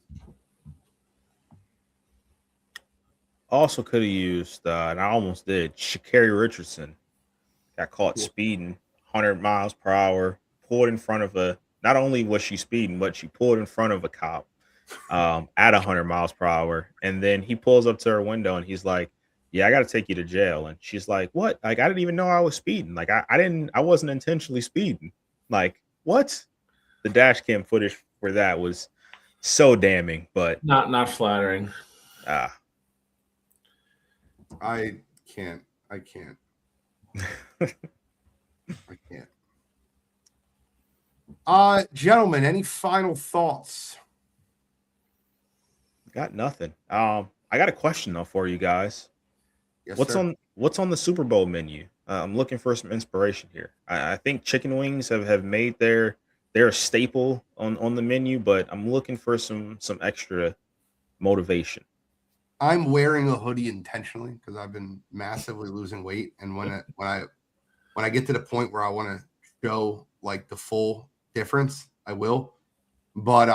Also could have used, and I almost did, Sha'Carri Richardson. Got caught speeding 100 miles per hour, pulled in front of not only was she speeding, but she pulled in front of a cop at 100 miles per hour. And then he pulls up to her window and he's like, yeah, I got to take you to jail. And she's like, what? Like, I didn't even know I was speeding. Like, I wasn't intentionally speeding. Like, what? The dash cam footage for that was so damning, but not flattering. I can't. I can't. Gentlemen, any final thoughts? Got nothing. I got a question though for you guys. Yes, what's on the Super Bowl menu? I'm looking for some inspiration here. I think chicken wings have made their staple on the menu, but I'm looking for some extra motivation. I'm wearing a hoodie intentionally because I've been massively losing weight, and when I get to the point where I want to show like the full difference, I will. But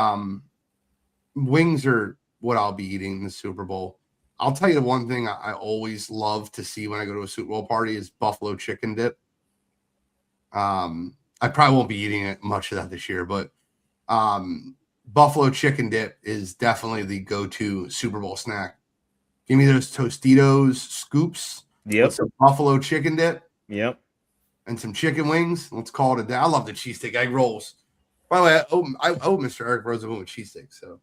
wings are what I'll be eating in the Super Bowl. I'll tell you the one thing I always love to see when I go to a Super Bowl party is buffalo chicken dip. I probably won't be eating it much of that this year, but buffalo chicken dip is definitely the go-to Super Bowl snack. Give me those Tostitos scoops with some buffalo chicken dip. Yep. And some chicken wings. Let's call it a day. I love the cheesesteak egg rolls. By the way, I owe Mr. Eric Rosenblum a cheesesteak, so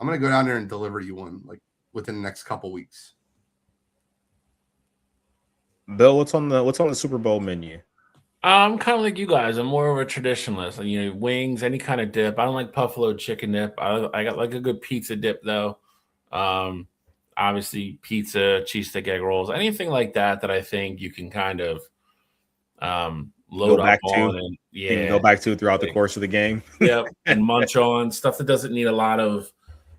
I'm gonna go down there and deliver you one like within the next couple weeks. Bill, what's on the Super Bowl menu? I'm kind of like you guys. I'm more of a traditionalist. You know, wings, any kind of dip. I don't like buffalo chicken dip. I got like a good pizza dip though. Obviously pizza, cheesesteak egg rolls, anything like that I think you can kind of load up on and you can go back to throughout the course of the game. Yep, and munch on stuff that doesn't need a lot of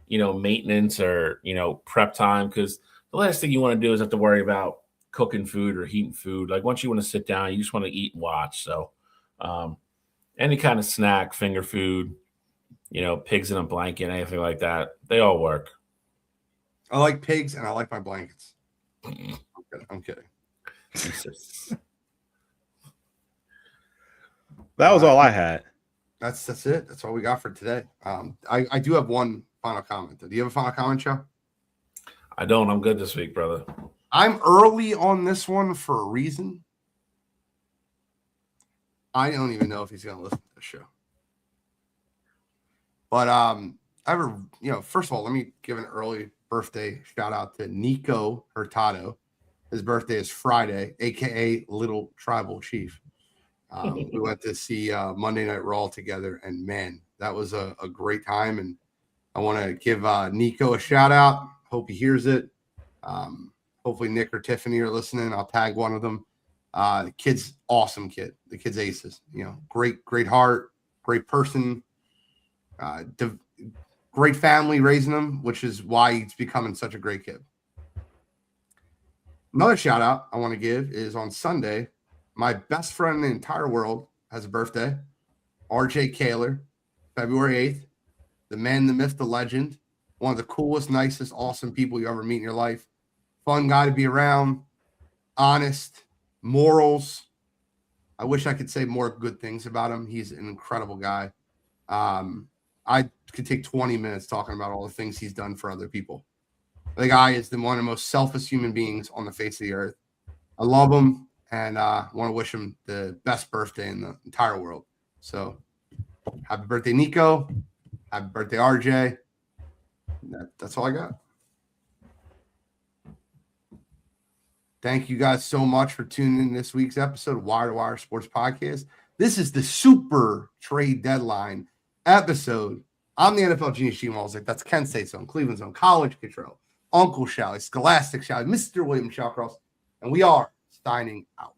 maintenance or prep time, because the last thing you want to do is have to worry about cooking food or heating food. Like once you want to sit down, you just want to eat and watch. So any kind of snack, finger food, pigs in a blanket, anything like that, they all work. I like pigs and I like my blankets. I'm kidding. That was all I had. That's it. That's all we got for today. I do have one final comment. Do you have a final comment, Joe? I don't. I'm good this week, brother. I'm early on this one for a reason. I don't even know if he's going to listen to the show. But first of all, let me give an early birthday shout out to Nico Hurtado. His birthday is Friday, aka Little Tribal Chief. We went to see Monday Night Raw together, and man, that was a great time. And I want to give Nico a shout out. Hope he hears it. Hopefully Nick or Tiffany are listening. I'll tag one of them. The kid's awesome kid. The kid's aces. Great heart, great person, great family raising him, which is why he's becoming such a great kid. Another shout out I want to give is on Sunday. My best friend in the entire world has a birthday. RJ Kaler, February 8th. The man, the myth, the legend. One of the coolest, nicest, awesome people you ever meet in your life. Fun guy to be around. Honest. Morals. I wish I could say more good things about him. He's an incredible guy. I could take 20 minutes talking about all the things he's done for other people. The guy is one of the most selfless human beings on the face of the earth. I love him. And I want to wish him the best birthday in the entire world. So happy birthday, Nico. Happy birthday, RJ. That's all I got. Thank you guys so much for tuning in this week's episode of Wire2Wire Sports Podcast. This is the super trade deadline episode. I'm the NFL Genius G Malzik. That's Kent State Zone, Cleveland Zone, College Control, Uncle Shally, Scholastic Shally, Mr. William Shawcross, and we are signing out.